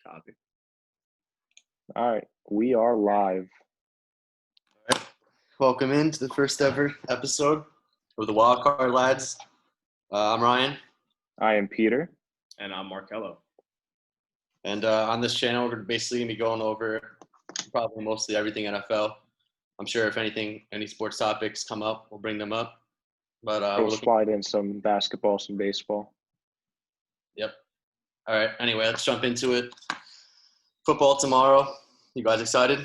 Copy. All right, we are live. All right. Welcome into the first ever episode of the Wildcard lads. I'm Ryan. I am Peter. And I'm Markello. And on this channel, we're basically going to be going over probably mostly everything NFL. I'm sure if any sports topics come up, we'll bring them up. But we'll slide in some basketball, some baseball. Yep. All right. Anyway, let's jump into it. Football tomorrow. You guys excited?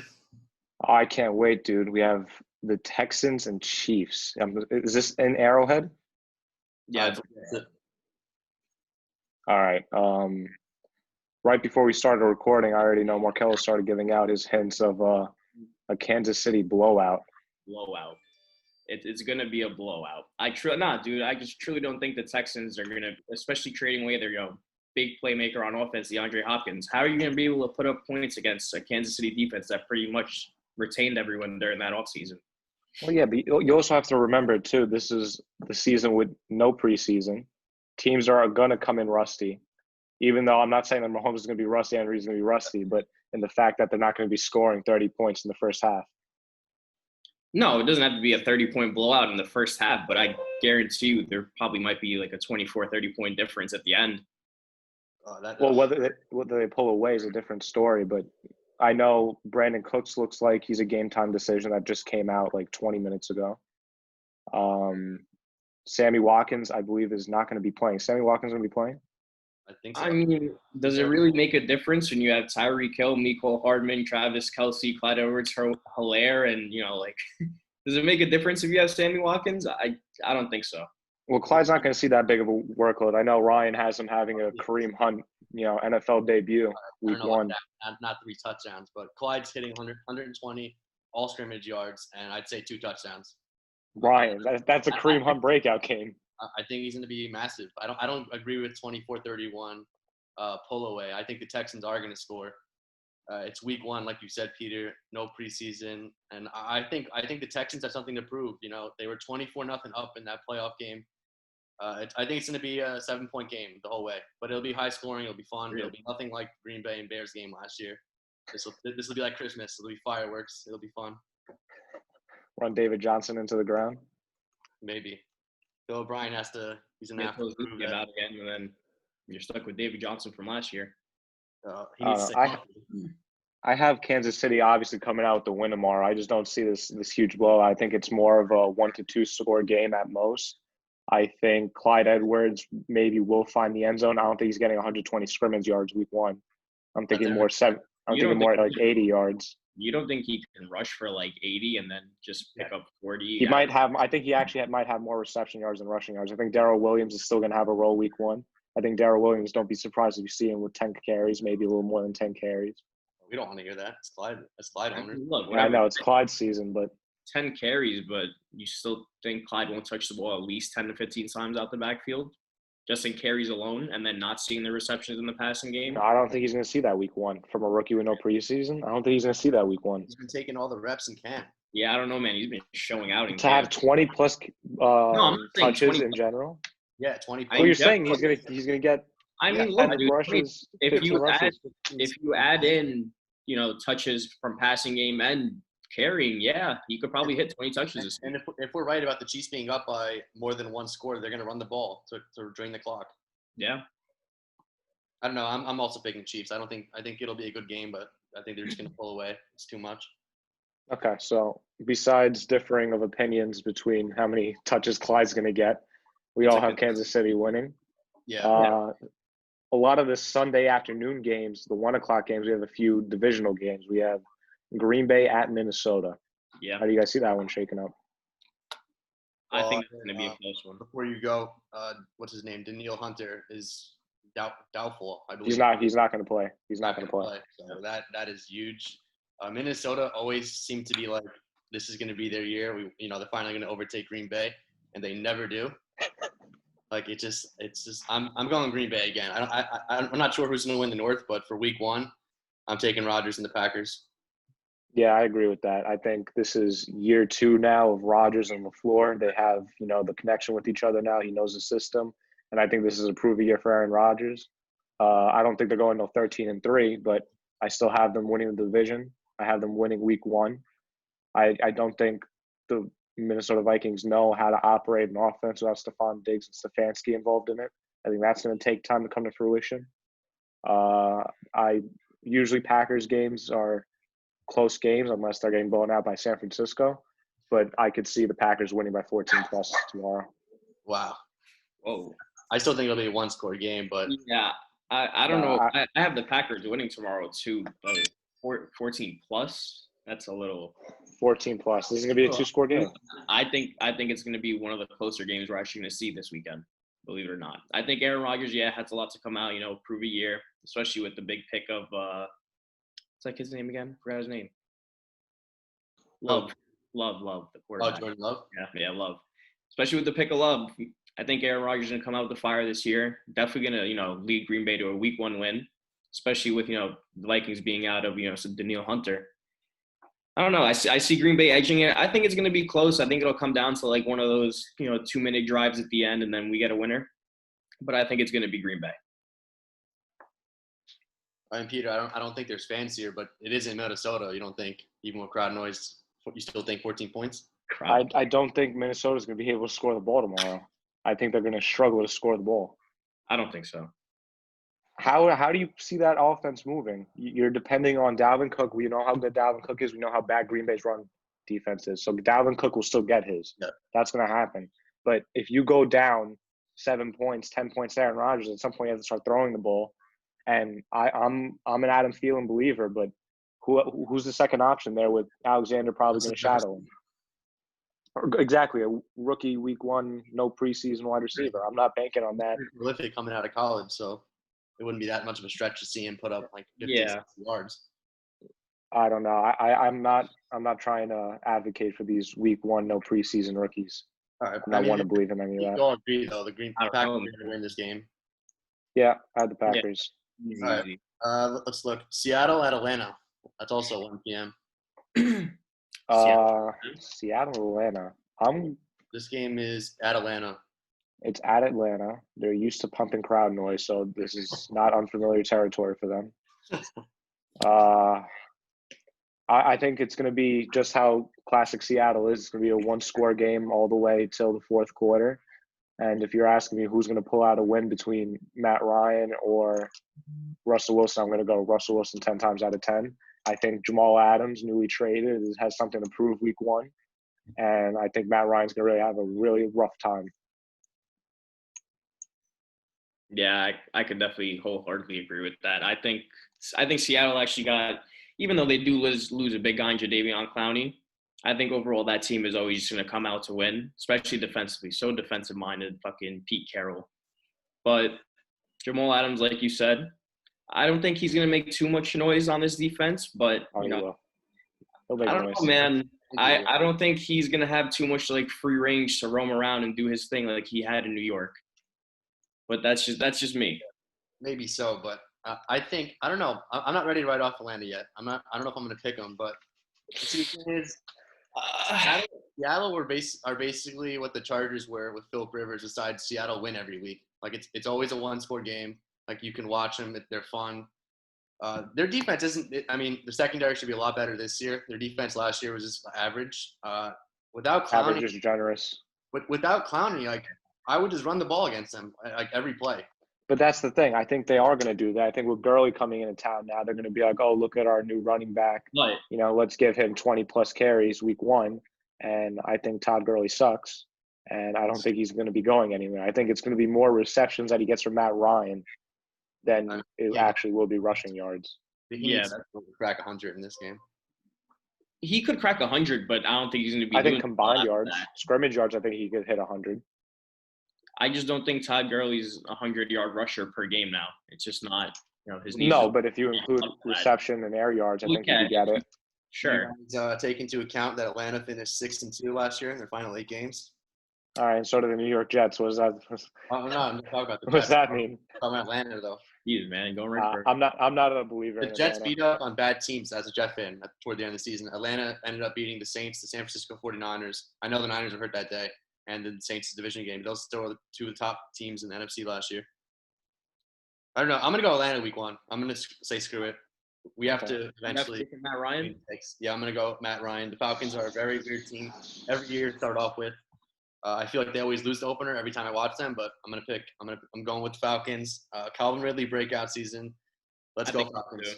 I can't wait, dude. We have the Texans and Chiefs. Is this in Arrowhead? Yeah. That's it. All right. Right before we started recording, I already know Markello started giving out his hints of a Kansas City blowout. Blowout. It's going to be a blowout. I just truly don't think the Texans are going to, especially trading away their big playmaker on offense, DeAndre Hopkins. How are you going to be able to put up points against a Kansas City defense that pretty much retained everyone during that offseason? Well, yeah, but you also have to remember, too, this is the season with no preseason. Teams are going to come in rusty, even though I'm not saying that Mahomes is going to be rusty and he's going to be rusty, but in the fact that they're not going to be scoring 30 points in the first half. No, it doesn't have to be a 30-point blowout in the first half, but I guarantee you there probably might be like a 24, 30-point difference at the end. Well, whether they pull away is a different story, but I know Brandon Cooks looks like he's a game-time decision that just came out like 20 minutes ago. Sammy Watkins, I believe, is not going to be playing. Sammy Watkins going to be playing? I think so. I mean, does it really make a difference when you have Tyreek Hill, Mecole Hardman, Travis Kelce, Clyde Edwards-Helaire, and, does it make a difference if you have Sammy Watkins? I don't think so. Well, Clyde's not going to see that big of a workload. I know Ryan has him having a Kareem Hunt, NFL debut week one. Not 3 touchdowns, but Clyde's hitting 120 all scrimmage yards, and I'd say 2 touchdowns. Ryan, that's a Kareem Hunt breakout game. I think he's going to be massive. I don't agree with 24-31 pull away. I think the Texans are going to score. It's week 1, like you said, Peter. No preseason, and I think the Texans have something to prove. They were 24-0 up in that playoff game. I think it's going to be a 7-point game the whole way, but it'll be high scoring. It'll be fun. Really? It'll be nothing like Green Bay and Bears game last year. This will be like Christmas. It'll be fireworks. It'll be fun. Run David Johnson into the ground. Maybe. Bill O'Brien he's going to have to prove that again, and then you're stuck with David Johnson from last year. He needs to I have Kansas City obviously coming out with the win tomorrow. I just don't see this huge blowout. I think it's more of a 1-2 score game at most. I think Clyde Edwards maybe will find the end zone. I don't think he's getting 120 scrimmage yards week 1. I'm thinking more like 80 yards. You don't think he can rush for like 80 and then just pick up 40? He might have. I think he actually might have more reception yards than rushing yards. I think Darrell Williams is still going to have a role week 1. I think Darrell Williams, don't be surprised if you see him with 10 carries, maybe a little more than 10 carries. We don't want to hear that. It's Clyde owner. Look, I know it's Clyde's season, but 10 carries, but you still think Clyde won't touch the ball at least 10 to 15 times out the backfield, just in carries alone, and then not seeing the receptions in the passing game? No, I don't think he's going to see that week 1 from a rookie with no preseason. I don't think he's going to see that week 1. He's been taking all the reps in camp. Yeah, I don't know, man. He's been showing out in to camp. have 20 plus touches in general. Yeah, 20. Well, you're saying he's gonna get. I mean, look, dude, rushes. if you add in, touches from passing game and carrying, yeah, he could probably hit 20 touches. And if we're right about the Chiefs being up by more than 1 score, they're going to run the ball to drain the clock. Yeah. I don't know. I'm also picking Chiefs. I think it'll be a good game, but I think they're just going to pull away. It's too much. Okay, so besides differing of opinions between how many touches Clyde's going to get, we all have Kansas City winning. Yeah. A lot of the Sunday afternoon games, the 1 o'clock games, we have a few divisional games. We have Green Bay at Minnesota. Yeah. How do you guys see that one shaking up? I think it's going to be a close one. Before you go, what's his name? Daniil Hunter is doubtful, I believe. He's not going to play. He's not going to play. So that is huge. Minnesota always seemed to be like, this is going to be their year. They're finally going to overtake Green Bay, and they never do. Like it's just. I'm going Green Bay again. I'm not sure who's going to win the North, but for week 1, I'm taking Rodgers and the Packers. Yeah, I agree with that. I think this is year 2 now of Rodgers and LaFleur. They have, the connection with each other now. He knows the system. And I think this is a prove year for Aaron Rodgers. I don't think they're going to 13-3, but I still have them winning the division. I have them winning week 1. I don't think the Minnesota Vikings know how to operate an offense without Stephon Diggs and Stefanski involved in it. I think that's going to take time to come to fruition. I usually Packers games are close games unless they're getting blown out by San Francisco, but I could see the Packers winning by 14 plus tomorrow. Wow. Whoa. I still think it'll be a one-score game, but Yeah, I don't know. I have the Packers winning tomorrow too, but 14 plus. That's a little 14 plus. This is going to be a 2-score game. I think it's going to be one of the closer games we're actually going to see this weekend. Believe it or not, I think Aaron Rodgers, has a lot to come out. Prove a year, especially with the big pick of what's that kid's name again? Forgot his name. Love, the quarterback. Jordan Love. Yeah, Love. Especially with the pick of Love, I think Aaron Rodgers is going to come out with the fire this year. Definitely going to lead Green Bay to a Week 1 win, especially with the Vikings being out of Daniil Hunter. I don't know. I see Green Bay edging it. I think it's going to be close. I think it'll come down to like one of those 2-minute drives at the end, and then we get a winner. But I think it's going to be Green Bay. Peter, I don't think there's fans here, but it is in Minnesota. You don't think, even with crowd noise, you still think 14 points? I don't think Minnesota's going to be able to score the ball tomorrow. I think they're going to struggle to score the ball. I don't think so. How do you see that offense moving? You're depending on Dalvin Cook. We know how good Dalvin Cook is. We know how bad Green Bay's run defense is. So Dalvin Cook will still get his. Yeah. That's going to happen. But if you go down 7 points, 10 points to Aaron Rodgers, at some point you have to start throwing the ball. And I'm an Adam Thielen believer, but who's the second option there with Alexander probably going to shadow him? Exactly, a rookie week 1, no preseason wide receiver. I'm not banking on that. Prolific coming out of college, so it wouldn't be that much of a stretch to see him put up like 50 yards. I don't know. I'm not trying to advocate for these week 1 no preseason rookies. All right, I want to believe in any of that. You all agree though, the Green Packers are going to win this game. Yeah, I had the Packers. All right, let's look. Seattle at Atlanta. That's also 1 p.m. Seattle, Atlanta. This game is at Atlanta. It's at Atlanta. They're used to pumping crowd noise, so this is not unfamiliar territory for them. I think it's going to be just how classic Seattle is. It's going to be a 1-score game all the way till the fourth quarter. And if you're asking me who's going to pull out a win between Matt Ryan or Russell Wilson, I'm going to go Russell Wilson 10 times out of 10. I think Jamal Adams, newly traded, has something to prove week 1. And I think Matt Ryan's going to really have a really rough time. Yeah, I could definitely wholeheartedly agree with that. I think Seattle actually got, even though they do lose a big guy in Jadeveon Clowney, I think overall that team is always going to come out to win, especially defensively. So defensive-minded, fucking Pete Carroll. But Jamal Adams, like you said, I don't think he's going to make too much noise on this defense. But I don't know, man. I don't think he's going to have too much like free range to roam around and do his thing like he had in New York. But that's just me. Maybe so, but I think I don't know. I'm not ready to write off Atlanta yet. I don't know if I'm going to pick them, but the thing is, Seattle are basically what the Chargers were with Philip Rivers. Besides, Seattle win every week. Like it's always a 1-score game. Like you can watch them; they're fun. Their defense isn't. I mean, the secondary should be a lot better this year. Their defense last year was just average. Without Clowney, average is generous. Without Clowney, like I would just run the ball against them like every play. But that's the thing. I think they are going to do that. I think with Gurley coming into town now, they're going to be like, oh, look at our new running back. Right. Let's give him 20-plus carries week 1. And I think Todd Gurley sucks. And I don't think he's going to be going anywhere. I think it's going to be more receptions that he gets from Matt Ryan than it actually will be rushing yards. He needs to crack 100 in this game. He could crack 100, but I don't think he's going to be. I think combined yards, scrimmage yards, I think he could hit 100. I just don't think Todd Gurley's a 100-yard rusher per game now. It's just not, his knees. No, but if you include reception and air yards, I think he could get it. Sure. Take into account that Atlanta finished 6-2 last year in their final 8 games. All right, and so do the New York Jets. What does that? I'm not talking about the Jets. What does that mean? I'm talking about Atlanta though. Jeez, man, going right for it. I'm not a believer. The Jets beat up on bad teams as a Jet fan toward the end of the season. Atlanta ended up beating the Saints, the San Francisco 49ers. I know the Niners were hurt that day, and the Saints' division game. Those still were 2 of the top teams in the NFC last year. I don't know. I'm gonna go Atlanta week 1. I'm gonna say screw it. We have Okay. to eventually. Matt Ryan. Yeah, I'm gonna go Matt Ryan. The Falcons are a very weird team every year to start off with. I feel like they always lose the opener every time I watch them, but I'm going with the Falcons. Calvin Ridley breakout season. Let's go Falcons.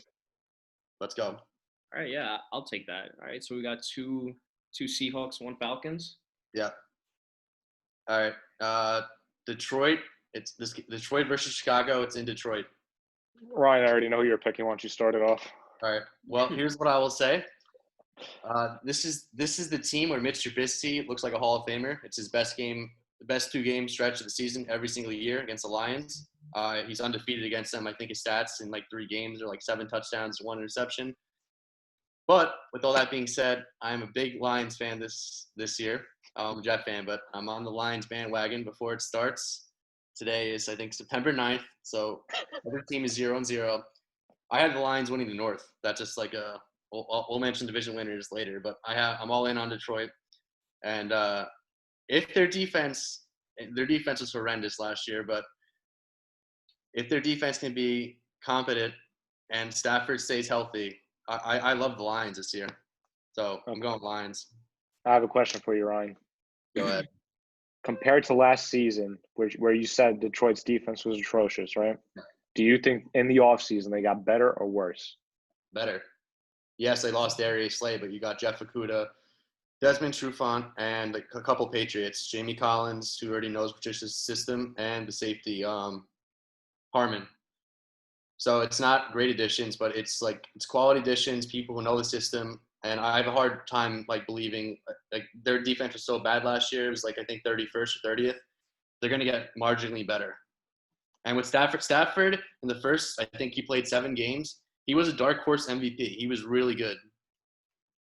Let's go. All right, yeah, I'll take that. All right, so we got two Seahawks, 1 Falcons. Yeah. All right. Detroit. It's Detroit versus Chicago. It's in Detroit. Ryan, I already know who you're picking once you start it off. All right. Well, here's what I will say. This is the team where Mitch Trubisky looks like a Hall of Famer. It's his best 2-game stretch of the season every single year against the Lions. He's undefeated against them. I think his stats in like 3 games are like 7 touchdowns, 1 interception. But with all that being said, I'm a big Lions fan this year. I'm a Jet fan, but I'm on the Lions bandwagon before it starts. Today is, I think, September 9th, so every team is 0-0. I had the Lions winning the North. That's just like we'll mention division winners later, but I'm all in on Detroit. And if their defense was horrendous last year, but if their defense can be competent and Stafford stays healthy, I love the Lions this year. So I'm going Lions. I have a question for you, Ryan. Go ahead. Compared to last season, where you said Detroit's defense was atrocious, right? Do you think in the offseason they got better or worse? Better. Yes, they lost Darius Slay, but you got Jeff Okudah, Desmond Trufant, and a couple Patriots. Jamie Collins, who already knows Patricia's system, and the safety, Harmon. So it's not great additions, but it's quality additions, people who know the system. And I have a hard time believing their defense was so bad last year. It was I think 31st or 30th. They're going to get marginally better. And with Stafford in the first, I think he played 7 games. He was a dark horse MVP. He was really good.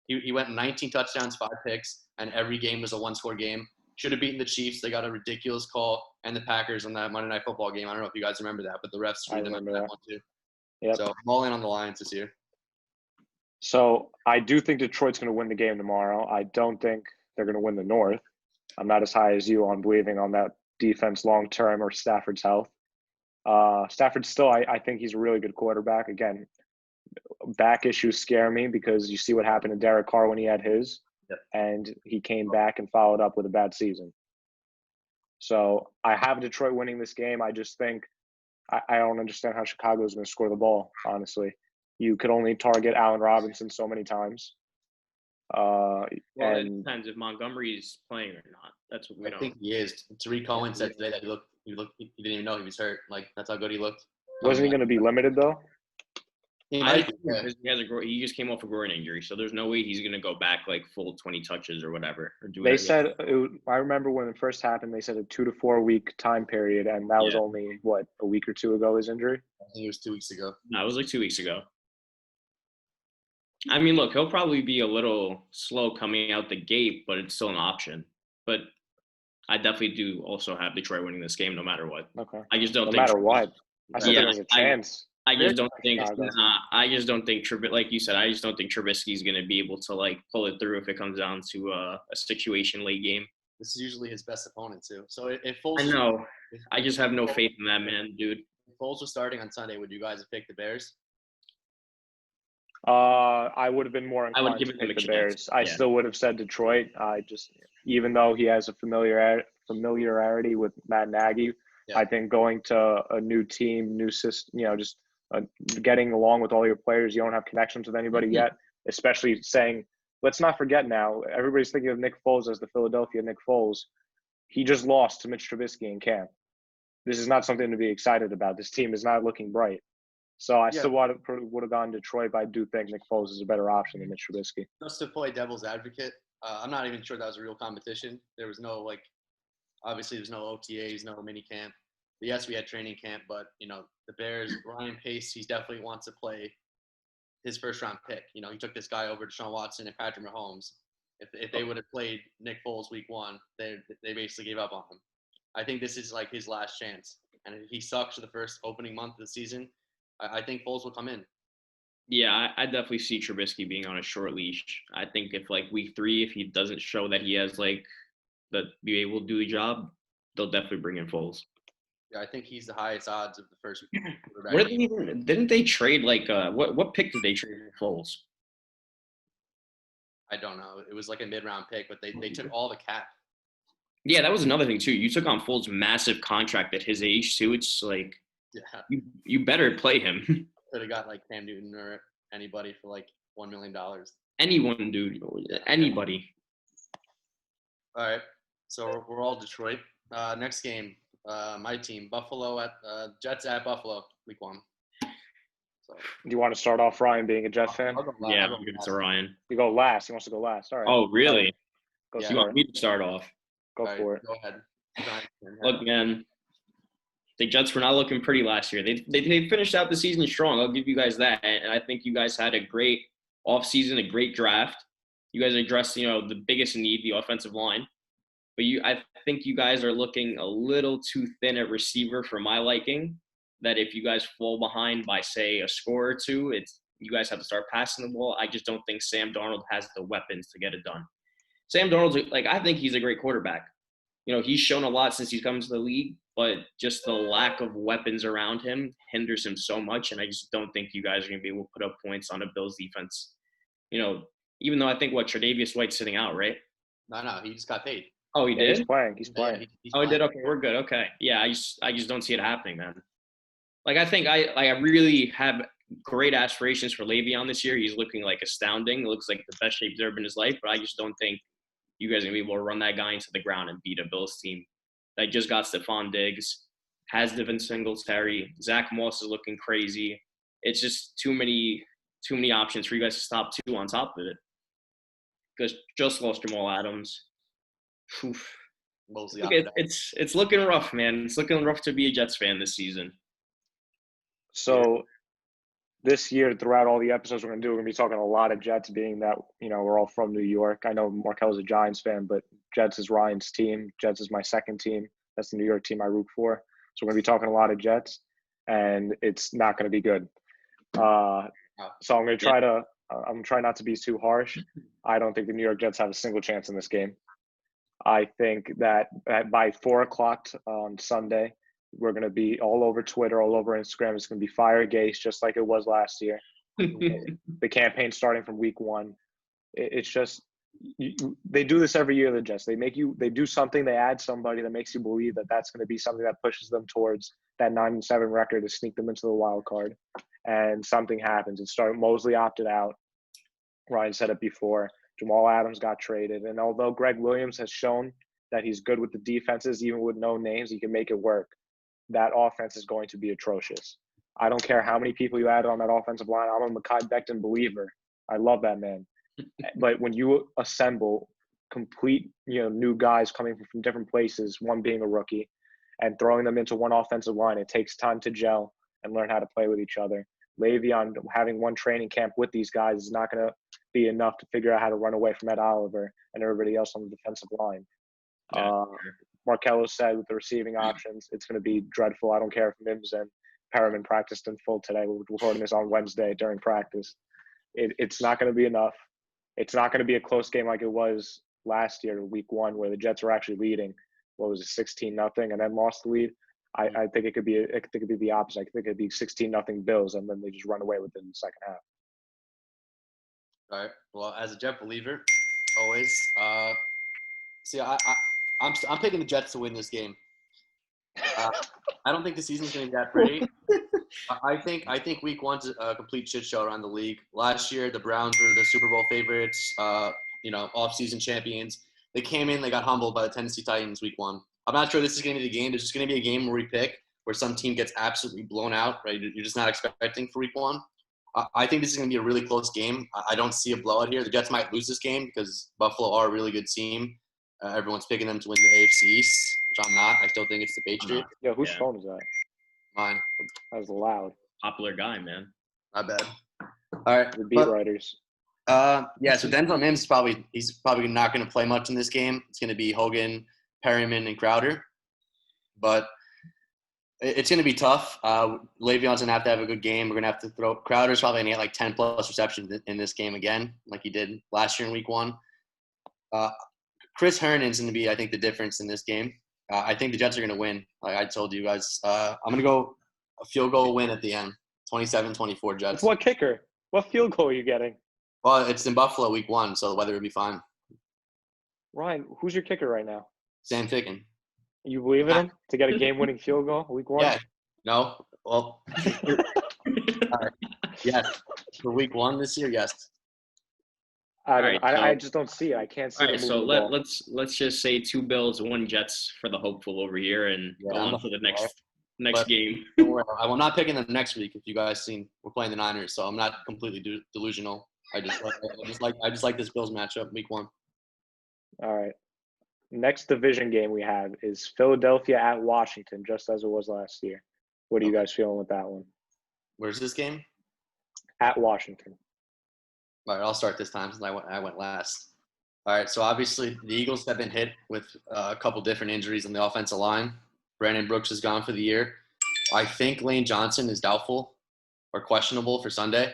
He went 19 touchdowns, 5 picks, and every game was a 1-score game. Should have beaten the Chiefs. They got a ridiculous call, and the Packers on that Monday Night Football game. I don't know if you guys remember that, but the refs screwed them out that one too. Yep. So I'm all in on the Lions this year. So I do think Detroit's going to win the game tomorrow. I don't think they're going to win the North. I'm not as high as you on believing on that defense long term or Stafford's health. Stafford still, I think he's a really good quarterback. Again, back issues scare me because you see what happened to Derek Carr when he had his, and he came back and followed up with a bad season. So I have Detroit winning this game. I just think I don't understand how Chicago is going to score the ball, honestly. You could only target Allen Robinson so many times. It depends if Montgomery's playing or not. That's what we know. I think he is. Tariq Cohen said today that he didn't even know he was hurt. That's how good he looked. Wasn't he going to be limited though? He just came off a groin injury, so there's no way he's going to go back full 20 touches or whatever. They said I remember when it first happened. They said a 2 to 4 week time period, and that was only a week or 2 ago. His injury. I think it was 2 weeks ago. No, it was 2 weeks ago. I mean, look, he'll probably be a little slow coming out the gate, but it's still an option. But I definitely do also have Detroit winning this game no matter what. Okay. I just don't think. No matter what. I still think there's a chance. I just don't think. I just don't think like you said. I just don't think Trubisky's going to be able to pull it through if it comes down to a situation late game. This is usually his best opponent too. So if Foles, I know. I just have no faith in that man, dude. If Foles was starting on Sunday, would you guys have picked the Bears? I would have been more inclined to pick the Bears. I still would have said Detroit. Even though he has a familiarity with Matt Nagy, I think going to a new team, new system, just getting along with all your players, you don't have connections with anybody yet, especially saying, let's not forget now, everybody's thinking of Nick Foles as the Philadelphia Nick Foles. He just lost to Mitch Trubisky in camp. This is not something to be excited about. This team is not looking bright. So I still would have gone Detroit, but I do think Nick Foles is a better option than Mitch Trubisky. Just to play devil's advocate, I'm not even sure that was a real competition. There was no obviously there's no OTAs, no mini camp. Yes, we had training camp, but the Bears, Ryan Pace, he definitely wants to play his first round pick. He took this guy over Deshaun Watson and Patrick Mahomes. If they would have played Nick Foles week 1, they basically gave up on him. I think this is his last chance. And if he sucks for the first opening month of the season, I think Foles will come in. Yeah, I definitely see Trubisky being on a short leash. I think if week 3, if he doesn't show that he has be able to do the job, they'll definitely bring in Foles. Yeah, I think he's the highest odds of the first quarterback. What did they even? Didn't they trade what pick did they trade for Foles? I don't know. It was like a mid-round pick, but they took all the cap. Yeah, that was another thing too. You took on Foles' massive contract at his age too. It's like Yeah, you better play him. could have got like Cam Newton or anybody for like $1 million. Anyone, dude. Anybody. All right, so we're all Detroit. Next game, my team, Buffalo at Jets at Buffalo, week 1. So Do you want to start off, Ryan, being a Jets fan? I'll go Yeah, I'll I'm go good last. to Ryan. You go last. He wants to go last. All right. Oh, really? Go Yeah. You start. want me to start off? Go All right, for it. Go ahead. Look, man, the Jets were not looking pretty last year. They finished out the season strong. I'll give you guys that. And I think you guys had a great offseason, a great draft. You guys addressed, the biggest need, the offensive line. But I think you guys are looking a little too thin at receiver for my liking. That if you guys fall behind by, say, a score or two, you guys have to start passing the ball. I just don't think Sam Darnold has the weapons to get it done. Sam Darnold's I think he's a great quarterback. He's shown a lot since he's come to the league, but just the lack of weapons around him hinders him so much. And I just don't think you guys are going to be able to put up points on a Bills defense. Even though I think Tre'Davious White's sitting out, right? No, he just got paid. Oh, he Yeah, did? he's playing. He's Yeah, playing. he's Oh, he did? playing. Okay, we're good. Okay. Yeah, I just don't see it happening, man. I think I really have great aspirations for Le'Veon this year. He's looking astounding. It looks like the best shape he's ever been in his life, but I just don't think you guys are going to be able to run that guy into the ground and beat a Bills team that just got Stephon Diggs, has Devin Singletary. Zach Moss is looking crazy. It's just too many options for you guys to stop two on top of it. Because just lost Jamal Adams. Oof. Mostly It's looking rough, man. It's looking rough to be a Jets fan this season. So this year, throughout all the episodes we're going to do, we're going to be talking a lot of Jets, being that, we're all from New York. I know Markel's a Giants fan, but Jets is Ryan's team. Jets is my second team. That's the New York team I root for. So we're going to be talking a lot of Jets, and it's not going to be good. So I'm going to try to I'm trying not to be too harsh. I don't think the New York Jets have a single chance in this game. I think that by 4:00 on Sunday, we're going to be all over Twitter, all over Instagram. It's going to be Firegate, just like it was last year. The campaign starting from week 1. It's just they do this every year. The Jets, they do something. They add somebody that makes you believe that that's going to be something that pushes them towards that 9-7 record to sneak them into the wild card. And something happens. It started. Mosley opted out. Ryan said it before. Jamal Adams got traded. And although Greg Williams has shown that he's good with the defenses, even with no names, he can make it work. That offense is going to be atrocious. I don't care how many people you add on that offensive line. I'm a Mekhi Becton believer. I love that man. But when you assemble complete, new guys coming from different places, one being a rookie, and throwing them into one offensive line, it takes time to gel and learn how to play with each other. Le'Veon having one training camp with these guys is not going to be enough to figure out how to run away from Ed Oliver and everybody else on the defensive line. Yeah, Markello said with the receiving options, it's going to be dreadful. I don't care if Mims and Perriman practiced in full today. We're recording this on Wednesday during practice. It's not going to be enough. It's not going to be a close game like it was last year, week 1, where the Jets were actually leading. What was it, 16-0, and then lost the lead. I think it could be the opposite. I think it could be 16-0 Bills, and then they just run away with it in the second half. All right. Well, as a Jet believer, always. I'm picking the Jets to win this game. I don't think the season's going to be that pretty. I think week 1's a complete shit show around the league. Last year, the Browns were the Super Bowl favorites, off-season champions. They came in, they got humbled by the Tennessee Titans week 1. I'm not sure this is going to be the game. There's just going to be a game where we pick where some team gets absolutely blown out, right? You're just not expecting for week 1. I think this is going to be a really close game. I don't see a blowout here. The Jets might lose this game because Buffalo are a really good team. Everyone's picking them to win the AFC East, which I'm not. I still think it's the Patriots. Yo, whose phone is that? Mine. That was loud. Popular guy, man. Not bad. All right. The beat writers. So Denzel Mims he's probably not going to play much in this game. It's going to be Hogan, Perryman, and Crowder. But it's going to be tough. Le'Veon's going to have a good game. We're going to have to throw – Crowder's probably going to get 10-plus receptions in this game again, like he did last year in week 1. Chris Herndon's going to be, I think, the difference in this game. I think the Jets are going to win. Like I told you guys, I'm going to go a field goal win at the end, 27-24 Jets. What kicker? What field goal are you getting? Well, it's in Buffalo week 1, so the weather would be fine. Ryan, who's your kicker right now? Sam Ficken. You believe in him to get a game-winning field goal week 1? Yeah. No. Well, all right. Yes. For week 1 this year, yes. I just don't see it. I can't see All right, him so moving the ball. let's just say 2 Bills, 1 Jets for the hopeful over here, and go on to the next game. Don't worry, I will not pick them next week. If you guys seen, we're playing the Niners, so I'm not completely delusional. I just like this Bills matchup week 1. All right. Next division game we have is Philadelphia at Washington, just as it was last year. What are you guys feeling with that one? Where's this game? At Washington. All right, I'll start this time since I went last. All right, so obviously the Eagles have been hit with a couple different injuries on the offensive line. Brandon Brooks is gone for the year. I think Lane Johnson is doubtful or questionable for Sunday.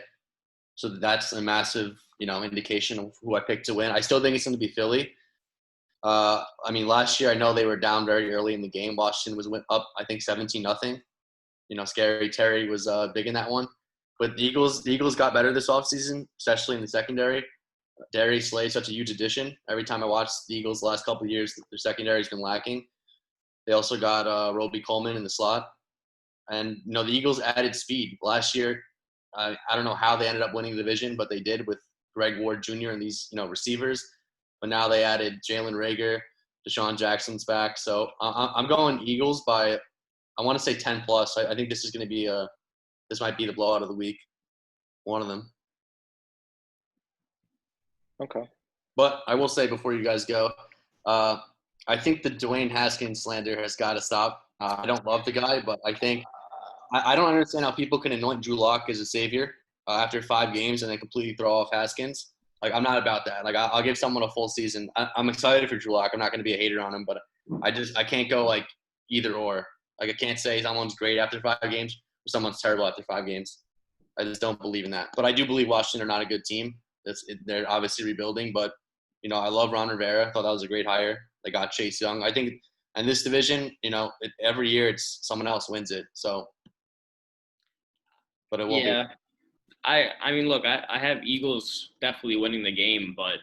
So that's a massive, indication of who I picked to win. I still think it's going to be Philly. Last year I know they were down very early in the game. Washington was up, I think 17-0. Scary Terry was big in that one. But the Eagles got better this offseason, especially in the secondary. Darius Slay is such a huge addition. Every time I watch the Eagles the last couple of years, their secondary has been lacking. They also got Roby Coleman in the slot. And, the Eagles added speed. Last year, I don't know how they ended up winning the division, but they did with Greg Ward Jr. and these, receivers. But now they added Jalen Reagor, Deshaun Jackson's back. So I'm going Eagles by, I want to say 10+. I think this is going to be this might be the blowout of the week, one of them. Okay. But I will say before you guys go, I think the Dwayne Haskins slander has got to stop. I don't love the guy, but I think I don't understand how people can anoint Drew Lock as a savior after 5 games and then completely throw off Haskins. Like, I'm not about that. Like, I'll give someone a full season. I'm excited for Drew Lock. I'm not going to be a hater on him, but I can't go like either or. Like, I can't say someone's great after 5 games or someone's terrible after 5 games. I just don't believe in that. But I do believe Washington are not a good team. They're obviously rebuilding, but I love Ron Rivera. I thought that was a great hire. They got Chase Young. I think in this division, every year it's someone else wins it. So, but it won't be. I mean, look, I have Eagles definitely winning the game, but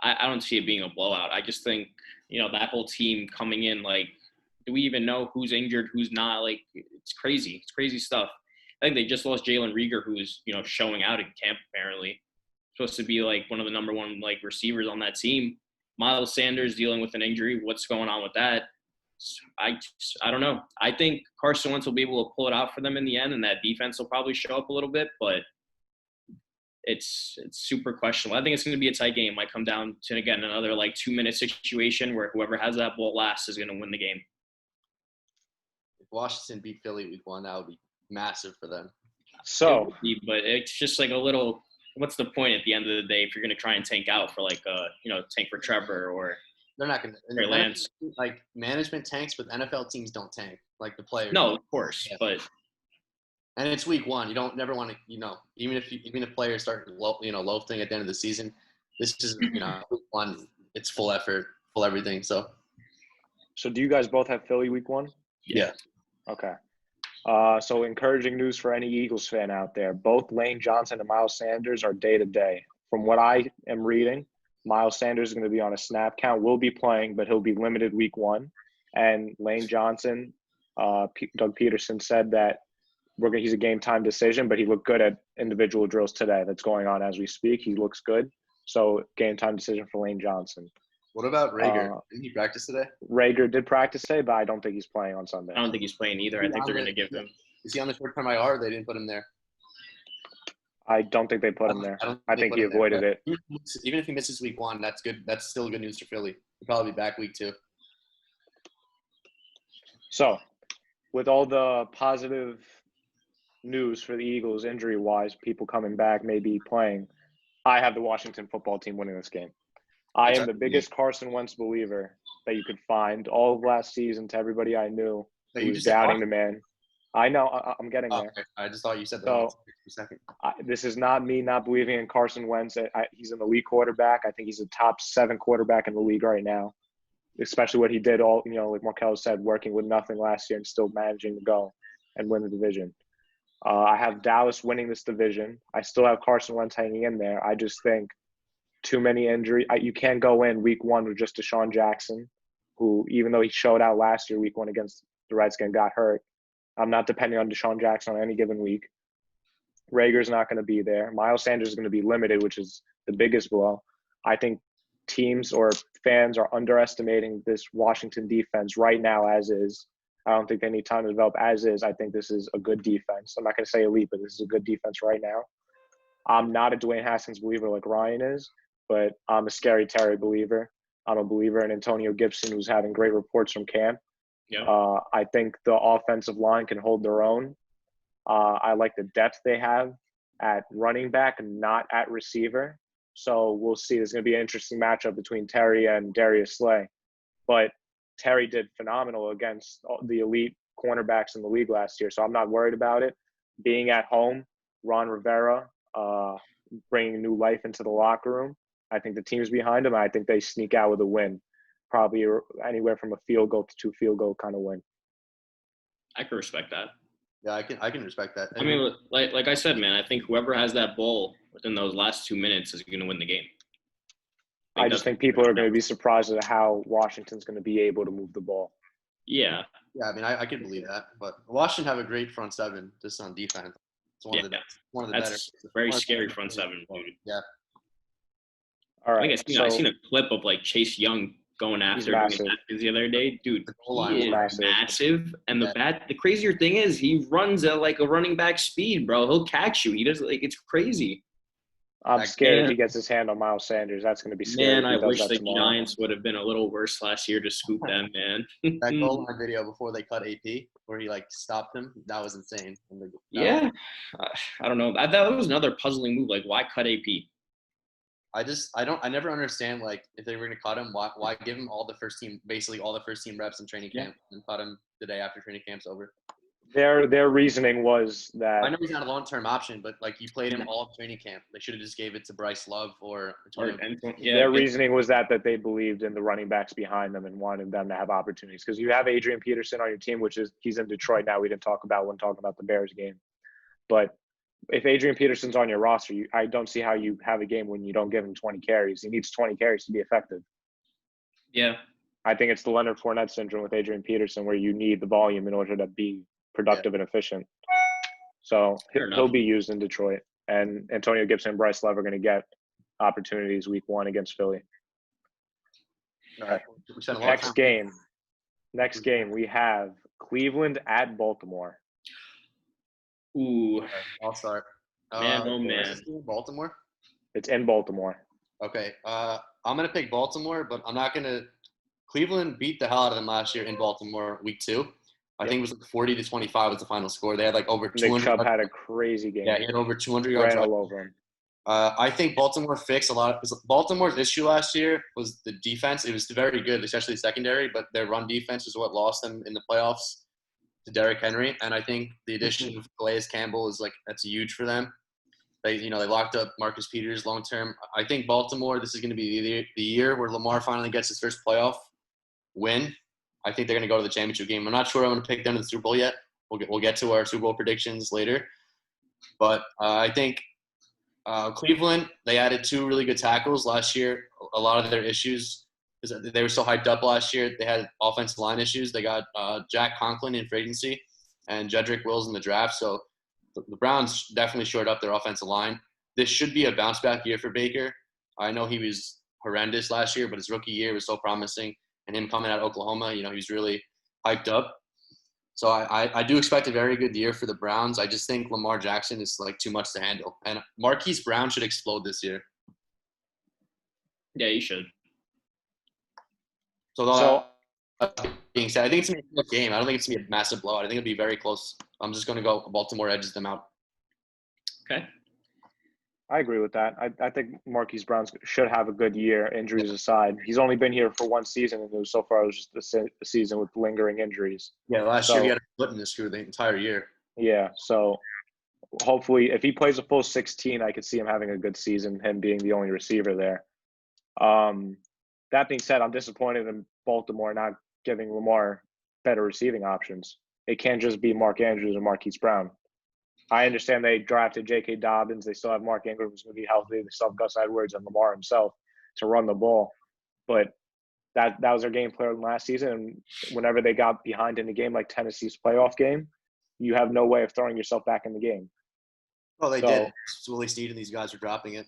I don't see it being a blowout. I just think, that whole team coming in, like, do we even know who's injured, who's not? Like, it's crazy. It's crazy stuff. I think they just lost Jalen Reagor, who's, showing out in camp apparently. Supposed to be, like, one of the number 1, like, receivers on that team. Miles Sanders dealing with an injury. What's going on with that? I don't know. I think Carson Wentz will be able to pull it out for them in the end, and that defense will probably show up a little bit, but it's super questionable. I think it's going to be a tight game. Might come down to, again, another, like, 2-minute situation where whoever has that ball last is going to win the game. If Washington beat Philly week 1, that would be massive for them. So, but it's just like a little. What's the point at the end of the day if you're going to try and tank out for like tank for Trevor or they're not going to Lance? Like management tanks, but NFL teams don't tank like the players. No, of course, but and it's week 1. You don't never want to even if players start loafing at the end of the season, this is week 1. It's full effort, full everything. So do you guys both have Philly week 1? Yeah. Okay. So encouraging news for any Eagles fan out there. Both Lane Johnson and Miles Sanders are day-to-day. From what I am reading, Miles Sanders is going to be on a snap count, will be playing, but he'll be limited week 1. And Lane Johnson, Doug Peterson said that he's a game-time decision, but he looked good at individual drills today that's going on as we speak. He looks good. So game-time decision for Lane Johnson. What about Reagor? Didn't he practice today? Reagor did practice today, but I don't think he's playing on Sunday. I don't think he's playing either. I think they're going to give him. Is he on the short-term IR? They didn't put him there. I don't think they put him there. I think he avoided it. Even if he misses week 1, that's good. That's still good news for Philly. He'll probably be back week 2. So, with all the positive news for the Eagles injury-wise, people coming back, maybe playing, I have the Washington football team winning this game. I am the biggest Carson Wentz believer that you could find all of last season to everybody I knew who was doubting the man. I know. I'm getting there. Okay. I just thought you said that so, for a second. This is not me not believing in Carson Wentz. He's an elite quarterback. I think he's a top 7 quarterback in the league right now. especially what he did all, like Markel said, working with nothing last year and still managing to go and win the division. I have Dallas winning this division. I still have Carson Wentz hanging in there. I just think too many injuries. You can't go in week one with just Deshaun Jackson, who, even though he showed out last year, week one against the Redskins, got hurt. I'm not depending on Deshaun Jackson on any given week. Rager's not going to be there. Miles Sanders is going to be limited, which is the biggest blow. I think teams or fans are underestimating this Washington defense right now as is. I don't think they need time to develop as is. I think this is a good defense. I'm not going to say elite, but this is a good defense right now. I'm not a Dwayne Haskins believer like Ryan is, but I'm a Scary Terry believer. I'm a believer in Antonio Gibson, who's having great reports from camp. Yeah. I think the offensive line can hold their own. I like the depth they have at running back and not at receiver. So we'll see. There's going to be an interesting matchup between Terry and Darius Slay. But Terry did phenomenal against the elite cornerbacks in the league last year, so I'm not worried about it. Being at home, Ron Rivera bringing new life into the locker room. I think the team's behind him. I think they sneak out with a win, probably anywhere from a field goal to 2 field goal kind of win. I can respect that. Yeah, I can respect that. I mean, like I said, man, I think whoever has that ball within those last 2 minutes is going to win the game. I just think people are going to be surprised at how Washington's going to be able to move the ball. Yeah. Yeah, I mean, I can believe that. But Washington have a great front seven just on defense. It's one of the better. That's a very scary front seven, dude. Yeah. All right. I seen a clip of like Chase Young going after the other day. Dude, he is massive. And the crazier thing is he runs at like a running back speed, bro. He'll catch you. He does it's crazy. I'm scared if he gets his hand on Miles Sanders. That's going to be scary. Man, I wish the Giants would have been a little worse last year to scoop them, man. That goal line video before they cut AP, where he stopped him, that was insane. I don't know. That was another puzzling move. Like, why cut AP? I never understand if they were going to cut him, why give him all the first team reps in training camp and cut him the day after training camp's over. Their reasoning was that I know he's not a long-term option, but you played him all of training camp. They should have just gave it to Bryce Love or their reasoning was that they believed in the running backs behind them and wanted them to have opportunities. Because you have Adrian Peterson on your team, he's in Detroit now. We didn't talk about when talking about the Bears game. But if Adrian Peterson's on your roster, I don't see how you have a game when you don't give him 20 carries. He needs 20 carries to be effective. Yeah. I think it's the Leonard Fournette syndrome with Adrian Peterson where you need the volume in order to be productive and efficient. So he'll be used in Detroit. And Antonio Gibson and Bryce Love are going to get opportunities week 1 against Philly. All right. Next game, we have Cleveland at Baltimore. Ooh. Okay, I'll start. Man. Baltimore? It's in Baltimore. Okay. I'm going to pick Baltimore, but I'm not going to – Cleveland beat the hell out of them last year in Baltimore week 2. I think it was 40-25 was the final score. They had over 200. Nick Chubb had a crazy game. Yeah, he had over 200 yards. Ran all over him. I think Baltimore fixed a lot. Baltimore's issue last year was the defense. It was very good, especially the secondary, but their run defense is what lost them in the playoffs to Derrick Henry. And I think the addition of Calais Campbell is that's huge for them. They locked up Marcus Peters long term. I think Baltimore, this is going to be the year where Lamar finally gets his first playoff win. I think they're going to go to the championship game. I'm not sure I'm going to pick them to the Super Bowl yet. We'll get to our Super Bowl predictions later. But I think Cleveland, they added 2 really good tackles last year. A lot of their issues, because they were so hyped up last year, they had offensive line issues. They got Jack Conklin in free agency and Jedrick Wills in the draft. So the Browns definitely shored up their offensive line. This should be a bounce-back year for Baker. I know he was horrendous last year, but his rookie year was so promising. And him coming out of Oklahoma, he was really hyped up. So I do expect a very good year for the Browns. I just think Lamar Jackson is too much to handle. And Marquise Brown should explode this year. Yeah, he should. So being said, I think it's going to be a close game. I don't think it's going to be a massive blowout. I think it'll be very close. I'm just going to go Baltimore edges them out. Okay. I agree with that. I think Marquise Brown should have a good year, injuries aside. He's only been here for 1 season, and so far it was just a season with lingering injuries. Yeah, last year he had a foot in the screw the entire year. Yeah, so hopefully if he plays a full 16, I could see him having a good season, him being the only receiver there. That being said, I'm disappointed in Baltimore not giving Lamar better receiving options. It can't just be Mark Andrews or Marquise Brown. I understand they drafted J.K. Dobbins. They still have Mark Ingram who's going to be healthy. They still have Gus Edwards and Lamar himself to run the ball. But that was their game plan last season. And whenever they got behind in a game like Tennessee's playoff game, you have no way of throwing yourself back in the game. Well, they did. It's Willie Snead and these guys are dropping it.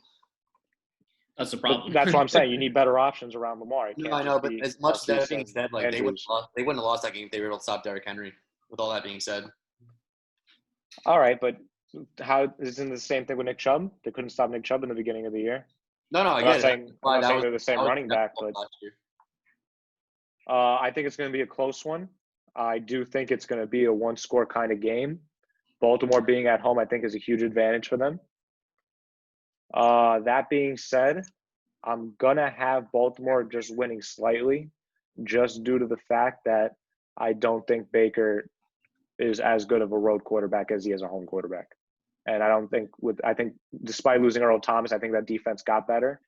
That's the problem. That's what I'm saying. You need better options around Lamar. No, I know, but as much as that being said, like they wouldn't have lost that game if they were able to stop Derrick Henry. With all that being said. All right, but how isn't the same thing with Nick Chubb? They couldn't stop Nick Chubb in the beginning of the year. No, I get it. I'm not saying they're the same running back, but I think it's going to be a close one. I do think it's going to be a one-score kind of game. Baltimore being at home, I think, is a huge advantage for them. That being said, I'm going to have Baltimore just winning slightly just due to the fact that I don't think Baker is as good of a road quarterback as he is a home quarterback. And I think despite losing Earl Thomas, I think that defense got better.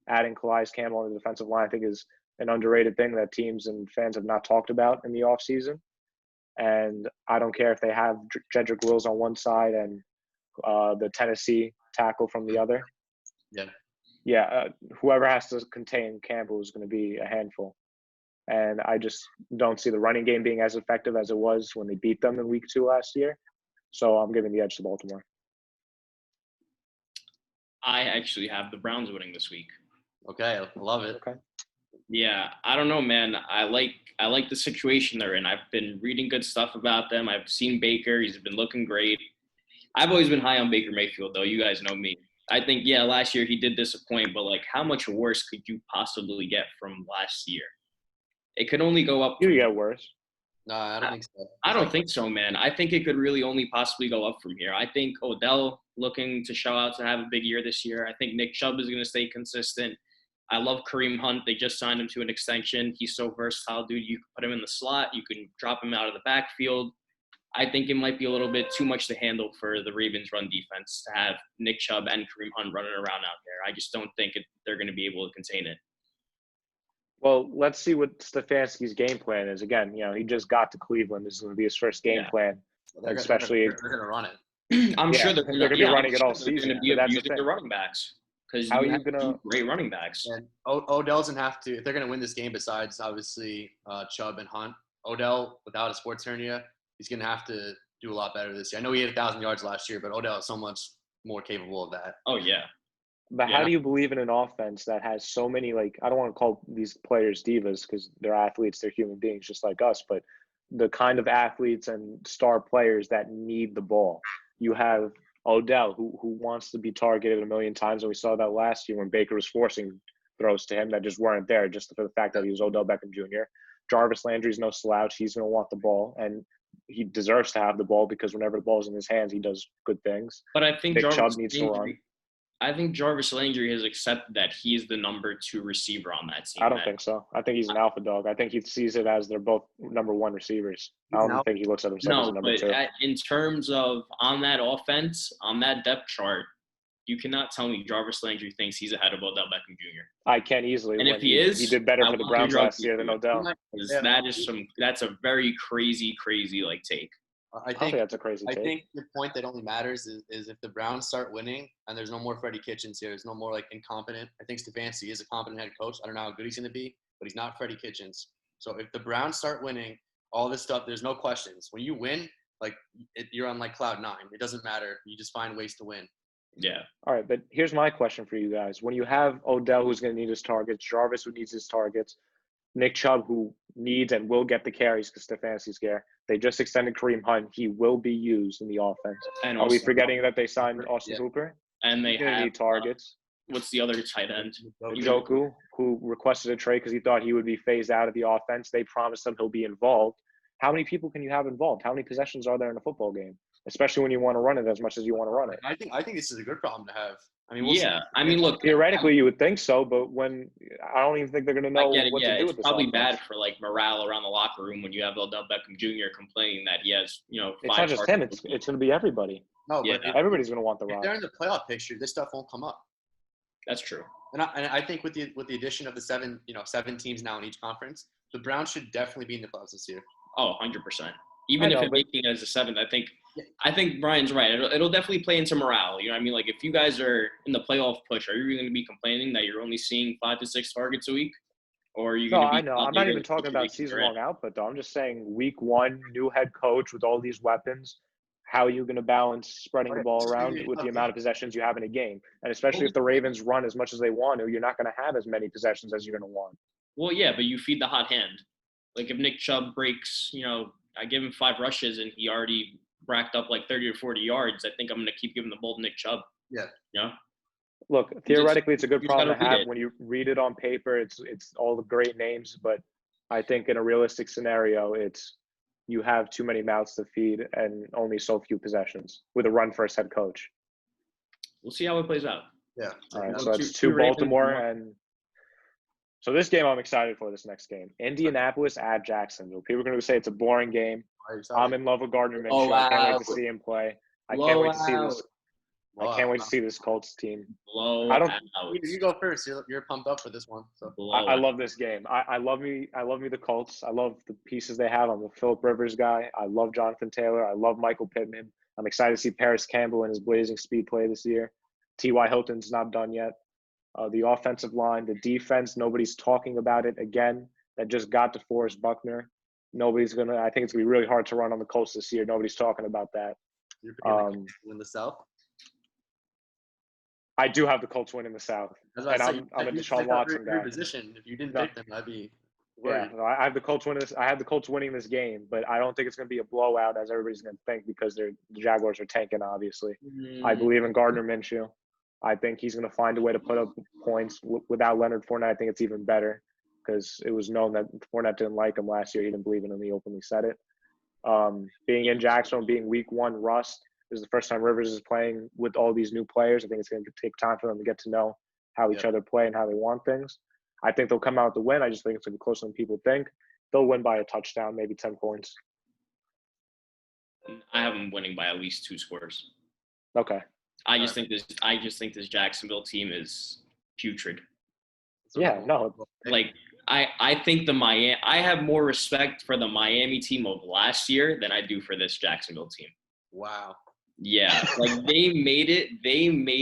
Adding Calais Campbell on the defensive line, I think, is an underrated thing that teams and fans have not talked about in the offseason. And I don't care if they have Jedrick Wills on one side and the Tennessee tackle from the other. Whoever has to contain Campbell is going to be a handful. And I just don't see the running game being as effective as it was when they beat them in week 2 last year. So I'm giving the edge to Baltimore. I actually have the Browns winning this week. Okay, I love it. Okay. Yeah, I don't know, man. I like the situation they're in. I've been reading good stuff about them. I've seen Baker. He's been looking great. I've always been high on Baker Mayfield, though. You guys know me. I think, last year he did disappoint, but, how much worse could you possibly get from last year? It could only go up. You get worse. No, I don't think so. I don't think so, man. I think it could really only possibly go up from here. I think Odell looking to show out to have a big year this year. I think Nick Chubb is going to stay consistent. I love Kareem Hunt. They just signed him to an extension. He's so versatile, dude. You can put him in the slot. You can drop him out of the backfield. I think it might be a little bit too much to handle for the Ravens' run defense to have Nick Chubb and Kareem Hunt running around out there. I just don't think they're going to be able to contain it. Well, let's see what Stefanski's game plan is. Again, he just got to Cleveland. This is going to be his first game plan. They're going to run it. I'm sure they're going to be running it all season. They're going to be abusing their running backs because how you are have you going to great running backs. And Odell doesn't have to. If they're going to win this game, besides obviously Chubb and Hunt, Odell without a sports hernia, he's going to have to do a lot better this year. I know he had 1,000 yards last year, but Odell is so much more capable of that. Oh yeah. But how do you believe in an offense that has so many, I don't want to call these players divas because they're athletes, they're human beings just like us, but the kind of athletes and star players that need the ball. You have Odell, who wants to be targeted a million times, and we saw that last year when Baker was forcing throws to him that just weren't there just for the fact that he was Odell Beckham Jr. Jarvis Landry's no slouch. He's going to want the ball, and he deserves to have the ball because whenever the ball's in his hands, he does good things. But I think Nick Chubb needs to run. I think Jarvis Landry has accepted that he's the number 2 receiver on that team. I don't think so. I think he's an alpha dog. I think he sees it as they're both number 1 receivers. I don't think he looks at himself as a number 2. In terms of on that offense, on that depth chart, you cannot tell me Jarvis Landry thinks he's ahead of Odell Beckham Jr. I can easily. And if he is, he did better for the Browns last year than Odell. That's a very crazy take. I think that's a crazy take. I think the point that only matters is if the Browns start winning and there's no more Freddie Kitchens here, there's no more incompetent. I think Stefanski is a competent head coach. I don't know how good he's going to be, but he's not Freddie Kitchens. So if the Browns start winning, all this stuff, there's no questions. When you win, you're on cloud 9. It doesn't matter. You just find ways to win. Yeah. All right, but here's my question for you guys. When you have Odell who's going to need his targets, Jarvis who needs his targets, Nick Chubb who needs and will get the carries because Stefanski's here. They just extended Kareem Hunt. He will be used in the offense. And are we forgetting that they signed Austin Hooper? And they have need targets. What's the other tight end? Njoku, who requested a trade because he thought he would be phased out of the offense. They promised him he'll be involved. How many people can you have involved? How many possessions are there in a football game? Especially when you want to run it as much as you want to run it. I think this is a good problem to have. Look. Theoretically, you would think so, but when I don't even think they're going to know what to do with this. It's probably offense. bad for morale around the locker room when you have Odell Beckham Jr. complaining that he has, 5 It's not just him. It's going to be everybody. No, but everybody's going to want the rock. If they're in the playoff picture, this stuff won't come up. That's true. And I think with the addition of the 7 teams now in each conference, the Browns should definitely be in the playoffs this year. Oh, 100%. Even if it making it as a 7th, I think Brian's right. It'll definitely play into morale. You know what I mean? Like, if you guys are in the playoff push, are you really going to be complaining that you're only seeing 5 to 6 targets a week? Or are you going to be – I know. I'm not even talking about season-long output, though. I'm just saying week 1, new head coach with all these weapons, how are you going to balance spreading the ball around with the amount of possessions you have in a game? And especially if the Ravens run as much as they want to, you're not going to have as many possessions as you're going to want. Well, yeah, but you feed the hot hand. Like, if Nick Chubb breaks, I give him 5 rushes and he already racked up like 30 or 40 yards, I think I'm going to keep giving the ball to Nick Chubb. Yeah. Look, theoretically, it's a good problem to have. When you read it on paper, it's all the great names. But I think in a realistic scenario, it's you have too many mouths to feed and only so few possessions with a run-first head coach. We'll see how it plays out. Yeah. All right, so that's 2 Baltimore. And so this game I'm excited for, this next game. Indianapolis at Jacksonville. People are going to say it's a boring game. I'm in love with Gardner Minshew. I can't wait to see him play. I can't wait to see this. I can't wait to see this Colts team. You go first. You're pumped up for this one. So. I love this game. I love me the Colts. I love the pieces they have. I'm a Phillip Rivers guy. I love Jonathan Taylor. I love Michael Pittman. I'm excited to see Paris Campbell and his blazing speed play this year. T.Y. Hilton's not done yet. The offensive line, the defense, nobody's talking about it again. That just got to Forrest Buckner. I think it's going to be really hard to run on the Colts this year. Nobody's talking about that. You're picking in the South? I do have the Colts win in the South. And I'm a Deshaun Watson guy. Position. If you didn't pick them, I'd be worried. Yeah, I have the Colts winning this. I have the Colts winning this game, but I don't think it's going to be a blowout as everybody's going to think because the Jaguars are tanking, obviously. I believe in Gardner Minshew. I think he's going to find a way to put up points. Without Leonard Fournette, I think it's even better because it was known that Fournette didn't like him last year. He didn't believe in him. He openly said it. Being in Jacksonville, being week 1 rust, this is the first time Rivers is playing with all these new players. I think it's going to take time for them to get to know how each other play and how they want things. I think they'll come out with the win. I just think it's going to be closer than people think. They'll win by a touchdown, maybe 10 points. I have them winning by at least 2 scores. Okay. I just think this Jacksonville team is putrid. Yeah, no. Like I think I have more respect for the Miami team of last year than I do for this Jacksonville team. Wow. Yeah, like they made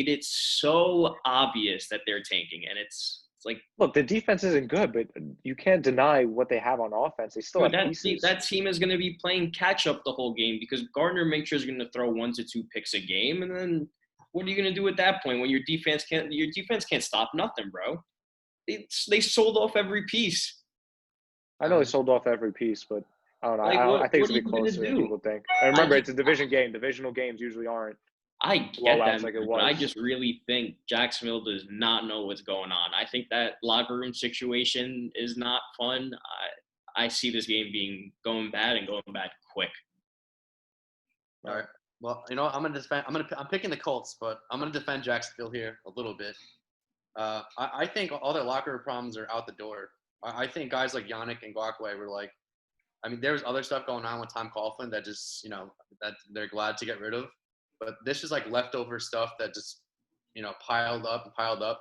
it so obvious that they're tanking, and it's like, look, the defense isn't good, but you can't deny what they have on offense. They still have pieces. That team is going to be playing catch up the whole game because Gardner Minshew is going to throw 1 to 2 picks a game, and then what are you going to do at that point when your defense can't stop nothing, bro? They sold off every piece. I know they sold off every piece, but I don't know. I think it's going to be closer than people think. And remember, it's a division game. Divisional games usually aren't. I get that, like it but I just really think Jacksonville does not know what's going on. I think that locker room situation is not fun. I see this game going bad and going bad quick. All right. Well, I'm picking the Colts, but I'm gonna defend Jacksonville here a little bit. I think all their locker room problems are out the door. I think guys like Yannick and Ngakoue were like, there was other stuff going on with Tom Coughlin that just, that they're glad to get rid of. But this is like leftover stuff that just, piled up.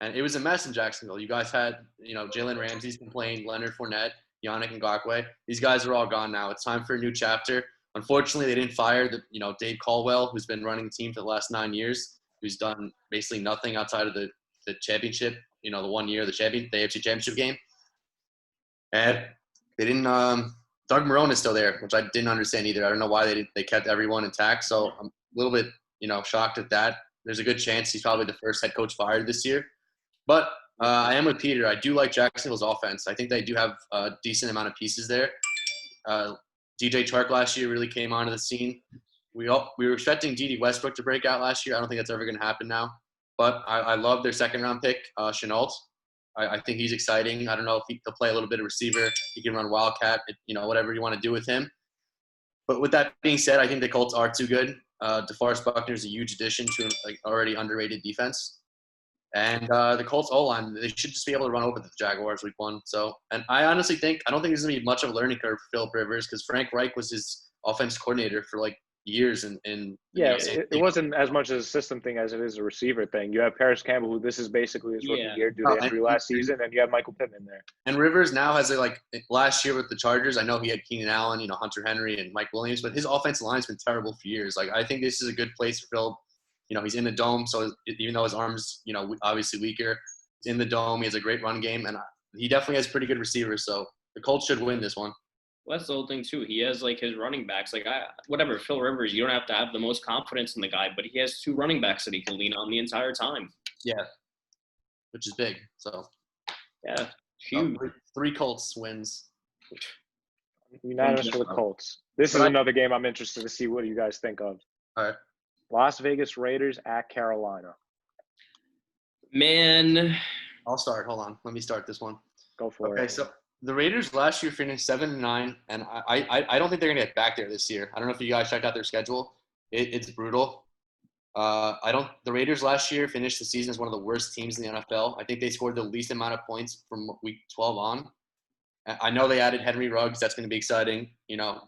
And it was a mess in Jacksonville. You guys had, Jalen Ramsey's complained, Leonard Fournette, Yannick Ngakoue. These guys are all gone now. It's time for a new chapter. Unfortunately, they didn't fire Dave Caldwell, who's been running the team for the last 9 years, who's done basically nothing outside of the championship, the 1 year, the AFC championship game. And they didn't Doug Marrone is still there, which I didn't understand either. I don't know why they kept everyone intact. So I'm a little bit, shocked at that. There's a good chance he's probably the first head coach fired this year. But I am with Peter. I do like Jacksonville's offense. I think they do have a decent amount of pieces there. DJ Chark last year really came onto the scene. We were expecting D.D. Westbrook to break out last year. I don't think that's ever going to happen now. But I love their second-round pick, Shenault. I think he's exciting. I don't know if he'll play a little bit of receiver. He can run Wildcat, whatever you want to do with him. But with that being said, I think the Colts are too good. DeForest Buckner is a huge addition to an already underrated defense. And the Colts O-line, they should just be able to run over the Jaguars week 1. So, and I honestly I don't think there's going to be much of a learning curve for Phillip Rivers because Frank Reich was his offense coordinator for years in Yeah, San it Diego. wasn't as much as a system thing as it is a receiver thing. You have Paris Campbell, who this is basically his rookie Yeah. year due to injury last season, and you have Michael Pittman there. And Rivers now has last year with the Chargers. I know he had Keenan Allen, Hunter Henry, and Mike Williams, but his offensive line's been terrible for years. Like I think this is a good place for Phil. He's in the dome, so even though his arms, obviously weaker, he's in the dome. He has a great run game, and he definitely has pretty good receivers. So the Colts should win this one. Well, that's the whole thing too. He has like his running backs. Like whatever, Phil Rivers, you don't have to have the most confidence in the guy, but he has 2 running backs that he can lean on the entire time. Yeah, which is big. So yeah, huge. 3 Colts wins. Unanimous for the Colts. This is another game I'm interested to see what you guys think of. All right. Las Vegas Raiders at Carolina. Man, I'll start. Hold on. Let me start this one. Go for it. Okay, so the Raiders last year finished 7-9, and I don't think they're gonna get back there this year. I don't know if you guys checked out their schedule. It's brutal. The Raiders last year finished the season as one of the worst teams in the NFL. I think they scored the least amount of points from week 12 on. I know they added Henry Ruggs. That's going to be exciting.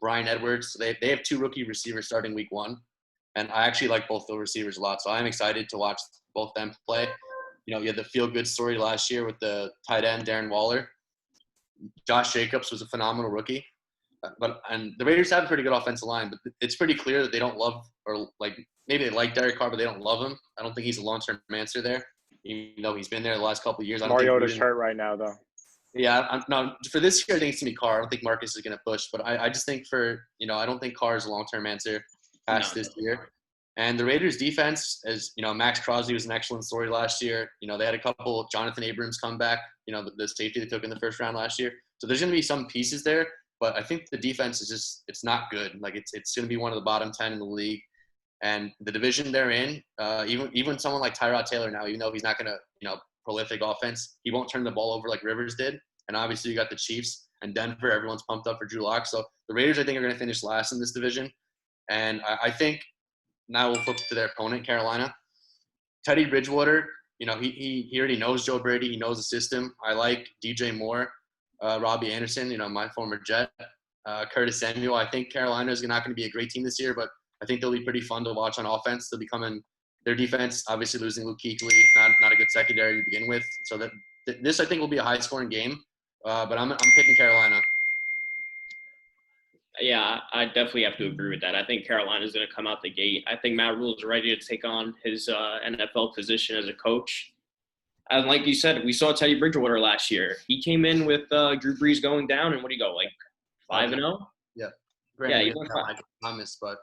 Brian Edwards. They have 2 rookie receivers starting week 1, and I actually like both those receivers a lot. So I'm excited to watch both them play. You had the feel-good story last year with the tight end Darren Waller. Josh Jacobs was a phenomenal rookie. And the Raiders have a pretty good offensive line, but it's pretty clear that they don't love maybe they like Derek Carr, but they don't love him. I don't think he's a long-term answer there, even though he's been there the last couple of years. Mariota's hurt right now, though. Yeah, no, for this year, I think it's going to be Carr. I don't think Marcus is going to push, but I just think I don't think Carr is a long-term answer past this year. And the Raiders defense, as Max Crosby was an excellent story last year. They had a couple, Jonathan Abrams come back, the safety they took in the first round last year. So there's going to be some pieces there, but I think the defense is it's not good. Like it's going to be one of the bottom 10 in the league. And the division they're in, even someone like Tyrod Taylor now, even though he's not going to, prolific offense, he won't turn the ball over like Rivers did. And obviously you got the Chiefs and Denver. Everyone's pumped up for Drew Lock. So the Raiders, I think, are going to finish last in this division. And I think now we'll flip to their opponent, Carolina. Teddy Bridgewater, he already knows Joe Brady. He knows the system. I like DJ Moore, Robbie Anderson, my former Jet, Curtis Samuel. I think Carolina is not going to be a great team this year, but I think they'll be pretty fun to watch on offense. They'll be coming – their defense, obviously losing Luke Kuechly, not a good secondary to begin with. So this, I think, will be a high-scoring game. But I'm picking Carolina. Yeah, I definitely have to agree with that. I think Carolina's going to come out the gate. I think Matt Rule is ready to take on his NFL position as a coach. And like you said, we saw Teddy Bridgewater last year. He came in with Drew Brees going down, and what do you go, 5-0? Yeah. Granted, he went Michael Thomas, but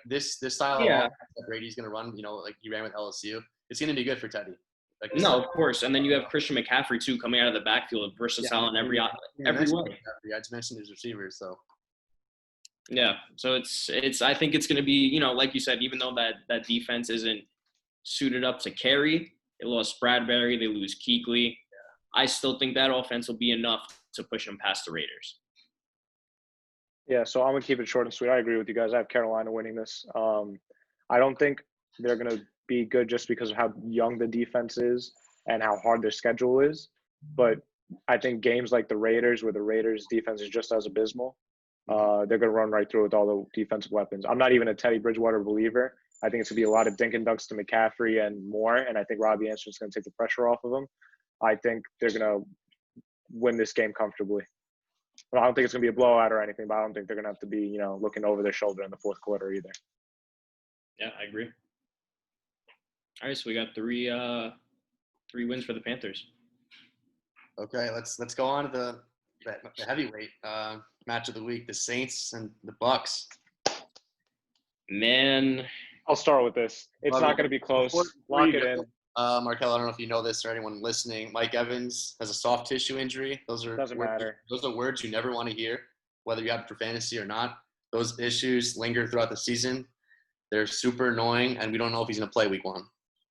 this style of offense that Brady's going to run, like he ran with LSU, it's going to be good for Teddy. No, of course. And then you have Christian McCaffrey, too, coming out of the backfield, versatile in every way. I just mentioned his receivers, so. Yeah, so it's. I think it's going to be, like you said, even though that defense isn't suited up to carry, they lost Bradbury, they lose Kuechly. I still think that offense will be enough to push them past the Raiders. Yeah, so I'm going to keep it short and sweet. I agree with you guys. I have Carolina winning this. I don't think they're going to be good just because of how young the defense is and how hard their schedule is. But I think games like the Raiders, where the Raiders' defense is just as abysmal, they're going to run right through with all the defensive weapons. I'm not even a Teddy Bridgewater believer. I think it's going to be a lot of dink and dunks to McCaffrey and more, and I think Robbie Anderson's going to take the pressure off of them. I think they're going to win this game comfortably. I don't think it's going to be a blowout or anything, but I don't think they're going to have to be, looking over their shoulder in the fourth quarter either. Yeah, I agree. All right, so we got three wins for the Panthers. Okay, let's go on to the heavyweight match of the week: the Saints and the Bucks. Man, I'll start with this. It's not going to be close. Lock it in. Markel, I don't know if you know this or anyone listening. Mike Evans has a soft tissue injury. Doesn't matter. Those are words you never want to hear, whether you have it for fantasy or not. Those issues linger throughout the season. They're super annoying, and we don't know if he's going to play week 1.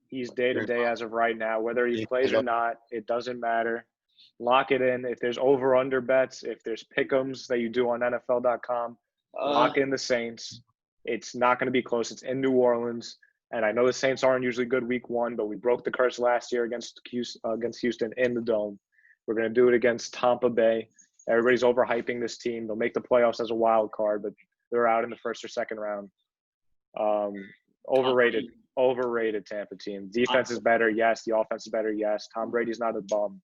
He's day-to-day as of right now. Whether he plays or not, it doesn't matter. Lock it in. If there's over-under bets, if there's pick'ems that you do on NFL.com, lock in the Saints. It's not going to be close. It's in New Orleans. And I know the Saints aren't usually good week 1, but we broke the curse last year against Houston in the Dome. We're going to do it against Tampa Bay. Everybody's overhyping this team. They'll make the playoffs as a wild card, but they're out in the first or second round. Um, overrated Tampa team. Defense is better, yes. The offense is better, yes. Tom Brady's not a bum,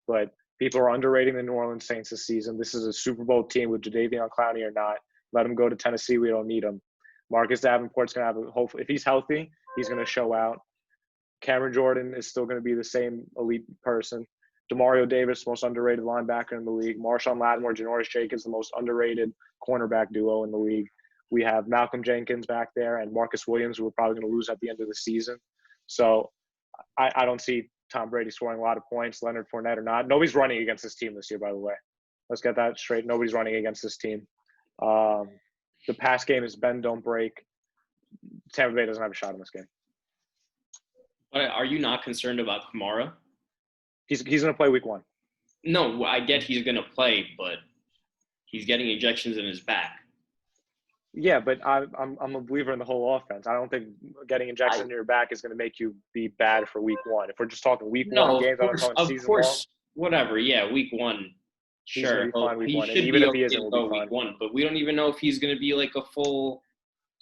but people are underrating the New Orleans Saints this season. This is a Super Bowl team with Jadeveon Clowney or not. Let him go to Tennessee. We don't need him. Marcus Davenport's going to have hopefully, if he's healthy, he's going to show out. Cameron Jordan is still going to be the same elite person. Demario Davis, most underrated linebacker in the league. Marshawn Lattimore, Janoris Jenkins, the most underrated cornerback duo in the league. We have Malcolm Jenkins back there and Marcus Williams, who we're probably going to lose at the end of the season. So I don't see Tom Brady scoring a lot of points, Leonard Fournette or not. Nobody's running against this team this year, by the way. Let's get that straight. Nobody's running against this team. The pass game is bend, don't break. Tampa Bay doesn't have a shot in this game. But are you not concerned about Kamara? He's going to play week 1. No, I get he's going to play, but he's getting injections in his back. Yeah, but I'm a believer in the whole offense. I don't think getting injections in your back is going to make you be bad for week 1. If we're just talking week 1 games, I'm talking season long. Whatever. Yeah, week 1. Sure. He's fine week 1. Should even be if he isn't, week 1. But we don't even know if he's going to be like a full.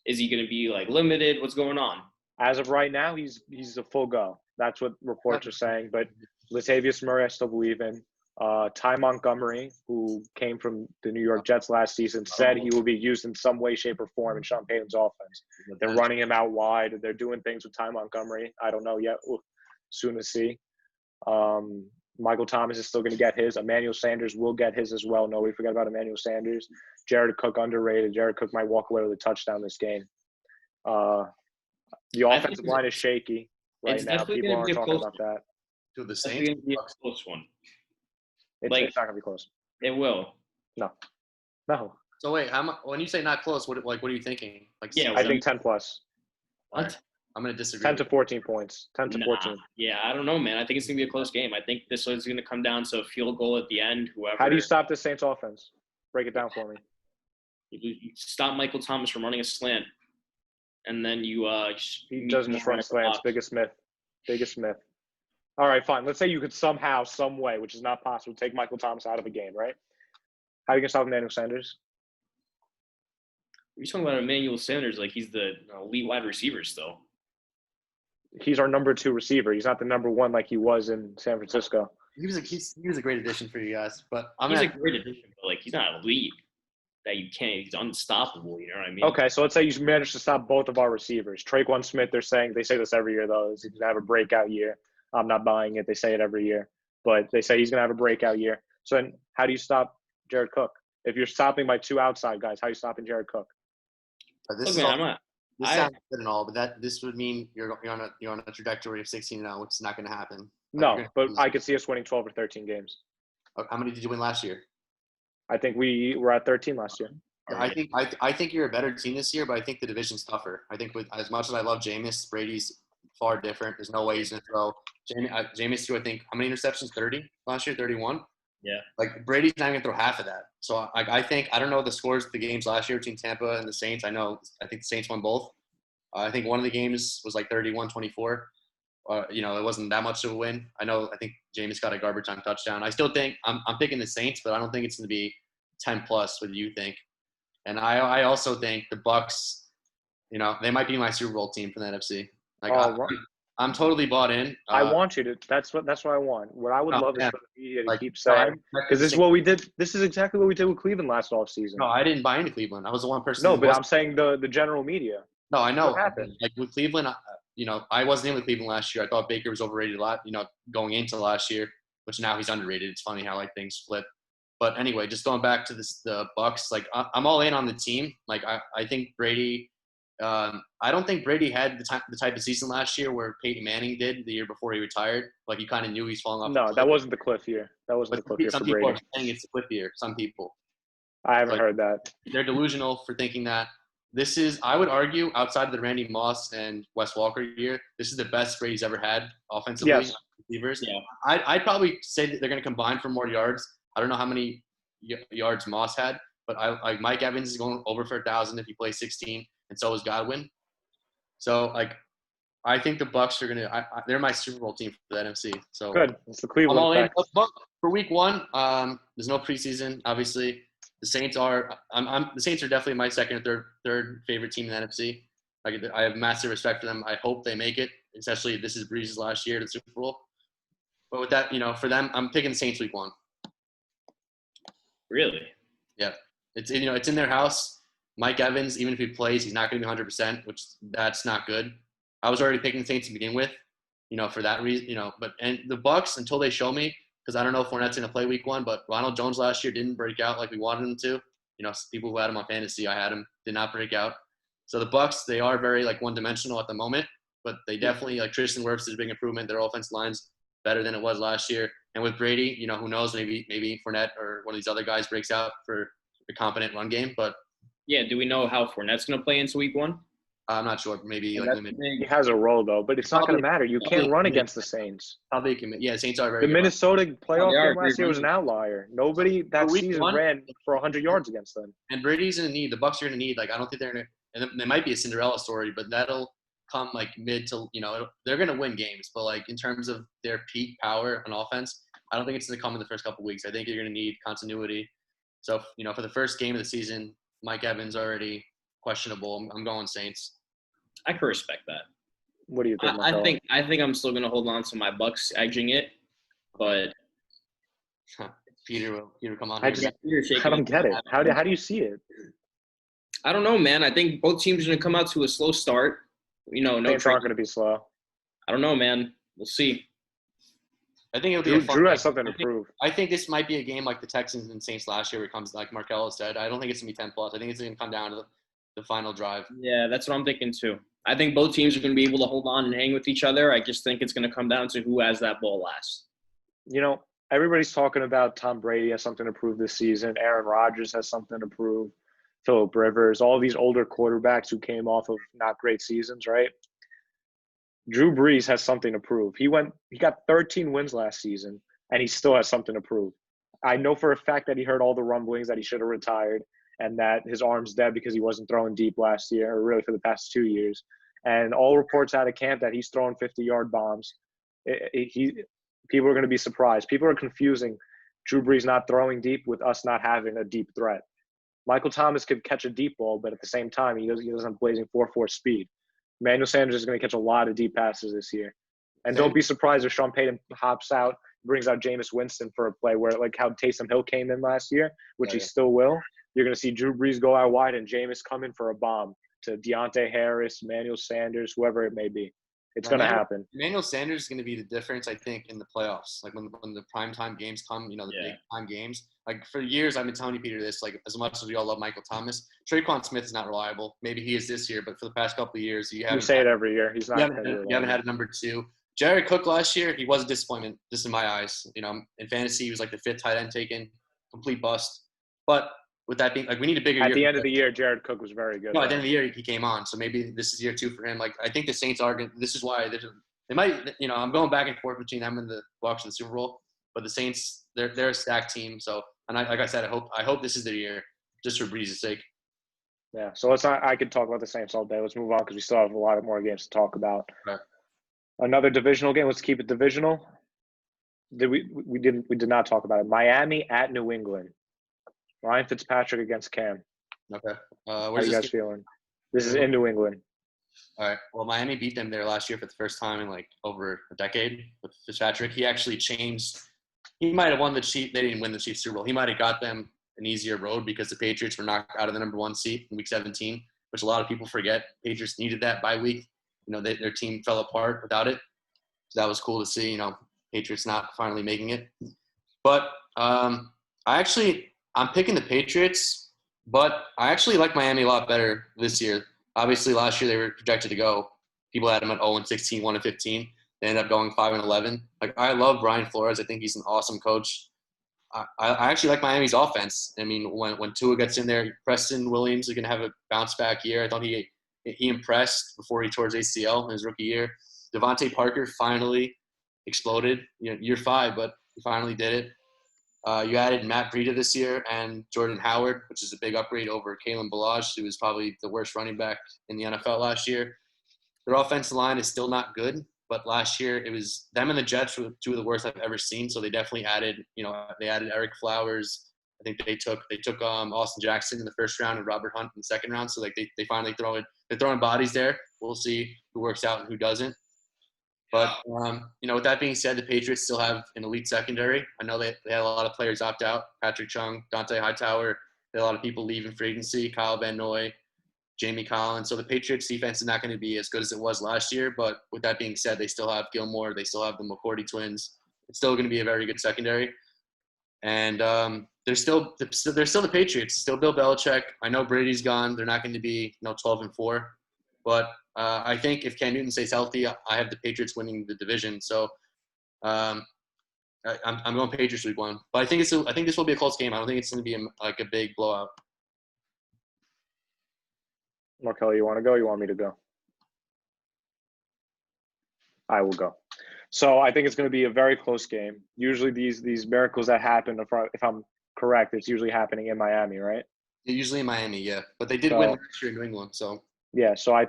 Is he going to be like limited? What's going on? As of right now, he's a full go. That's what reports are saying. But Latavius Murray, I still believe in. Ty Montgomery, who came from the New York Jets last season, said he will be used in some way, shape, or form in Sean Payton's offense. They're running him out wide. They're doing things with Ty Montgomery. I don't know yet. Soon to see. Michael Thomas is still going to get his. Emmanuel Sanders will get his as well. Nobody forget about Emmanuel Sanders. Jared Cook, underrated. Jared Cook might walk away with a touchdown this game. The offensive line is shaky right now. People aren't talking about that. To the Saints? It's going to be a close one. It's not going to be close. It will. No. So wait, when you say not close, what are you thinking? I think 10 plus. What? Right. I'm going to disagree. 10 to 14 points. 10 to 14. Yeah, I don't know, man. I think it's going to be a close game. I think this is going to come down to a field goal at the end. Whoever. How do you stop the Saints offense? Break it down for me. You stop Michael Thomas from running a slant, and then you he doesn't just run slants. Biggest Smith. All right, fine. Let's say you could somehow, some way, which is not possible, take Michael Thomas out of a game, right? How are you going to stop Emmanuel Sanders? You're talking about Emmanuel Sanders like he's the elite wide receiver still. He's our number 2 receiver. He's not the number 1 like he was in San Francisco. He was a great addition for you guys, but he's a great addition, but like he's not elite. That you can't. He's unstoppable. You know what I mean? Okay, so let's say you managed to stop both of our receivers. Traquan Smith. They say this every year though. He's gonna have a breakout year. I'm not buying it. They say it every year, but they say he's gonna have a breakout year. So then, how do you stop Jared Cook? If you're stopping by 2 outside guys, how are you stopping Jared Cook? This sounds good and all, but this would mean you're on a trajectory of 16-0, which is not going to happen. No, but I could see us winning 12 or 13 games. How many did you win last year? I think we were at 13 last year. I think you're a better team this year, but I think the division's tougher. I think with as much as I love Jameis, Brady's far different. There's no way he's going to throw. Jameis threw, I think, how many interceptions? 30 last year? 31? Yeah. Like, Brady's not going to throw half of that. So, I think – I don't know the scores of the games last year between Tampa and the Saints. I think the Saints won both. I think one of the games was like 31-24. It wasn't that much of a win. I think Jameis got a garbage time touchdown. I still think I'm picking the Saints, but I don't think it's going to be 10 plus. What do you think? And I also think the Bucks, they might be my Super Bowl team for the NFC. I'm totally bought in. I want you to. That's what I want. What I would love is for the media to keep saying, because this is what we did. This is exactly what we did with Cleveland last offseason. No, I didn't buy into Cleveland. I was the one person. No, but I'm saying the general media. No, I know. What happened? Like with Cleveland, I wasn't in with Cleveland last year. I thought Baker was overrated a lot, going into last year, which now he's underrated. It's funny how things flip. But anyway, just going back to the Bucks, I'm all in on the team. I think Brady. I don't think Brady had the type of season last year where Peyton Manning did the year before he retired. Like, you kind of knew he's falling off. No, that wasn't the cliff year. That wasn't the cliff year for Brady. Some people are saying it's the cliff year. Some people. I haven't heard that. They're delusional for thinking that. This is, I would argue, outside of the Randy Moss and Wes Walker year, this is the best Brady's ever had offensively. Yes. Receivers. Yeah. I'd probably say that they're going to combine for more yards. I don't know how many yards Moss had, but Mike Evans is going over for 1,000 if he plays 16, and so is Godwin. So, I think the Bucks are going to – they're my Super Bowl team for the NFC. So good. It's the Cleveland effect. For week 1, there's no preseason, obviously. The Saints are – the Saints are definitely my second or third favorite team in the NFC. Like I have massive respect for them. I hope they make it, especially if this is Breeze's last year to the Super Bowl. But with that, for them, I'm picking the Saints week 1. Really? Yeah. It's in their house. Mike Evans, even if he plays, he's not going to be 100%, which that's not good. I was already picking the Saints to begin with, for that reason, and the Bucs, until they show me, because I don't know if Fournette's going to play week 1, but Ronald Jones last year didn't break out like we wanted him to. People who had him on fantasy, I had him, did not break out. So the Bucs, they are very one-dimensional at the moment, but they definitely, Tristan Wirfs is a big improvement. Their offensive line's better than it was last year. And with Brady, who knows, maybe Fournette or one of these other guys breaks out for a competent run game, but Yeah, do we know how Fournette's going to play into week 1? I'm not sure. Maybe limited. He has a role though, but it's not going to matter. You can't run against the Saints. How they commit? Yeah, Saints are very The good. Minnesota playoff They are game last year was an outlier. Nobody that week season 1, ran for 100 yards against them. And Brady's going to need. The Bucs are going to need. I don't think they're going to. And they might be a Cinderella story, but that'll come mid to they're going to win games. But in terms of their peak power on offense, I don't think it's going to come in the first couple of weeks. I think you're going to need continuity. So for the first game of the season, Mike Evans already questionable. I'm going Saints. I can respect that. What do you think? I think I'm still gonna hold on to my Bucks edging it, but Peter, come on. I don't get it. How do you see it? I don't know, man. I think both teams are gonna come out to a slow start. No Saints aren't gonna be slow. I don't know, man. We'll see. I think it'll be Drew has something to prove. I think this might be a game like the Texans and Saints last year where it comes, like Markello said. I don't think it's going to be 10+. I think it's going to come down to the final drive. Yeah, that's what I'm thinking too. I think both teams are going to be able to hold on and hang with each other. I just think it's going to come down to who has that ball last. Everybody's talking about Tom Brady has something to prove this season. Aaron Rodgers has something to prove. Phillip Rivers, all these older quarterbacks who came off of not great seasons, right? Drew Brees has something to prove. He got 13 wins last season, and he still has something to prove. I know for a fact that he heard all the rumblings that he should have retired and that his arm's dead because he wasn't throwing deep last year, or really for the past 2 years. And all reports out of camp that he's throwing 50-yard bombs. People are going to be surprised. People are confusing Drew Brees not throwing deep with us not having a deep threat. Michael Thomas could catch a deep ball, but at the same time, he doesn't have blazing 4.4 speed. Emmanuel Sanders is going to catch a lot of deep passes this year. And don't be surprised if Sean Payton hops out, brings out Jameis Winston for a play where, like how Taysom Hill came in last year, which he still will. You're going to see Drew Brees go out wide and Jameis come in for a bomb to Deontay Harris, Emmanuel Sanders, whoever it may be. It's going to happen. Emmanuel Sanders is going to be the difference, I think, in the playoffs. Like when the primetime games come, the big time games. Like for years, I've been telling you, Peter, this. Like as much as we all love Michael Thomas, Traquan Smith is not reliable. Maybe he is this year, but for the past couple of years, you say it every year. He's not. You haven't had a number 2. Jared Cook last year, he was a disappointment, just in my eyes. In fantasy, he was like the 5th tight end taken, complete bust. But with that being, we need a bigger year. At the end of the year, Jared Cook was very good. No, at the end of the year, he came on. So maybe this is year 2 for him. I think the Saints are going to – this is why they might – I'm going back and forth between them and the Bucs in the Super Bowl. But the Saints, they're a stacked team. So, and like I said, I hope this is their year, just for Breeze's sake. Yeah, so I could talk about the Saints all day. Let's move on because we still have a lot more games to talk about. Right. Another divisional game. Let's keep it divisional. We did not talk about it. Miami at New England. Ryan Fitzpatrick against Cam. Okay. How are you guys feeling? This is in New England. All right. Well, Miami beat them there last year for the first time in over a decade with Fitzpatrick. He actually changed. He might have won the Chiefs. They didn't win the Chiefs Super Bowl. He might have got them an easier road because the Patriots were knocked out of the number 1 seed in Week 17, which a lot of people forget. Patriots needed that bye week. Their team fell apart without it. So that was cool to see. Patriots not finally making it. But I'm picking the Patriots, but I actually like Miami a lot better this year. Obviously, last year they were projected to go. People had them at 0-16, 1-15. They ended up going 5-11. I love Brian Flores. I think he's an awesome coach. I actually like Miami's offense. I mean, when Tua gets in there, Preston Williams is going to have a bounce back year. I thought he impressed before he tore his ACL in his rookie year. Devontae Parker finally exploded. Year 5, but he finally did it. You added Matt Breida this year and Jordan Howard, which is a big upgrade over Kalen Ballage, who was probably the worst running back in the NFL last year. Their offensive line is still not good, but last year it was them and the Jets were 2 of the worst I've ever seen. So they definitely added, they added Eric Flowers. I think they took Austin Jackson in the first round and Robert Hunt in the second round. So they finally throw it. they're throwing bodies there. We'll see who works out and who doesn't. But, with that being said, the Patriots still have an elite secondary. I know they had a lot of players opt out. Patrick Chung, Dante Hightower. They had a lot of people leaving free agency. Kyle Van Noy, Jamie Collins. So the Patriots defense is not going to be as good as it was last year. But with that being said, they still have Gilmore. They still have the McCourty twins. It's still going to be a very good secondary. And they're still the Patriots. Still Bill Belichick. I know Brady's gone. They're not going to be 12-4. But I think if Cam Newton stays healthy, I have the Patriots winning the division. So I'm going Patriots week 1. But I think this will be a close game. I don't think it's going to be a big blowout. Markel, you want to go? You want me to go? I will go. So I think it's going to be a very close game. Usually these miracles that happen, if I'm correct, it's usually happening in Miami, right? Usually in Miami, yeah. But they did win last year in New England, so. Yeah, so I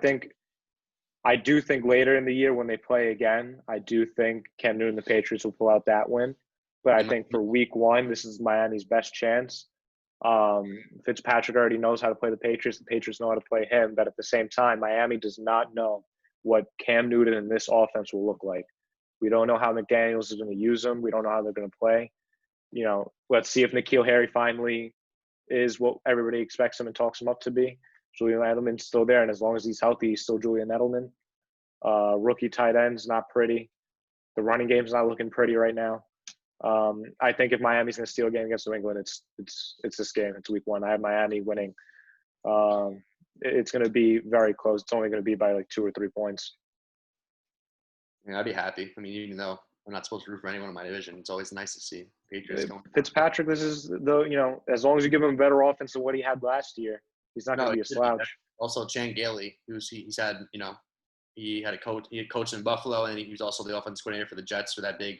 do think later in the year when they play again, I do think Cam Newton and the Patriots will pull out that win. But I think for week 1, this is Miami's best chance. Fitzpatrick already knows how to play the Patriots. The Patriots know how to play him. But at the same time, Miami does not know what Cam Newton and this offense will look like. We don't know how McDaniels is going to use them. We don't know how they're going to play. Let's see if N'Keal Harry finally is what everybody expects him and talks him up to be. Julian Edelman's still there, and as long as he's healthy, he's still Julian Edelman. Rookie tight end's not pretty. The running game's not looking pretty right now. I think if Miami's going to steal a game against New England, it's this game. It's week 1. I have Miami winning. It's going to be very close. It's only going to be by like 2 or 3 points. Yeah, I'd be happy. I mean, even though I'm not supposed to root for anyone in my division, it's always nice to see Patriots going. Fitzpatrick, this is as long as you give him a better offense than what he had last year, he's not going to be a slouch. Also, Chan Gailey, he's had, he had coached in Buffalo, and he was also the offensive coordinator for the Jets for that big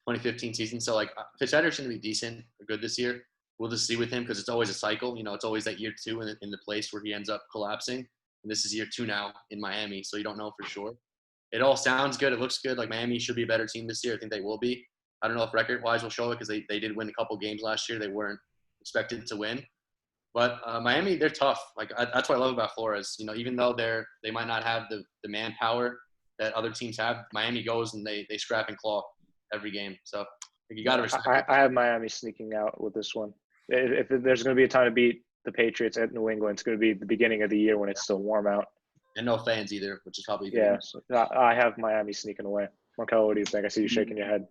2015 season. So, Fitzpatrick's going to be decent or good this year. We'll just see with him because it's always a cycle. It's always that year 2 in the place where he ends up collapsing. And this is year 2 now in Miami, so you don't know for sure. It all sounds good. It looks good. Like Miami should be a better team this year. I think they will be. I don't know if record-wise will show it because they did win a couple games last year. They weren't expected to win. But Miami, they're tough. That's what I love about Flores. Even though they might not have the manpower that other teams have, Miami goes and they scrap and claw every game. So you got to respect. I have Miami sneaking out with this one. If there's going to be a time to beat the Patriots at New England, it's going to be the beginning of the year when it's still warm out. And no fans either, which is probably good. Yeah. So I have Miami sneaking away. Markel, what do you think? I see you shaking your head.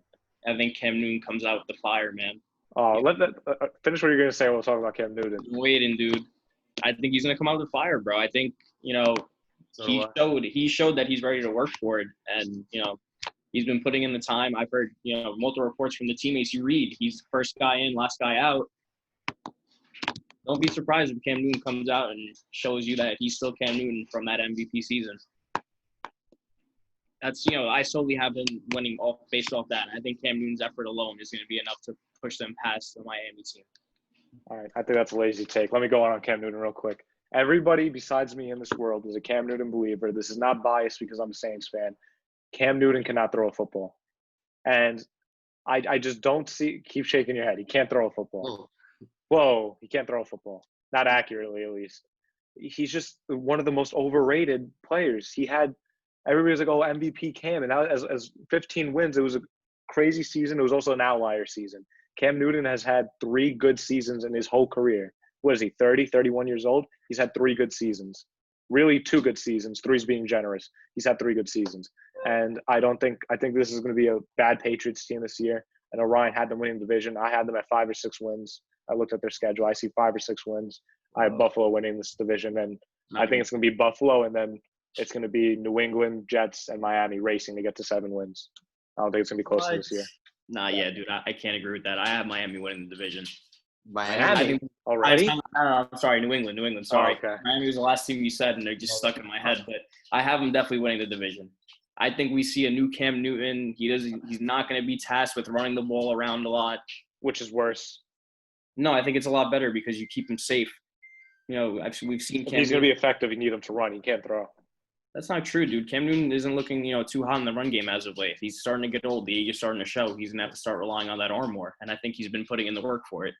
I think Cam Newton comes out with the fire, man. Finish what you're going to say. We'll talk about Cam Newton. I'm waiting, dude. I think he's going to come out with the fire, bro. I think, he showed that he's ready to work for it. And, he's been putting in the time. I've heard, multiple reports from the teammates you read. He's the first guy in, last guy out. Don't be surprised if Cam Newton comes out and shows you that he's still Cam Newton from that MVP season. That's, I solely have him winning based off that. I think Cam Newton's effort alone is going to be enough to push them past the Miami team. All right. I think that's a lazy take. Let me go on Cam Newton real quick. Everybody besides me in this world is a Cam Newton believer. This is not biased because I'm a Saints fan. Cam Newton cannot throw a football. And I just don't see – keep shaking your head. He can't throw a football. Whoa, he can't throw a football. Not accurately, at least. He's just one of the most overrated players. He had – everybody was like, oh, MVP Cam. And now as 15 wins, it was a crazy season. It was also an outlier season. Cam Newton has had 3 good seasons in his whole career. What is he, 30, 31 years old? He's had 3 good seasons. Really 2 good seasons. 3's being generous. He's had 3 good seasons. And I think this is going to be a bad Patriots team this year. I know Ryan had them winning the division. I had them at 5 or 6 wins. I looked at their schedule. I see 5 or 6 wins. I have Buffalo winning this division. And I think it's going to be Buffalo, and then it's going to be New England, Jets, and Miami racing to get to 7 wins. I don't think it's going to be close to this year. Nah, yeah, dude. I can't agree with that. I have Miami winning the division. Miami already? I'm sorry, New England. Sorry. Oh, okay. Miami was the last team you said, and they're just stuck in my head. But I have them definitely winning the division. I think we see a new Cam Newton. He's not going to be tasked with running the ball around a lot. Which is worse? No, I think it's a lot better because you keep him safe. We've seen Cam. He's going to be effective. You need him to run. He can't throw. That's not true, dude. Cam Newton isn't looking, too hot in the run game as of late. He's starting to get old. The age is starting to show. He's going to have to start relying on that arm more. And I think he's been putting in the work for it.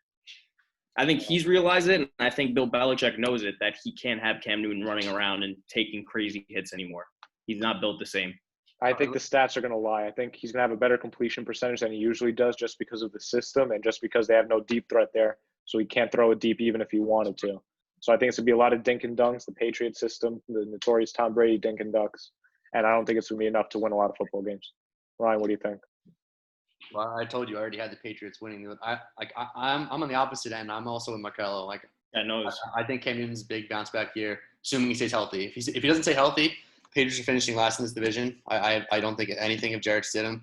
I think he's realized it, and I think Bill Belichick knows it, that he can't have Cam Newton running around and taking crazy hits anymore. He's not built the same. I think the stats are going to lie. I think he's going to have a better completion percentage than he usually does just because of the system and just because they have no deep threat there. So he can't throw it deep even if he wanted to. So I think it's going to be a lot of dink and dunks, the Patriot system, the notorious Tom Brady dink and dunks. And I don't think it's going to be enough to win a lot of football games. Ryan, what do you think? Well, I told you I already had the Patriots winning. I'm on the opposite end. I'm also with Markello. That knows. I think Cam Newton's big bounce back year, assuming he stays healthy. If he doesn't stay healthy, Patriots are finishing last in this division. I don't think anything of Jarrett Stidham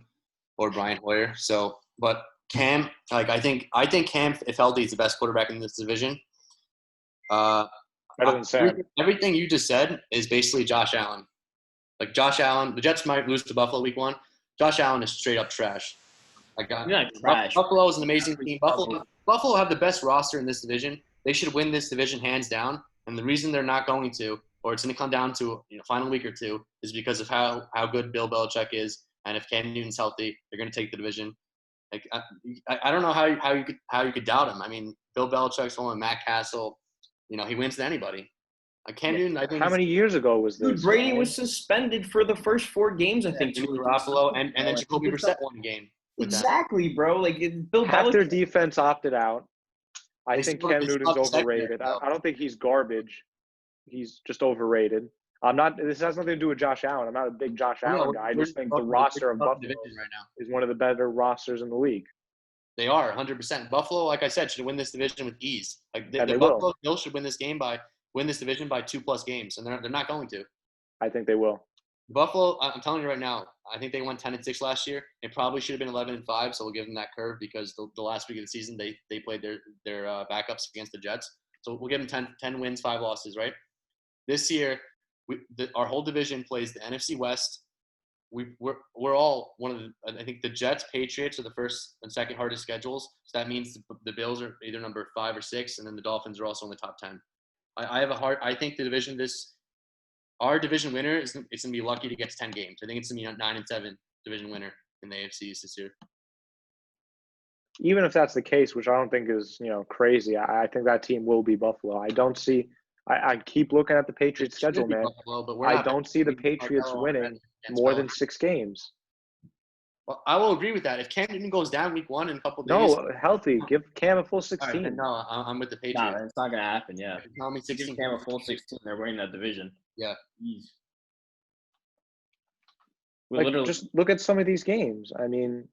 or Brian Hoyer. So, but Cam, I think Cam, if healthy, is the best quarterback in this division. Better than Sam. Everything you just said is basically Josh Allen. Like Josh Allen, the Jets might lose to Buffalo week 1. Josh Allen is straight up trash. Trash. Buffalo is an amazing team. Buffalo have the best roster in this division. They should win this division hands down. And the reason they're not going to, or it's going to come down to final week or two, is because of how good Bill Belichick is. And if Cam Newton's healthy, they're going to take the division. Like I don't know how you could doubt him. I mean, Bill Belichick's one with Matt Castle. He wins to anybody. Cam Newton, I think. How many years ago was this? Dude, Brady was suspended for the first 4 games, I think. Garoppolo and then Jacoby Brissett won game. Exactly, bro. Like Bill Half Belichick. their defense opted out. I They think still- Cam they still Newton's have a secondary, overrated. though. I don't think he's garbage. He's just overrated. This has nothing to do with Josh Allen. I'm not a big Josh Allen guy. I just think the roster of Buffalo right now. is one of the better rosters in the league. They are 100%. Buffalo, like I said, should win this division with ease. Like And the they will. Buffalo Bills should win this division by 2+ games, and they're not going to. I think they will. Buffalo, I'm telling you right now, I think they won 10-6 last year. It probably should have been 11-5, so we'll give them that curve because the last week of the season they played their backups against the Jets. So we'll give them 10 wins, 5 losses, right? This year, our whole division plays the NFC West. We're all one of the. I think the Jets, Patriots are the first and second hardest schedules. So that means the Bills are either number 5 or 6, and then the Dolphins are also in the top 10. I think the division our division winner it's going to be lucky to get to 10 games. I think it's going to be a 9-7 division winner in the AFC East this year. Even if that's the case, which I don't think is crazy, I think that team will be Buffalo. I don't see. I keep looking at the Patriots schedule, man. Buffalo, but I don't see the Patriots winning more than 6 games. Well, I will agree with that. If Cam Newton goes down week 1 in a couple days. No, healthy. Give Cam a full 16. Right, no, I'm with the Patriots. Nah, it's not gonna happen. Yeah, Tell me give 16. Cam a full 16. They're winning that division. Yeah. We Like, literally just look at some of these games. I mean,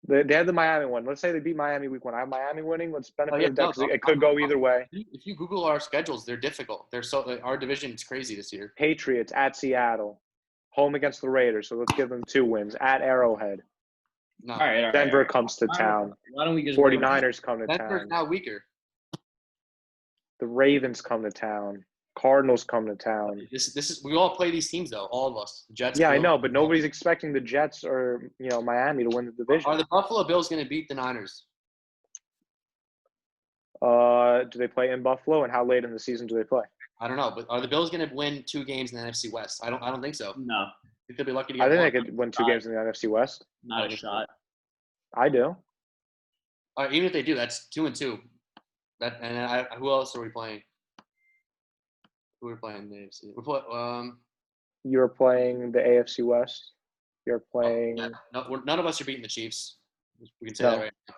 they had the Miami one. Let's say they beat Miami week 1. I have Miami winning. Let's benefit of that because it could go either way. If you Google our schedules, they're difficult. Our division is crazy this year. Patriots at Seattle, home against the Raiders. So let's give them 2 wins. At Arrowhead, No. all right. Denver comes to town. Why don't we just 49ers come to Denver's town. now weaker. The Ravens come to town. Cardinals come to town. This is we all play these teams though, all of us. Jets. Yeah, I Bills. know, but nobody's expecting the Jets or Miami to win the division. Are the Buffalo Bills going to beat the Niners? Do they play in Buffalo, and how late in the season do they play? I don't know, but are the Bills going to win 2 games in the NFC West? I don't think so. No, I think they'll be lucky to get I think one. they could win 2 games in the NFC West. not a shot. I do. Even if they do, that's 2-2. Who else are we playing? Who are we playing in the AFC? You're playing the AFC West. You're playing. Yeah, none of us are beating the Chiefs. We can say No. that right now.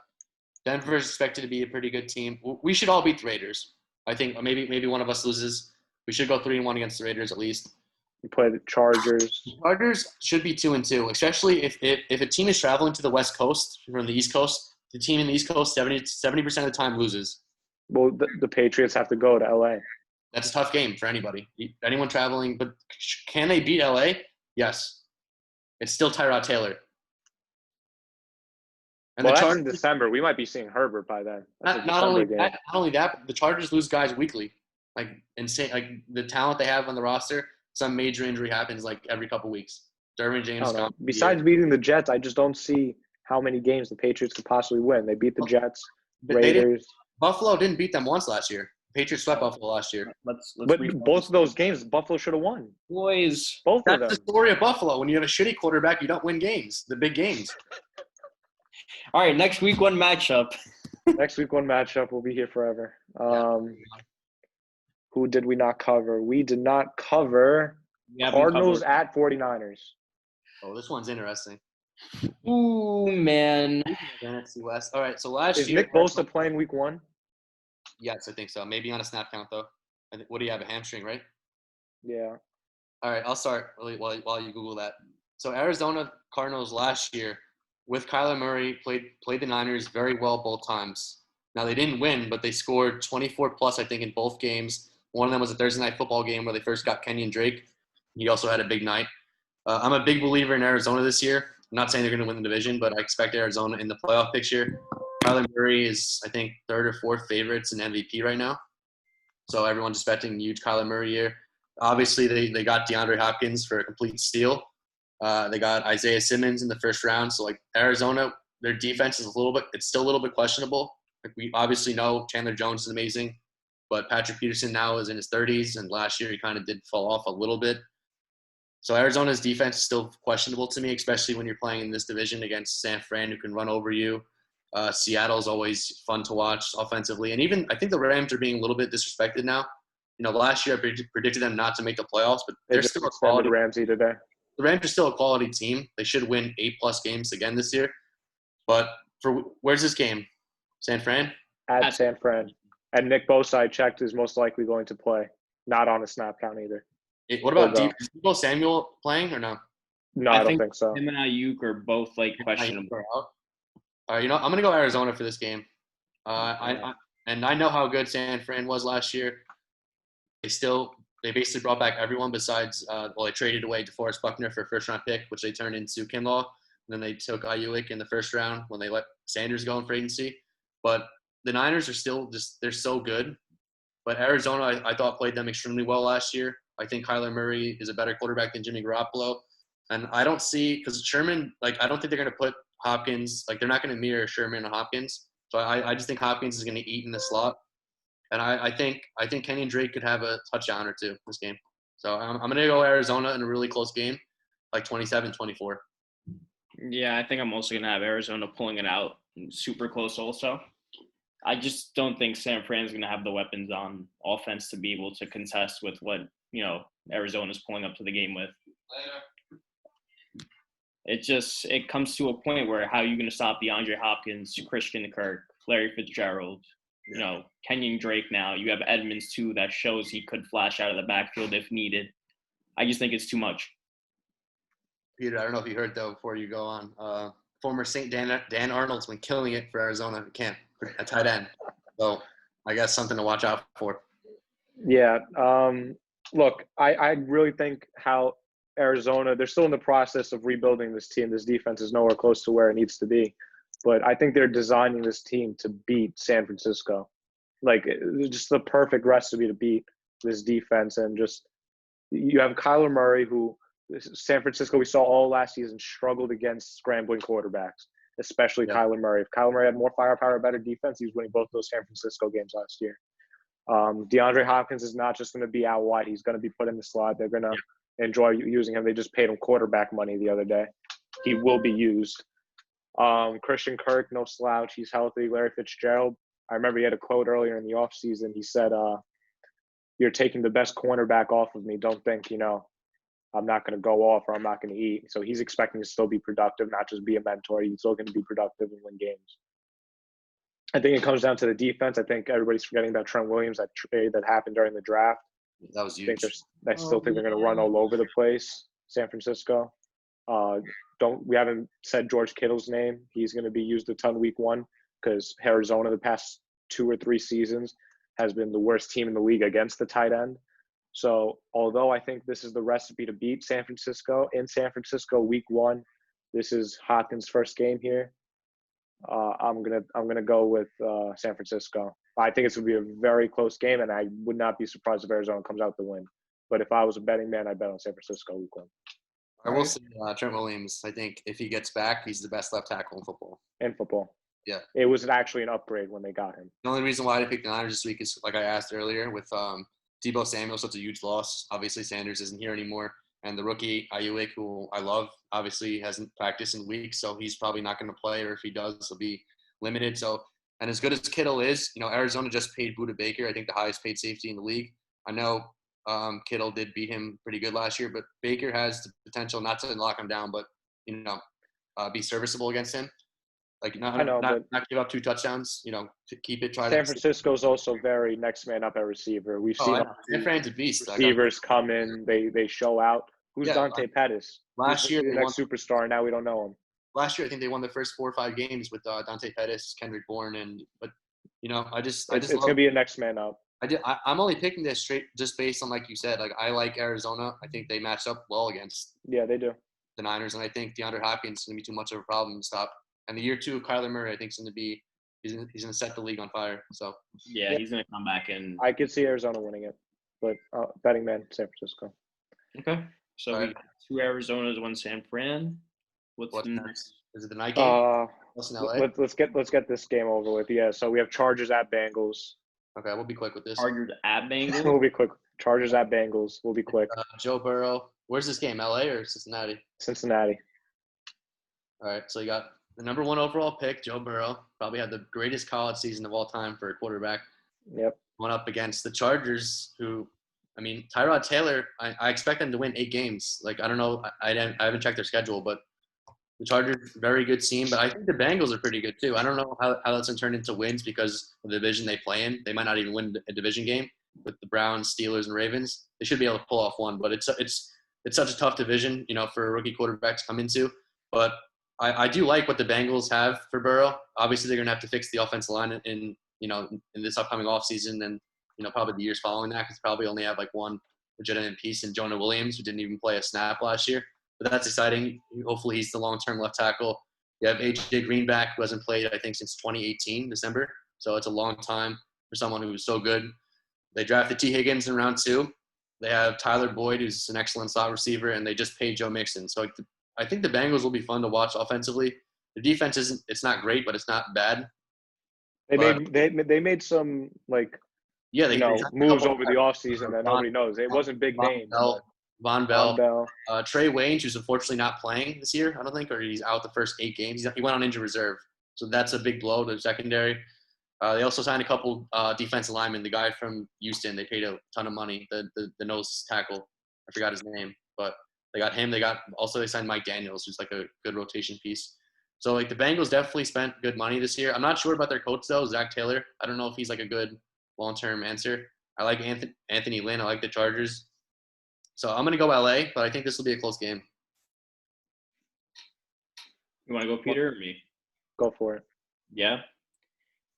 Denver is expected to be a pretty good team. We should all beat the Raiders. I think maybe one of us loses. We should go 3-1 against the Raiders at least. You play the Chargers. Chargers should be 2-2, especially if a team is traveling to the West Coast from the East Coast. The team in the East Coast 70% of the time loses. Well, the Patriots have to go to LA. That's a tough game for anybody. Anyone traveling, but can they beat LA? Yes. It's still Tyrod Taylor. And Well, the that's Chargers, in December. We might be seeing Herbert by then. That's a not only December game. that, not only that, but the Chargers lose guys weekly. Like insane, like the talent they have on the roster. Some major injury happens like every couple weeks. Derwin I James. don't know. gone. Besides beating the Jets, I just don't see how many games the Patriots could possibly win. They beat the Jets, But they didn't- Raiders. Buffalo didn't beat them once last year. Patriots swept Buffalo last year. Let's But both of those games, Buffalo should have won. boys. Both of That's them. the story of Buffalo. When you have a shitty quarterback, you don't win games. The big games. All right, next week 1 matchup. Next week one matchup will be here forever. Yeah. Who did we not cover? We did not cover We haven't Cardinals covered. at 49ers. Oh, this one's interesting. Ooh, man. NFC West. All right. So last Is year, Nick Bosa playing week 1? yes, I think so. Maybe on a snap count though. I think, what do you have? A hamstring, right? Yeah. All right. I'll start while you Google that. So Arizona Cardinals last year with Kyler Murray played the Niners very well both times. Now they didn't win, but they scored 24 plus, I think, in both games. One of them was a Thursday night football game where they first got Kenyon Drake. He also had a big night. I'm a big believer in Arizona this year. I'm not saying they're going to win the division, but I expect Arizona in the playoff picture. Kyler Murray is, I think, third or fourth favorites in MVP right now. So everyone's expecting a huge Kyler Murray year. Obviously, they got DeAndre Hopkins for a complete steal. They got Isaiah Simmons in the first round. So, like, Arizona, their defense is it's still a little bit questionable. Like, we obviously know Chandler Jones is amazing, but Patrick Peterson now is in his 30s, and last year he kind of did fall off a little bit. So Arizona's defense is still questionable to me, especially when you're playing in this division against San Fran, who can run over you. Seattle's always fun to watch offensively. And even I think the Rams are being a little bit disrespected now. You know, last year I predicted them not to make the playoffs, but They they're just still a extended quality. Ramsey today. The Rams are still a quality team. They should win 8+ games again this year. But where's this game? San Fran? At San Fran. And Nick Bosa, I checked, is most likely going to play. Not on a snap count either. What about Deebo Samuel playing or no? No, I don't think so. Him and Ayuk are both like questionable. All right, I'm gonna go Arizona for this game. I know how good San Fran was last year. They basically brought back everyone besides they traded away DeForest Buckner for a first-round pick, which they turned into Kinlaw. And then they took Ayuk in the first round when they let Sanders go in free agency. But the Niners are still they're so good. But Arizona, I thought, played them extremely well last year. I think Kyler Murray is a better quarterback than Jimmy Garoppolo. And I don't see – because Sherman, I don't think they're going to put Hopkins – they're not going to mirror Sherman and Hopkins. So I just think Hopkins is going to eat in the slot. And I think Kenyon Drake could have a touchdown or two this game. So I'm going to go Arizona in a really close game, like 27-24. Yeah, I think I'm also going to have Arizona pulling it out super close also. I just don't think San Fran's going to have the weapons on offense to be able to contest with what, Arizona's pulling up to the game with. It comes to a point where how are you going to stop DeAndre Hopkins, Christian Kirk, Larry Fitzgerald, Kenyon Drake now. You have Edmonds too that shows he could flash out of the backfield if needed. I just think it's too much. Peter, I don't know if you heard though before you go on. Former St. Dan Arnold's been killing it for Arizona camp at tight end. So I guess something to watch out for. Yeah. Look, I really think how Arizona, they're still in the process of rebuilding this team. This defense is nowhere close to where it needs to be. But I think they're designing this team to beat San Francisco. Like, just the perfect recipe to beat this defense. And just, you have Kyler Murray, who San Francisco, we saw all last season, struggled against scrambling quarterbacks, especially Kyler Murray. If Kyler Murray had more firepower, better defense, he was winning both those San Francisco games last year. DeAndre Hopkins is not just going to be out wide. He's going to be put in the slot. They're going to enjoy using him. They just paid him quarterback money the other day. He will be used. Christian Kirk, no slouch. He's healthy. Larry Fitzgerald, I remember he had a quote earlier in the offseason. He said, you're taking the best cornerback off of me. Don't think, I'm not going to go off or I'm not going to eat. So he's expecting to still be productive, not just be a mentor. He's still going to be productive and win games. I think it comes down to the defense. I think everybody's forgetting about Trent Williams, that trade that happened during the draft. That was huge. I still think they're going to run all over the place, San Francisco. We haven't said George Kittle's name. He's going to be used a ton week 1 because Arizona the past 2 or 3 seasons has been the worst team in the league against the tight end. So although I think this is the recipe to beat San Francisco, in San Francisco week 1, this is Hopkins' first game here. I'm gonna go with San Francisco. I think it's gonna be a very close game, and I would not be surprised if Arizona comes out to win. But if I was a betting man, I'd bet on San Francisco week 1. I will say Trent Williams. I think if he gets back, he's the best left tackle in football. Yeah, it was actually an upgrade when they got him. The only reason why I picked the Niners this week is, like I asked earlier, with Deebo Samuel, so it's a huge loss. Obviously, Sanders isn't here anymore. And the rookie, Ayuk, who I love, obviously hasn't practiced in weeks, so he's probably not going to play, or if he does, he'll be limited. So And as good as Kittle is, Arizona just paid Budda Baker, I think the highest paid safety in the league. I know Kittle did beat him pretty good last year, but Baker has the potential not to lock him down, but be serviceable against him. Like not give up 2 touchdowns. To keep it. San Francisco's also very next man up at receiver. We've seen San Fran's a beast. Receivers come in, they show out. Who's Dante Pettis? Last year, the next superstar. Now we don't know him. Last year, I think they won the first 4 or 5 games with Dante Pettis, Kendrick Bourne, but it's gonna be a next man up. I'm only picking this straight just based on, like you said, like I like Arizona. I think they matched up well against. Yeah, they do. The Niners, and I think DeAndre Hopkins is going to be too much of a problem to stop. And the year 2 of Kyler Murray, I think, is going to be he's going to set the league on fire. So yeah, he's going to come back and I could see Arizona winning it, but betting man, San Francisco. Okay, so we got 2 Arizonas, 1 San Fran. What's next? Is it the night game? What's in LA? Let's get this game over with. Yeah, so we have Chargers at Bengals. Okay, we'll be quick with this. Chargers at Bengals. We'll be quick. Chargers at Bengals. We'll be quick. Joe Burrow. Where's this game? LA or Cincinnati? Cincinnati. All right, so you got the number 1 overall pick, Joe Burrow. Probably had the greatest college season of all time for a quarterback. Yep. Went up against the Chargers, who, I mean, Tyrod Taylor. I expect them to win 8 games. Like I don't know, I haven't checked their schedule, but the Chargers, very good team. But I think the Bengals are pretty good too. I don't know how that's going to turn into wins because of the division they play in. They might not even win a division game with the Browns, Steelers, and Ravens. They should be able to pull off one, but it's such a tough division, for a rookie quarterback to come into. But I do like what the Bengals have for Burrow. Obviously, they're going to have to fix the offensive line in this upcoming offseason and, probably the years following that, because they probably only have like one legitimate piece in Jonah Williams, who didn't even play a snap last year. But that's exciting. Hopefully, he's the long-term left tackle. You have A.J. Greenback, who hasn't played, I think, since 2018, December. So it's a long time for someone who was so good. They drafted T. Higgins in round 2. They have Tyler Boyd, who's an excellent slot receiver, and they just paid Joe Mixon. So I think the Bengals will be fun to watch offensively. The defense it's not great, but it's not bad. They made some moves over the offseason that nobody knows. It wasn't big names. Von Bell. Trey Waynes, who's unfortunately not playing this year, I don't think, or he's out the first 8 games. He went on injured reserve. So that's a big blow to the secondary. They also signed a couple defensive linemen. The guy from Houston, they paid a ton of money. The nose tackle, I forgot his name, but they got him. They signed Mike Daniels, who's like a good rotation piece. So like the Bengals definitely spent good money this year. I'm not sure about their coach though, Zach Taylor. I don't know if he's like a good long-term answer. I like Anthony Lynn. I like the Chargers. So I'm gonna go LA, but I think this will be a close game. You want to go, Peter, or me? Go for it. Yeah.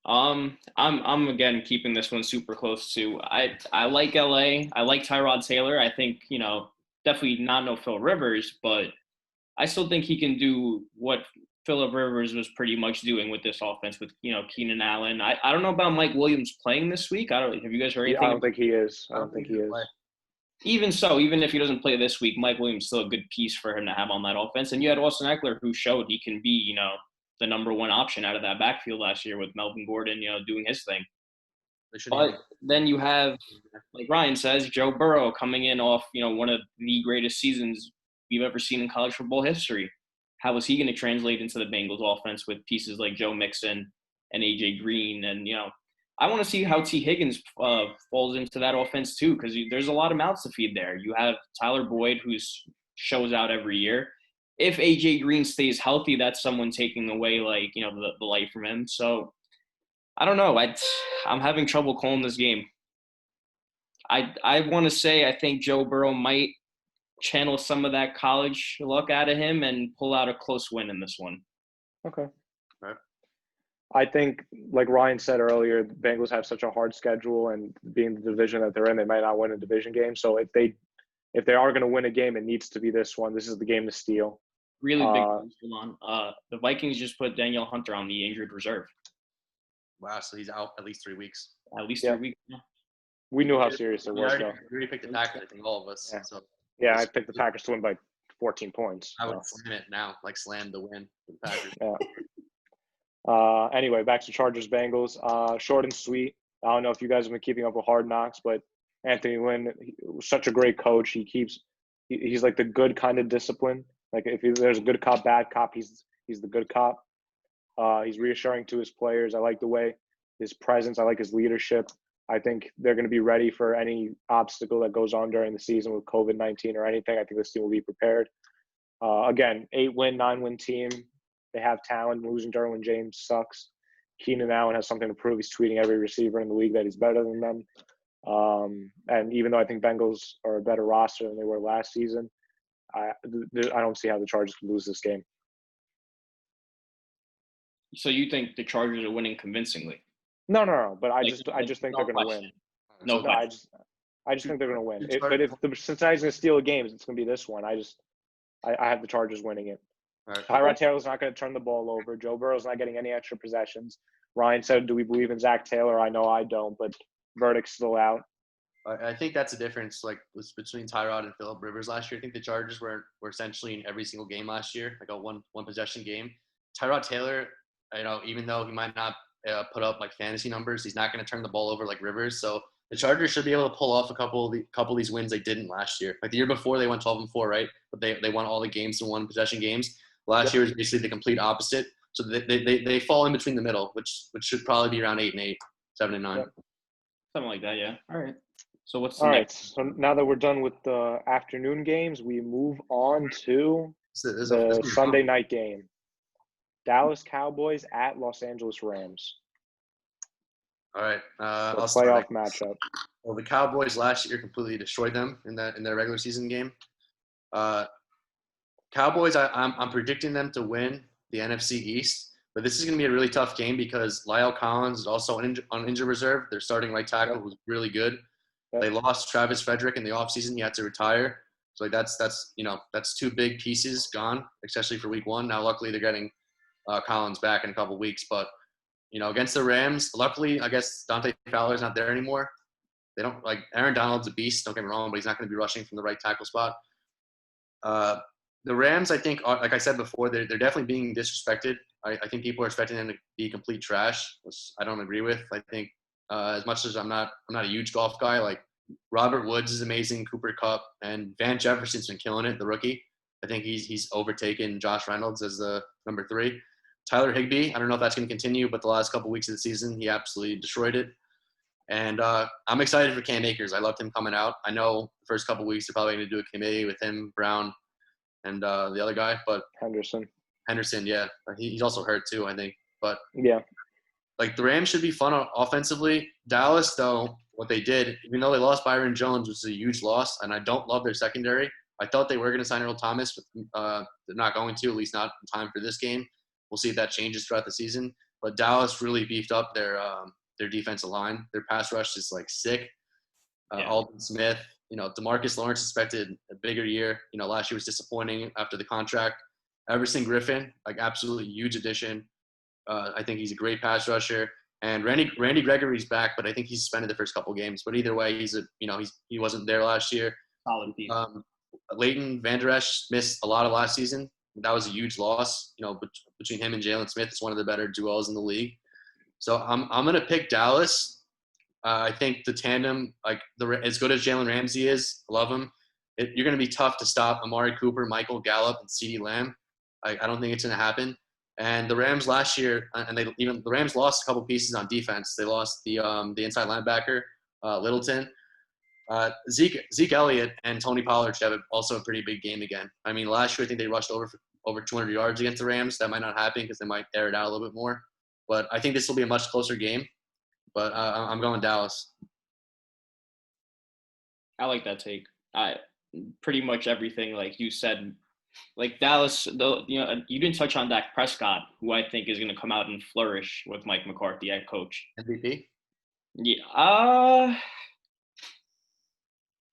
I'm again keeping this one super close too. I like LA. I like Tyrod Taylor. I think, definitely not no Phil Rivers, but I still think he can do what Phillip Rivers was pretty much doing with this offense with, Keenan Allen. I don't know about Mike Williams playing this week. Have you guys heard anything? I don't think he is. Even so, even if he doesn't play this week, Mike Williams is still a good piece for him to have on that offense. And you had Austin Eckler, who showed he can be, the number 1 option out of that backfield last year with Melvin Gordon, doing his thing. But then you have, like Ryan says, Joe Burrow coming in off, one of the greatest seasons we've ever seen in college football history. How is he going to translate into the Bengals offense with pieces like Joe Mixon and A.J. Green? And, I want to see how T. Higgins falls into that offense too, because there's a lot of mouths to feed there. You have Tyler Boyd, who shows out every year. If A.J. Green stays healthy, that's someone taking away, the light from him. So, I don't know. I'm having trouble calling this game. I want to say I think Joe Burrow might channel some of that college luck out of him and pull out a close win in this one. Okay. All right. I think, like Ryan said earlier, the Bengals have such a hard schedule, and being the division that they're in, they might not win a division game. So if they are going to win a game, it needs to be this one. This is the game to steal. Really big news, the Vikings just put Danielle Hunter on the injured reserve. Wow, so he's out at least 3 weeks. At least 3 weeks. Yeah. We knew how serious it was, though. We already picked the Packers, I think, all of us. Yeah. So I picked the Packers to win by 14 points. I would slam it now, slam the win for the Packers. Yeah. Anyway, back to Chargers Bengals. Short and sweet. I don't know if you guys have been keeping up with Hard Knocks, but Anthony Lynn, such a great coach. He's like the good kind of discipline. Like if there's a good cop, bad cop, he's the good cop. He's reassuring to his players. I like the way his presence. I like his leadership. I think they're going to be ready for any obstacle that goes on during the season with COVID-19 or anything. I think this team will be prepared. Again, 8-win, 9-win team. They have talent. Losing Derwin James sucks. Keenan Allen has something to prove. He's tweeting every receiver in the league that he's better than them. And even though I think Bengals are a better roster than they were last season, I don't see how the Chargers can lose this game. So you think the Chargers are winning convincingly? No. But I just think they're going to win. No, I just think they're going to win. But if the Cincinnati's going to steal a game, it's going to be this one. I have the Chargers winning it. Right. Tyrod Taylor's not going to turn the ball over. Joe Burrow's not getting any extra possessions. Ryan said, "Do we believe in Zach Taylor?" I know I don't, but verdict's still out. I think that's the difference, like, was between Tyrod and Phillip Rivers last year. I think the Chargers were essentially in every single game last year, like a one possession game. Tyrod Taylor, even though he might not put up like fantasy numbers, he's not going to turn the ball over like Rivers. So the Chargers should be able to pull off a couple of these wins they didn't last year. Like the year before, they went 12-4, right? But they won all the games in one possession games. Last year was basically the complete opposite. So they fall in between the middle, which should probably be around 8-8, 7-9. Yep. Something like that, yeah. All right. So what's all right? So now that we're done with the afternoon games, we move on to the Sunday night game. Dallas Cowboys at Los Angeles Rams. All right. I'll playoff matchup. Well, the Cowboys last year completely destroyed them in their regular season game. Cowboys, I'm predicting them to win the NFC East, but this is going to be a really tough game because Lyle Collins is also on injured reserve. Their starting right tackle was really good. They lost Travis Frederick in the offseason. He had to retire. So that's two big pieces gone, especially for week one. Now, luckily, they're getting Collins back in a couple weeks. But, against the Rams, luckily, I guess Dante Fowler's not there anymore. They don't Aaron Donald's a beast, don't get me wrong, but he's not going to be rushing from the right tackle spot. The Rams, I think, like I said before, they're definitely being disrespected. I think people are expecting them to be complete trash, which I don't agree with. I think as much as I'm not a huge golf guy, like Robert Woods is amazing, Cooper Kupp, and Van Jefferson's been killing it, the rookie. I think he's overtaken Josh Reynolds as the number 3. Tyler Higbee, I don't know if that's going to continue, but the last couple weeks of the season, he absolutely destroyed it. And I'm excited for Cam Akers. I loved him coming out. I know the first couple weeks they're probably going to do a committee with him, Brown, and the other guy, but Henderson, yeah, he's also hurt too, I think. But yeah, the Rams should be fun offensively. Dallas, though, what they did, even though they lost Byron Jones, which is a huge loss, and I don't love their secondary. I thought they were going to sign Earl Thomas, but they're not going to, at least not in time for this game. We'll see if that changes throughout the season. But Dallas really beefed up their defensive line. Their pass rush is sick. Aldon Smith. DeMarcus Lawrence expected a bigger year. Last year was disappointing after the contract. Everson Griffin, absolutely huge addition. I think he's a great pass rusher. And Randy Gregory's back, but I think he's suspended the first couple games. But either way, he wasn't there last year. Solid piece. Leighton Vander Esch missed a lot of last season. That was a huge loss. Between him and Jalen Smith, it's one of the better duels in the league. So I'm gonna pick Dallas. I think the tandem, as good as Jalen Ramsey is, I love him. You're going to be tough to stop Amari Cooper, Michael Gallup, and CeeDee Lamb. I don't think it's going to happen. And the Rams last year, the Rams lost a couple pieces on defense. They lost the inside linebacker, Littleton. Zeke Elliott and Tony Pollard should have also a pretty big game again. I mean, last year I think they rushed over 200 yards against the Rams. That might not happen because they might air it out a little bit more. But I think this will be a much closer game. But I'm going Dallas. I like that take. Pretty much everything like you said. Dallas, though, you didn't touch on Dak Prescott, who I think is going to come out and flourish with Mike McCarthy head coach. MVP? Yeah.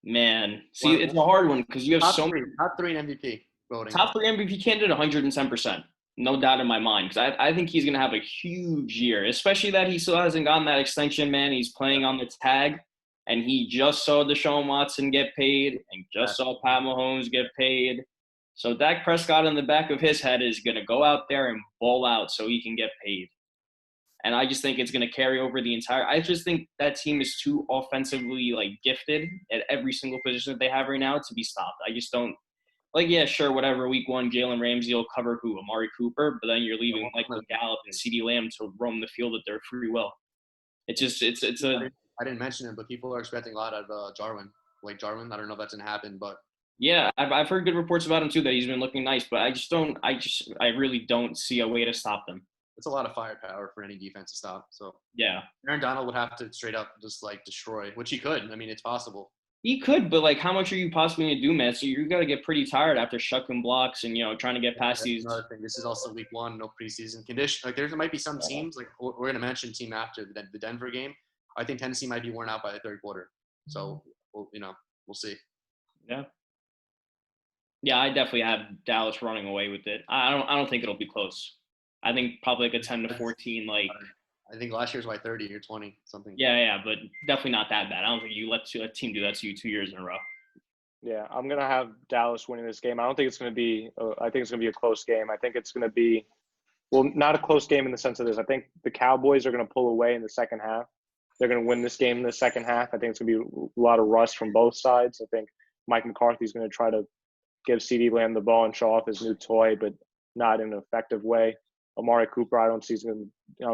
Man. See, it's a hard one because you have top three in MVP voting. Top 3 MVP candidate, 110%. No doubt in my mind, because I think he's going to have a huge year, especially that he still hasn't gotten that extension, man. He's playing on the tag, and he just saw Deshaun Watson get paid and just saw Pat Mahomes get paid. So Dak Prescott in the back of his head is going to go out there and ball out so he can get paid. And I just think it's going to carry over the entire – I just think that team is too offensively, gifted at every single position that they have right now to be stopped. I just don't Like, yeah, sure, whatever. Week 1, Jalen Ramsey will cover who? Amari Cooper, but then you're leaving Yeah, Michael Gallup and CeeDee Lamb to roam the field at their free will. It's just it's a I didn't mention it, but people are expecting a lot out of Jarwin. Like Jarwin, I don't know if that's gonna happen, but yeah. I've heard good reports about him too that he's been looking nice, but I really don't see a way to stop them. it's a lot of firepower for any defense to stop. So Yeah. Aaron Donald would have to straight up just like destroy, which he could. I mean, it's possible. He could, but like, how much are you possibly gonna do, man? So you got to get pretty tired after shucking blocks and trying to get past That's these. another thing. This is also week 1, no preseason condition. Like there might be some teams like we're gonna mention team after the Denver game. I think Tennessee might be worn out by the third quarter. So we'll see. Yeah. Yeah, I definitely have Dallas running away with it. I don't think it'll be close. I think probably like a 10-14. Like, I think last year's by 30 or 20 something. yeah, but definitely not that bad. I don't think you let a team do that to you 2 years in a row. Yeah, I'm gonna have Dallas winning this game. I don't think it's gonna be. I think it's gonna be a close game. I think it's gonna be, well, not a close game in the sense of this. I think the Cowboys are gonna pull away in the second half. They're gonna win this game in the second half. I think it's gonna be a lot of rust from both sides. I think Mike McCarthy's gonna try to give CeeDee Lamb the ball and show off his new toy, but not in an effective way. Amari Cooper, I don't think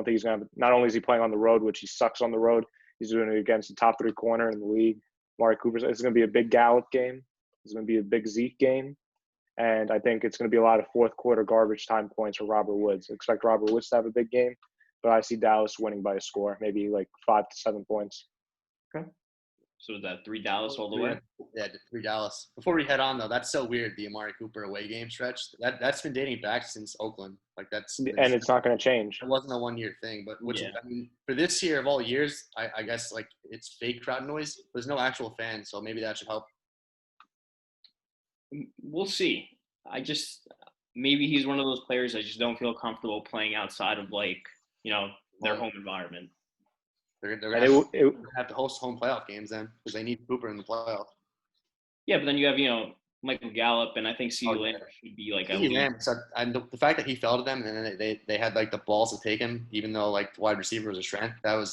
he's gonna. Not only is he playing on the road, which he sucks on the road, he's doing it against the top 3 corner in the league. Amari Cooper, it's going to be a big Gallup game. It's going to be a big Zeke game. And I think it's going to be a lot of fourth quarter garbage time points for Robert Woods. I expect Robert Woods to have a big game, but I see Dallas winning by a score, maybe like 5 to 7 points. Okay. So is that 3 Dallas all the way? Yeah, 3 Dallas. Before we head on though, that's so weird. The Amari Cooper away game stretch that's been dating back since Oakland. Like and it's not going to change. It wasn't a 1-year thing, but I mean, for this year of all years, I guess like it's fake crowd noise. There's no actual fans, so maybe that should help. We'll see. Maybe he's one of those players I just don't feel comfortable playing outside of their home environment. They're going to have to host home playoff games then because they need Cooper in the playoff. Yeah, but then you have, Michael Gallup, and I think CeeDee Lamb should be like CeeDee Lamb, and the fact that he fell to them and then they had like the balls to take him, even though like the wide receiver was a strength, I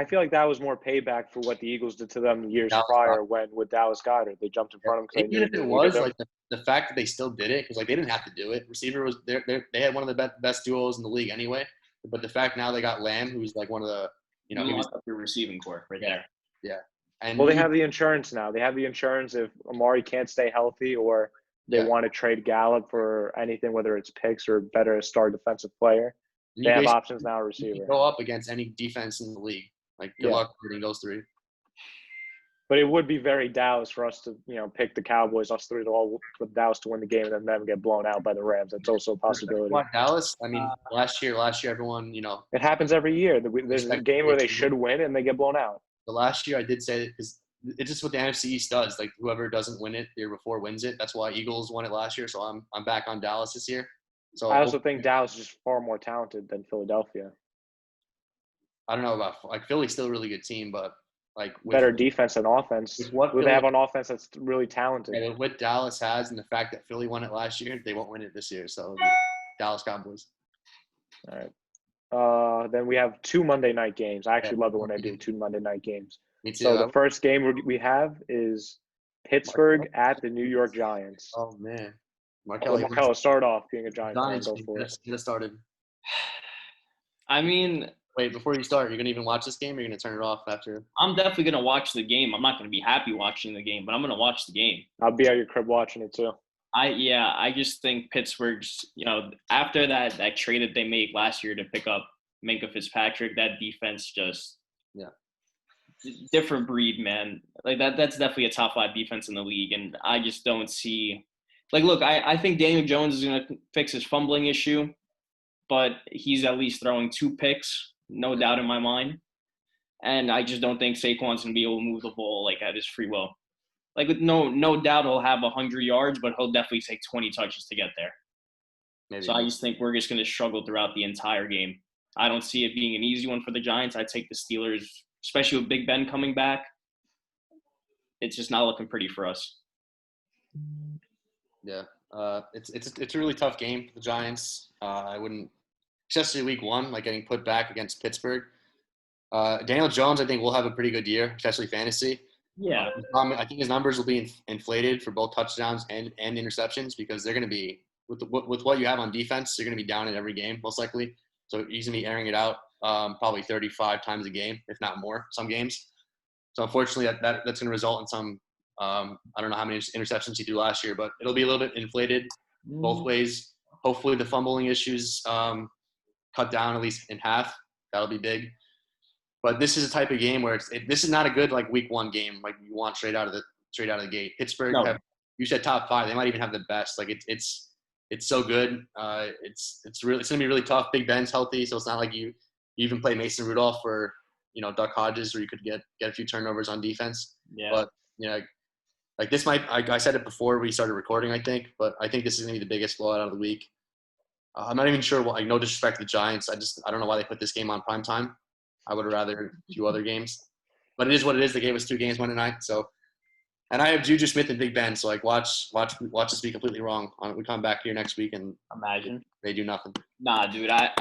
feel like that was more payback for what the Eagles did to them years prior with Dallas Goedert. They jumped in front of him. Even if it was like the fact that they still did it, because like they didn't have to do it. Receiver was they had one of the best duos in the league anyway. But the fact now they got Lamb, who's like one of the he was up your receiving core right there. Yeah. And they have the insurance now. They have the insurance if Amari can't stay healthy or they want to trade Gallup for anything, whether it's picks or better star defensive player. They have options now, receiver. Go up against any defense in the league. Like good luck getting those 3. But it would be very Dallas for us to, pick the Cowboys, us 3 to all with Dallas to win the game and then them get blown out by the Rams. That's also a possibility. Dallas, I mean, last year, everyone, it happens every year. There's a game where they should win and they get blown out. The last year I did say it because it's just what the NFC East does. Like whoever doesn't win it the year before wins it. That's why Eagles won it last year. So I'm back on Dallas this year. So I also think Dallas is just far more talented than Philadelphia. I don't know about like Philly's still a really good team, but like better defense and offense. What they have on offense that's really talented. Yeah, what Dallas has and the fact that Philly won it last year, they won't win it this year. So Dallas Cowboys. All right. Then we have 2 Monday night games. I actually love it when they do 2 Monday night games. Me too. So the first game we have is Pittsburgh at the New York Giants. Oh man. Markello, start off being a Giants fan. Go for it. Get started. I mean, wait, before you start, you're gonna even watch this game, or you're gonna turn it off after? I'm definitely gonna watch the game. I'm not gonna be happy watching the game, but I'm gonna watch the game. I'll be at your crib watching it too. I just think Pittsburgh's, after that trade that they made last year to pick up Minkah Fitzpatrick, that defense just different breed, man. Like that's definitely a top 5 defense in the league, and I just don't see. Like, look, I think Daniel Jones is going to fix his fumbling issue, but he's at least throwing 2 picks, no doubt in my mind. And I just don't think Saquon's going to be able to move the ball like at his free will. Like, no doubt he'll have 100 yards, but he'll definitely take 20 touches to get there. Maybe. So I just think we're just going to struggle throughout the entire game. I don't see it being an easy one for the Giants. I take the Steelers, especially with Big Ben coming back. It's just not looking pretty for us. Yeah, it's a really tough game for the Giants. I wouldn't, especially week 1, like getting put back against Pittsburgh. Daniel Jones, I think, will have a pretty good year, especially fantasy. Yeah. I think his numbers will be inflated for both touchdowns and interceptions because they're going to be with what you have on defense. You're going to be down in every game most likely. So he's going to be airing it out probably 35 times a game, if not more, some games. So unfortunately, that's going to result in some. I don't know how many interceptions he threw last year, but it'll be a little bit inflated both ways. Hopefully, the fumbling issues cut down at least in half. That'll be big. But this is a type of game where this is not a good like week one game like you want straight out of the gate. Pittsburgh, you said top 5. They might even have the best. Like it's so good. It's gonna be really tough. Big Ben's healthy, so it's not like you even play Mason Rudolph or Duck Hodges, where you could get a few turnovers on defense. Yeah. But like this might. I said it before we started recording, I think, but I think this is gonna be the biggest blowout of the week. I'm not even sure. Like, no disrespect to the Giants. I don't know why they put this game on prime time. I would have rather a few other games, but it is what it is. They gave us 2 games Monday night, so. And I have Juju Smith and Big Ben, so like watch us be completely wrong. We come back here next week and imagine they do nothing. Nah, dude, I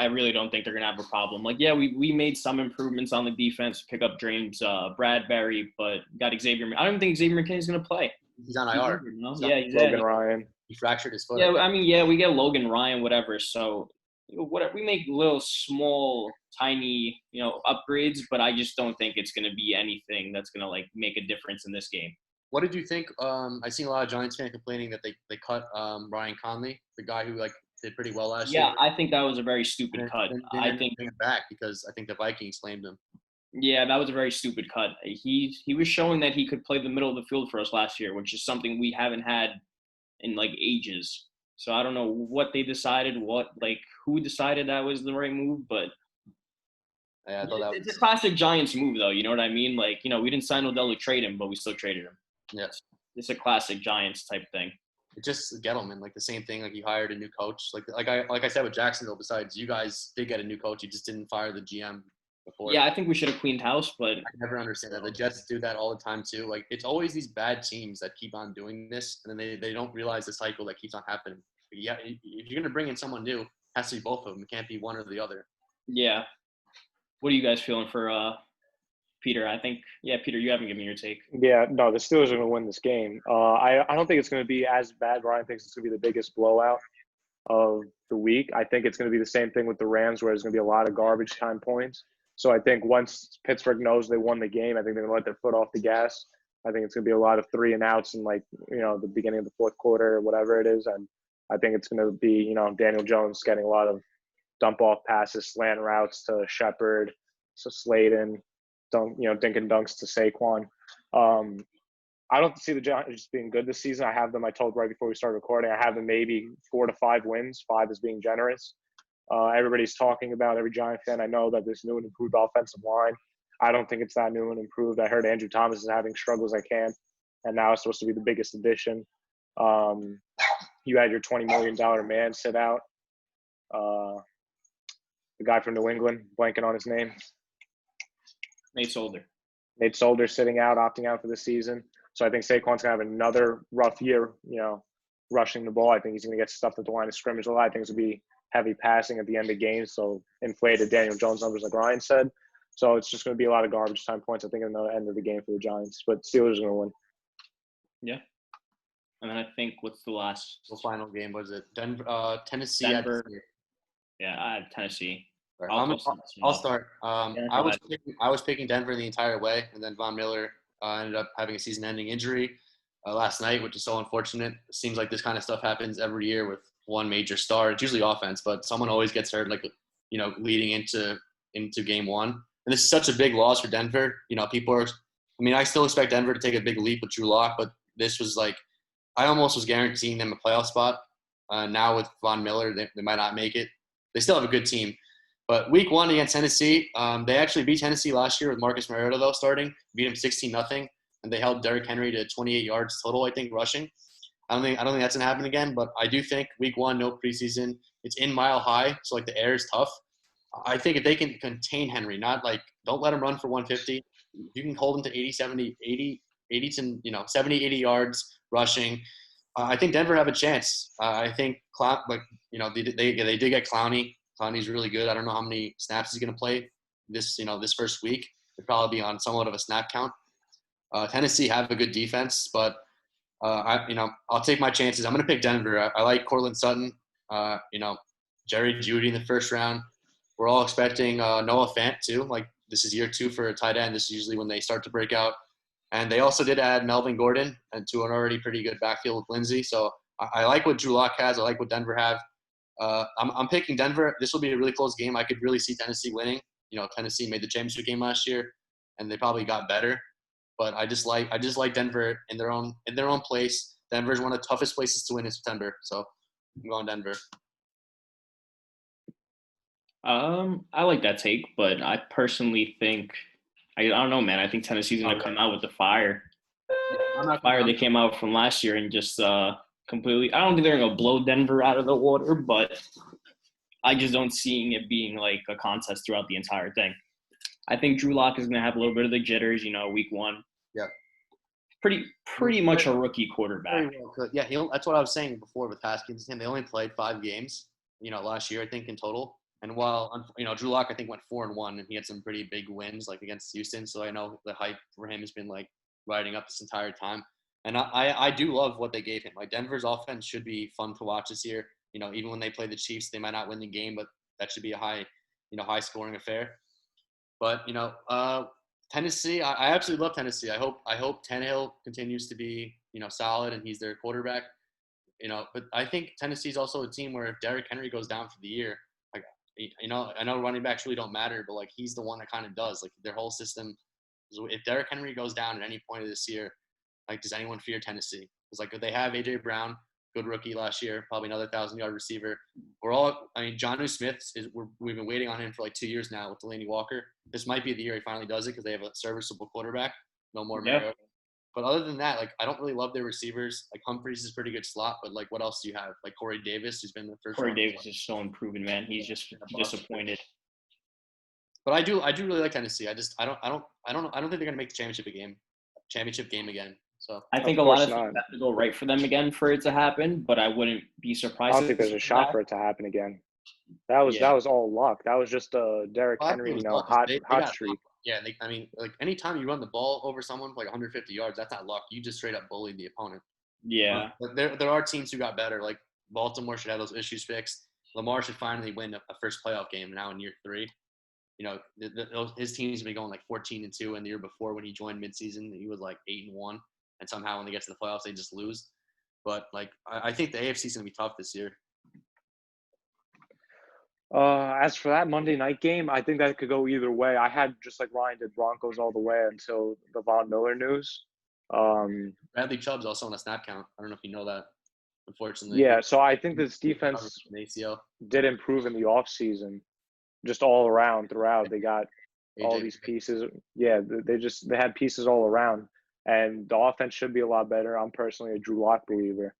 really don't think they're gonna have a problem. Like, yeah, we made some improvements on the defense, pick up James Bradbury, but got Xavier. I don't even think Xavier McKinney's gonna play. He's on IR. He's Logan Ryan. He fractured his foot. Yeah, I mean, we get Logan Ryan, whatever. So, whatever, we make little, small, tiny, upgrades, but I just don't think it's gonna be anything that's gonna like make a difference in this game. What did you think? I've seen a lot of Giants fans complaining that they cut Ryan Conley, the guy who like did pretty well last year. Yeah, I think that was a very stupid cut. I think bring him back because I think the Vikings claimed him. Yeah, that was a very stupid cut. He was showing that he could play the middle of the field for us last year, which is something we haven't had in like ages. So I don't know what they decided, who decided that was the right move, but yeah, I thought it's a classic Giants move, though. You know what I mean? Like, we didn't sign Odell to trade him, but we still traded him. Yeah, it's a classic Giants type thing. It's just Gettleman, like the same thing. Like he hired a new coach. Like I said with Jacksonville. Besides, you guys did get a new coach. You just didn't fire the GM before. Yeah, I think we should have cleaned house, but I never understand that. The Jets do that all the time too. Like it's always these bad teams that keep on doing this, and then they don't realize the cycle that keeps on happening. But yeah, if you're gonna bring in someone new, it has to be both of them. It can't be one or the other. Yeah. What are you guys feeling for Peter? I think, Peter, you haven't given me your take. Yeah, no, the Steelers are going to win this game. I don't think it's going to be as bad. Ryan thinks it's going to be the biggest blowout of the week. I think it's going to be the same thing with the Rams, where there's going to be a lot of garbage time points. So I think once Pittsburgh knows they won the game, I think they're going to let their foot off the gas. I think it's going to be a lot of 3 and outs in the beginning of the fourth quarter or whatever it is. And I think it's going to be, Daniel Jones getting a lot of dump off passes, slant routes to Shepard, to Slayton, dink and dunks to Saquon. I don't see the Giants being good this season. I told right before we started recording, I have them maybe 4 to 5 wins, 5 is being generous. Everybody's talking about, every Giant fan I know, that this new and improved offensive line. I don't think it's that new and improved. I heard Andrew Thomas is having struggles at camp, and now it's supposed to be the biggest addition. You had your $20 million man sit out. The guy from New England, blanking on his name. Nate Solder sitting out, opting out for the season. So I think Saquon's going to have another rough year, rushing the ball. I think he's going to get stuffed at the line of scrimmage a lot. I think it's going to be heavy passing at the end of games, so inflated Daniel Jones numbers, like Ryan said. So it's just going to be a lot of garbage time points, I think, in the end of the game for the Giants. But Steelers are going to win. Yeah. And then I think, what's the final game? Was it Tennessee? Denver. Yeah, I have Tennessee. I'll start. I was picking Denver the entire way, and then Von Miller ended up having a season-ending injury last night, which is so unfortunate. It seems like this kind of stuff happens every year with one major star. It's usually offense, but someone always gets hurt, leading into game one. And this is such a big loss for Denver. I still expect Denver to take a big leap with Drew Lock, but this was I almost was guaranteeing them a playoff spot. Now with Von Miller, they might not make it. They still have a good team. But week 1 against Tennessee, they actually beat Tennessee last year with Marcus Mariota, though, starting. Beat him 16-0, and they held Derrick Henry to 28 yards total, I think, rushing. I don't think that's going to happen again, but I do think week 1, no preseason. It's in Mile High, so, the air is tough. I think if they can contain Henry, don't let him run for 150. You can hold him to 70, 80 yards rushing. I think Denver have a chance. I think, they did get Clowney. Clowney's really good. I don't know how many snaps he's going to play this first week. It'll probably be on somewhat of a snap count. Tennessee have a good defense, but I'll take my chances. I'm going to pick Denver. I like Cortland Sutton. Jerry Jeudy in the first round. We're all expecting Noah Fant too. Like this is year 2 for a tight end. This is usually when they start to break out. And they also did add Melvin Gordon and to an already pretty good backfield with Lindsey. So I like what Drew Lock has. I like what Denver have. I'm picking Denver. This will be a really close game. I could really see Tennessee winning. Tennessee made the championship game last year, and they probably got better. But I just like Denver in their own place. Denver is one of the toughest places to win in September. So I'm going Denver. I like that take, but I personally think I don't know, man. I think Tennessee's gonna come out with the fire. Fire they came out from last year and just completely. I don't think they're gonna blow Denver out of the water, but I just don't see it being like a contest throughout the entire thing. I think Drew Lock is gonna have a little bit of the jitters, week 1. Yeah. Pretty much a rookie quarterback. Yeah, that's what I was saying before with Haskins. They only played 5 games, last year I think in total. And while Drew Lock I think went 4-1, and he had some pretty big wins like against Houston. So I know the hype for him has been like riding up this entire time. And I do love what they gave him. Like Denver's offense should be fun to watch this year. Even when they play the Chiefs, they might not win the game, but that should be a high scoring affair. But Tennessee, I absolutely love Tennessee. I hope Tannehill continues to be solid and he's their quarterback. But I think Tennessee's also a team where if Derrick Henry goes down for the year, like I know running backs really don't matter, but like he's the one that kind of does. Like their whole system. If Derrick Henry goes down at any point of this year, like does anyone fear Tennessee? Because like they have AJ Brown, good rookie last year, probably another 1,000-yard receiver. Jonnu Smith we've been waiting on him for like 2 years now with Delaney Walker. This might be the year he finally does it because they have a serviceable quarterback. No more Mariota. But other than that, like I don't really love their receivers. Like Humphreys is a pretty good slot, but like what else do you have? Like Corey Davis, who's been the first. Corey Davis is so improving, man. He's just disappointed. But I do really like Tennessee. I don't think they're gonna make the championship game again. So I think a lot of things have to go right for them again for it to happen, but I wouldn't be surprised. I don't think there's a shot for it to happen again. That was all luck. That was just a Derrick Henry, hot streak. Yeah, like anytime you run the ball over someone for like 150 yards, that's not luck. You just straight up bullied the opponent. Yeah. But there are teams who got better. Like Baltimore should have those issues fixed. Lamar should finally win a first playoff game now in year 3. His team's been going like 14-2, and the year before when he joined midseason, he was like 8-1, and somehow when they get to the playoffs, they just lose. But like I think the AFC is gonna be tough this year. As for that Monday night game, I think that could go either way. I had just like Ryan did Broncos all the way until the Von Miller news. Bradley Chubb's also on a snap count. I don't know if you know that, unfortunately. Yeah, so I think this defense did improve in the offseason, just all around throughout. They got all these pieces. Yeah, they had pieces all around, and the offense should be a lot better. I'm personally a Drew Lock believer.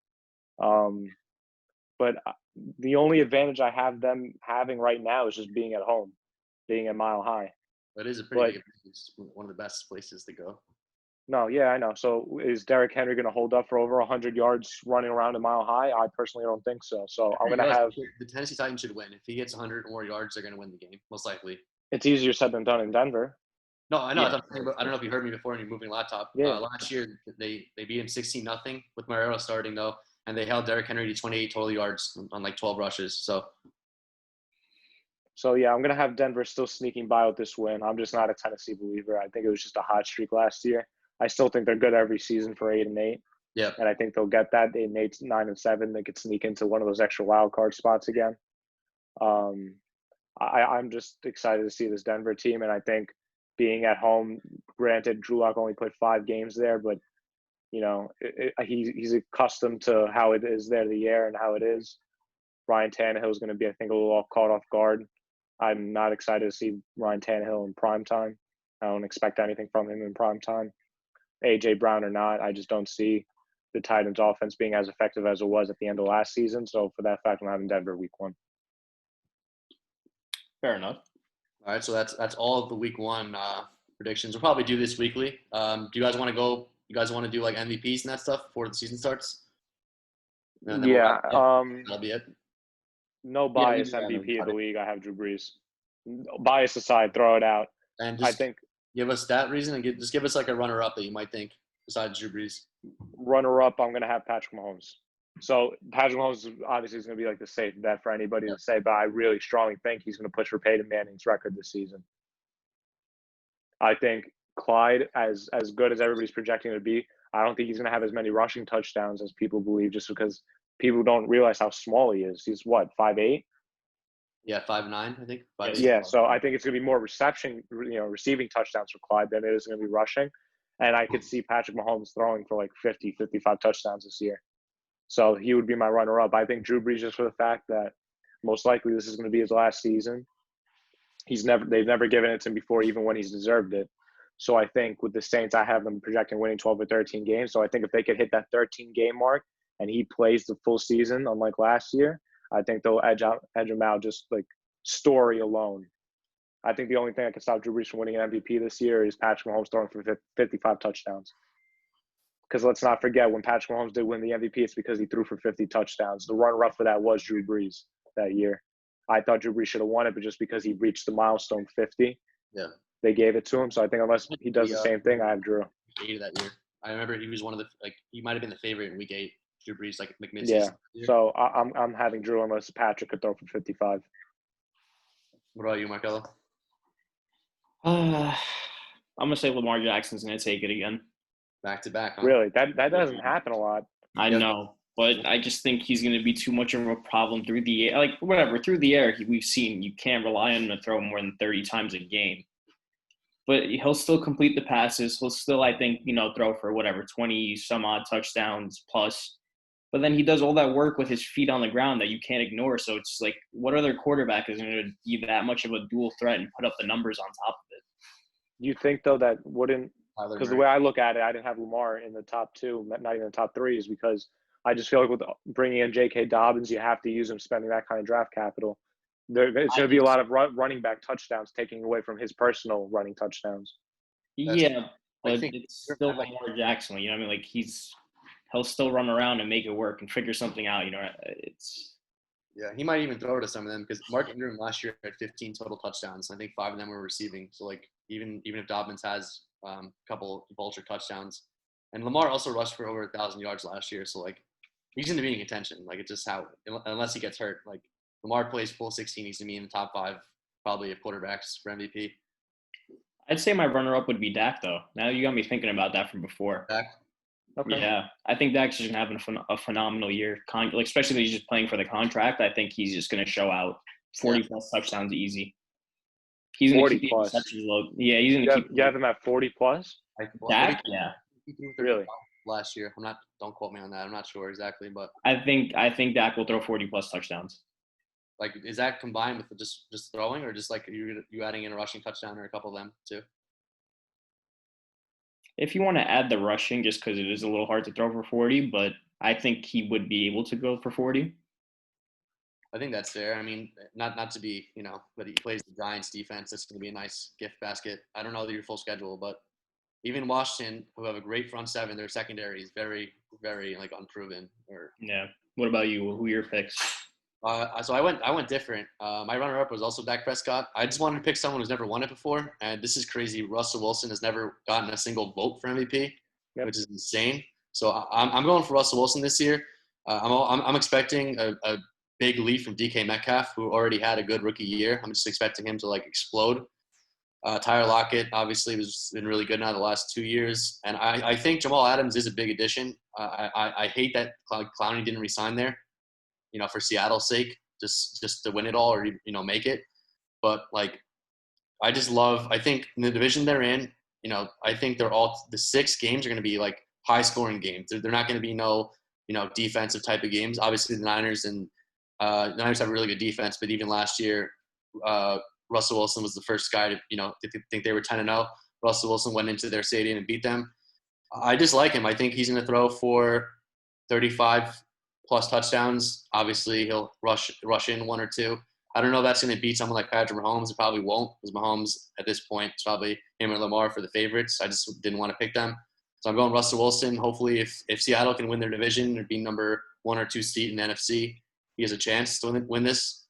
But the only advantage I have them having right now is just being at home, being at Mile High. That is a pretty one of the best places to go. No, yeah, I know. So is Derrick Henry going to hold up for over 100 yards running around a Mile High? I personally don't think so. So I'm going to have – the Tennessee Titans should win. If he gets 100 more yards, they're going to win the game, most likely. It's easier said than done in Denver. No, I know. Yeah. I don't know if you heard me before in your moving laptop. Yeah. Last year, they beat him 16-0 with Mariota starting, though, and they held Derrick Henry to 28 total yards on like 12 rushes. So yeah, I'm going to have Denver still sneaking by with this win. I'm just not a Tennessee believer. I think it was just a hot streak last year. I still think they're good every season for 8-8. Yeah. And I think they'll get that 8-8, 9-7. They could sneak into one of those extra wild card spots again. I'm just excited to see this Denver team, and I think being at home, granted, Drew Lock only played 5 games there, but he's accustomed to how it is there, the air and how it is. Ryan Tannehill is going to be, I think, a little caught off guard. I'm not excited to see Ryan Tannehill in prime time. I don't expect anything from him in prime time. AJ Brown or not, I just don't see the Titans offense being as effective as it was at the end of last season. So for that fact, I'm having Denver week 1. Fair enough. All right, so that's all of the week 1 predictions. We'll probably do this weekly. Do you guys want to go? You guys want to do like MVPs and that stuff before the season starts? Yeah. That'll be it. No bias MVP of the league. I have Drew Brees. Bias aside, throw it out. And I think Give us that reason and just give us like a runner-up that you might think besides Drew Brees. Runner-up, I'm going to have Patrick Mahomes. So Patrick Mahomes obviously is going to be like the safe bet for anybody to say, but I really strongly think he's going to push for Peyton Manning's record this season. I think Clyde, as good as everybody's projecting him to be, I don't think he's going to have as many rushing touchdowns as people believe, just because people don't realize how small he is. He's what, 5'8"? Yeah, 5'9", I think. 5'8". Yeah, so I think it's going to be more receiving touchdowns for Clyde than it is going to be rushing. And I could see Patrick Mahomes throwing for like 50, 55 touchdowns this year. So he would be my runner-up. I think Drew Brees, just for the fact that most likely this is going to be his last season. They've never given it to him before, even when he's deserved it. So I think with the Saints, I have them projecting winning 12 or 13 games. So I think if they could hit that 13-game mark and he plays the full season, unlike last year, I think they'll edge him out just like story alone. I think the only thing that can stop Drew Brees from winning an MVP this year is Patrick Mahomes throwing for 55 touchdowns. Because let's not forget, when Patrick Mahomes did win the MVP, it's because he threw for 50 touchdowns. The runner-up for that was Drew Brees that year. I thought Drew Brees should have won it, but just because he reached the milestone 50, they gave it to him. So I think unless he does the same thing, I have Drew. 8 that year. I remember he was one of the he might have been the favorite in Week 8. Drew Brees, like McMahon. Yeah. So I'm having Drew unless Patrick could throw for 55. What about you, Markello? I'm gonna say Lamar Jackson's gonna take it again. Back to back. Huh? Really, that doesn't happen a lot. I know, but I just think he's gonna be too much of a problem through the air. Like whatever, through the air, we've seen you can't rely on him to throw more than 30 times a game. But he'll still complete the passes. He'll still, I think, throw for whatever 20 some odd touchdowns plus. But then he does all that work with his feet on the ground that you can't ignore. So it's like, what other quarterback is going to be that much of a dual threat and put up the numbers on top of it? You think, though, that wouldn't – because the way I look at it, I didn't have Lamar in the top 2, not even the top 3, is because I just feel like with bringing in J.K. Dobbins, you have to use him spending that kind of draft capital. There's going to be a lot of running back touchdowns taking away from his personal running touchdowns. Yeah, but it's still Lamar Jackson. You know what I mean? Like he'll still run around and make it work and figure something out. Yeah, he might even throw to some of them because Mark Ingram last year had 15 total touchdowns. I think 5 of them were receiving. So like even if Dobbins has a couple vulture touchdowns, and Lamar also rushed for over 1,000 yards last year. So like he's going to be in contention. Like it's just how unless he gets hurt. Like Lamar plays full 16, he's going to be in the top 5 probably of quarterbacks for MVP. I'd say my runner-up would be Dak, though. Now you got me thinking about that from before. Dak? Okay. Yeah, I think Dak's just going to have a phenomenal year, especially that he's just playing for the contract. I think he's just going to show out 40-plus touchdowns easy. He's going to keep the interceptions low. Yeah, he's going to keep – You have him at 40-plus? Dak? Yeah. Really? Last year. Don't quote me on that. I'm not sure exactly, but – I think Dak will throw 40-plus touchdowns. Like, is that combined with just throwing, or just like you adding in a rushing touchdown or a couple of them too? If you want to add the rushing, just because it is a little hard to throw for 40, but I think he would be able to go for 40. I think that's fair. I mean, not to be, but he plays the Giants defense. That's going to be a nice gift basket. I don't know your full schedule, but even Washington, who have a great front seven, their secondary is very, very like unproven. Yeah. What about you? Who are your picks? So I went different. My runner-up was also Dak Prescott. I just wanted to pick someone who's never won it before, and this is crazy. Russell Wilson has never gotten a single vote for MVP, which is insane. So I'm going for Russell Wilson this year. I'm expecting a big leap from DK Metcalf, who already had a good rookie year. I'm just expecting him to like explode. Tyler Lockett obviously has been really good now the last 2 years, and I think Jamal Adams is a big addition. I hate that Clowney didn't resign there. For Seattle's sake, just to win it all or, make it. But, like, I think in the division they're in, I think the 6 games are going to be, like, high-scoring games. They're not going to be no, defensive type of games. Obviously, the Niners have a really good defense, but even last year, Russell Wilson was the first guy to, think they were 10-0. Russell Wilson went into their stadium and beat them. I just like him. I think he's going to throw for 35-plus touchdowns. Obviously, he'll rush in 1 or 2. I don't know if that's going to beat someone like Patrick Mahomes. It probably won't, because Mahomes, at this point, is probably him or Lamar for the favorites. I just didn't want to pick them. So I'm going Russell Wilson. Hopefully, if Seattle can win their division or be number 1 or 2 seed in the NFC, he has a chance to win this.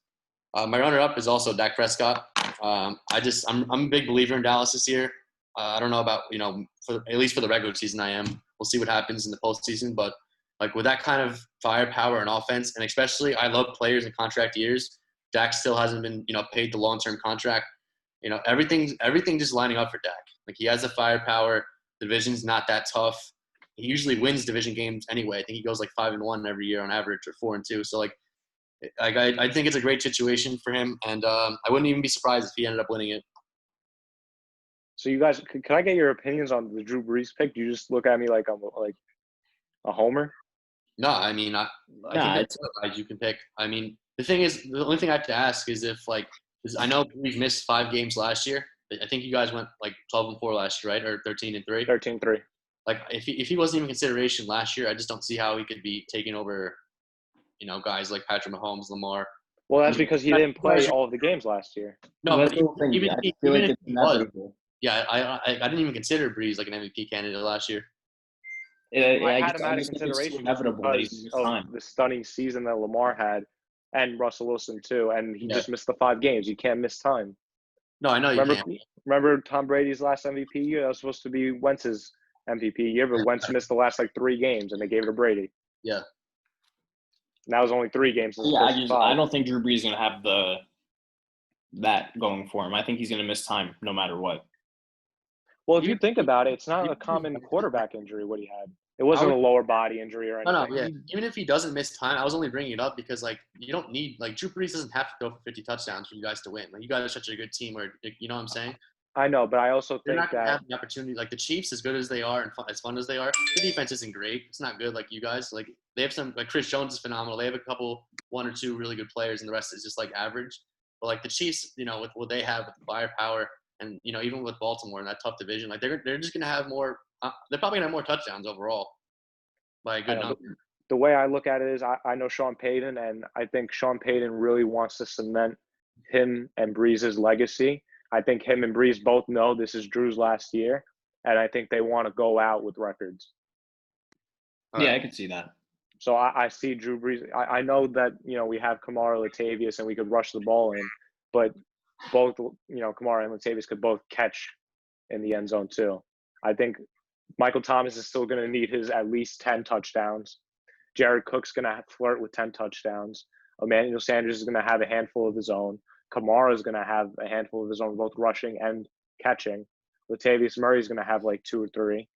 My runner-up is also Dak Prescott. I'm a big believer in Dallas this year. I don't know about, at least for the regular season, I am. We'll see what happens in the postseason. But, like, with that kind of firepower and offense, and especially I love players in contract years, Dak still hasn't been, paid the long-term contract. Everything just lining up for Dak. Like, he has the firepower. The division's not that tough. He usually wins division games anyway. I think he goes like 5-1 every year on average, or 4-2. So, I think it's a great situation for him, and I wouldn't even be surprised if he ended up winning it. So you guys, can I get your opinions on the Drew Brees pick? Do you just look at me like I'm like a homer? No, I mean, I think there's other guys you can pick. I mean, the thing is, the only thing I have to ask is if, I know we've missed 5 games last year. I think you guys went 12-4 last year, right? Or 13-3? 13-3. Like, if he wasn't even consideration last year, I just don't see how he could be taking over, guys like Patrick Mahomes, Lamar. Well, that's because he didn't play all of the games last year. No, Well, but that's the whole thing. even I if feel like if it's he was, inevitable. yeah, I didn't even consider Breeze like an MVP candidate last year. I had him out of consideration just because of the stunning season that Lamar had, and Russell Wilson too, and he just missed the 5 games. You can't miss time. No, I know you can't. Remember Tom Brady's last MVP year? That was supposed to be Wentz's MVP year, but Wentz missed the last 3 games, and they gave it to Brady. Yeah. And that was only 3 games. I don't think Drew Brees is going to have that going for him. I think he's going to miss time no matter what. Well, if you think about it, it's not a common quarterback injury what he had. It wasn't a lower body injury or anything. No, yeah. Even if he doesn't miss time, I was only bringing it up because, you don't need – Drew Brees doesn't have to throw for 50 touchdowns for you guys to win. You guys are such a good team where – you know what I'm saying? I know, but I also think they're not going to that have the opportunity. The Chiefs, as good as they are and as fun as they are, the defense isn't great. It's not good like you guys. They have some – Chris Jones is phenomenal. They have a couple – 1 or 2 really good players, and the rest is just, average. But, the Chiefs, with what they have with the firepower and, even with Baltimore in that tough division, they're just going to have more they're probably going to have more touchdowns overall. By a good number. The way I look at it is I know Sean Payton, and I think Sean Payton really wants to cement him and Breeze's legacy. I think him and Breeze both know this is Drew's last year, and I think they want to go out with records. Yeah, I can see that. So I see Drew Brees. I know that, we have Kamara, Latavius, and we could rush the ball in, but both, Kamara and Latavius could both catch in the end zone too. I think Michael Thomas is still going to need his at least 10 touchdowns. Jared Cook's going to flirt with 10 touchdowns. Emmanuel Sanders is going to have a handful of his own. Kamara is going to have a handful of his own, both rushing and catching. Latavius Murray is going to have 2 or 3.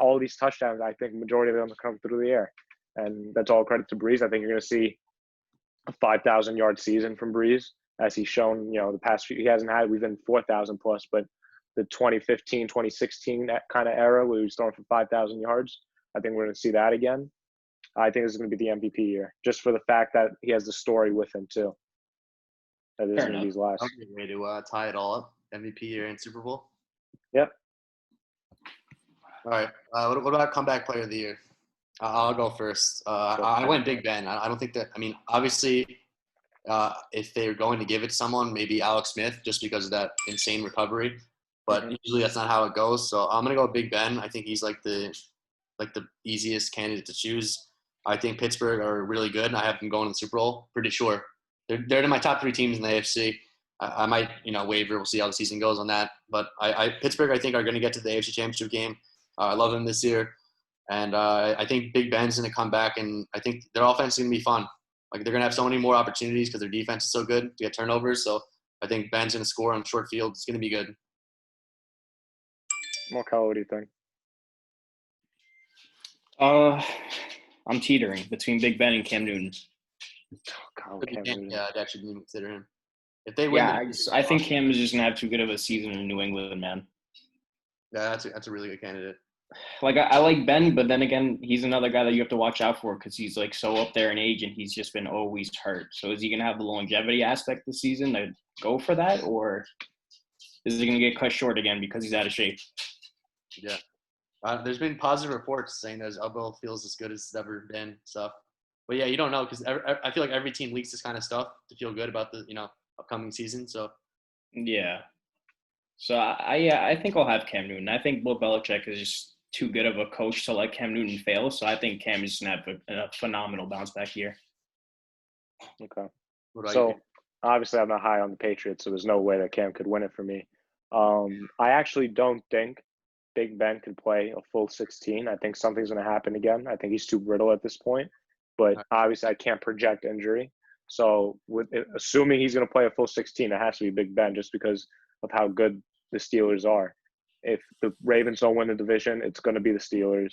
All these touchdowns, I think majority of them come through the air. And that's all credit to Breeze. I think you're going to see a 5,000-yard season from Breeze, as he's shown, the past few. He hasn't had, we've been 4,000 plus, but the 2015, 2016 that kind of era where he was throwing for 5,000 yards. I think we're going to see that again. I think this is going to be the MVP year, just for the fact that he has the story with him too. That is going to be his last. Okay, way to tie it all up. MVP year and Super Bowl. Yep. All right. What about comeback player of the year? I'll go first. I went Big Ben. I don't think that. I mean, obviously, if they're going to give it to someone, maybe Alex Smith, just because of that insane recovery. But usually that's not how it goes. So I'm gonna go Big Ben. I think he's the easiest candidate to choose. I think Pittsburgh are really good, and I have them going to the Super Bowl. Pretty sure they're in my top 3 teams in the AFC. I might waver. We'll see how the season goes on that. But Pittsburgh I think are going to get to the AFC Championship game. I love them this year, and I think Big Ben's going to come back, and I think their offense is going to be fun. They're going to have so many more opportunities because their defense is so good to get turnovers. So I think Ben's going to score on short field. It's going to be good. Markel, what do you think? I'm teetering between Big Ben and Cam Newton. Yeah, I actually didn't even consider him. If they win, I think Cam is just gonna have too good of a season in New England, man. Yeah, that's a really good candidate. I like Ben, but then again, he's another guy that you have to watch out for because he's so up there in age and he's just been always hurt. So is he gonna have the longevity aspect this season to go for that, or is he gonna get cut short again because he's out of shape? Yeah. There's been positive reports saying that his elbow feels as good as it's ever been, stuff. But yeah, you don't know because I feel like every team leaks this kind of stuff to feel good about the upcoming season. So yeah, so I think I'll have Cam Newton. I think Bill Belichick is just too good of a coach to let Cam Newton fail. So I think Cam is gonna have a phenomenal bounce back year. Okay. So obviously I'm not high on the Patriots, so there's no way that Cam could win it for me. I actually don't think Big Ben can play a full 16. I think something's going to happen again. I think he's too brittle at this point. But obviously, I can't project injury. So, assuming he's going to play a full 16, it has to be Big Ben just because of how good the Steelers are. If the Ravens don't win the division, it's going to be the Steelers.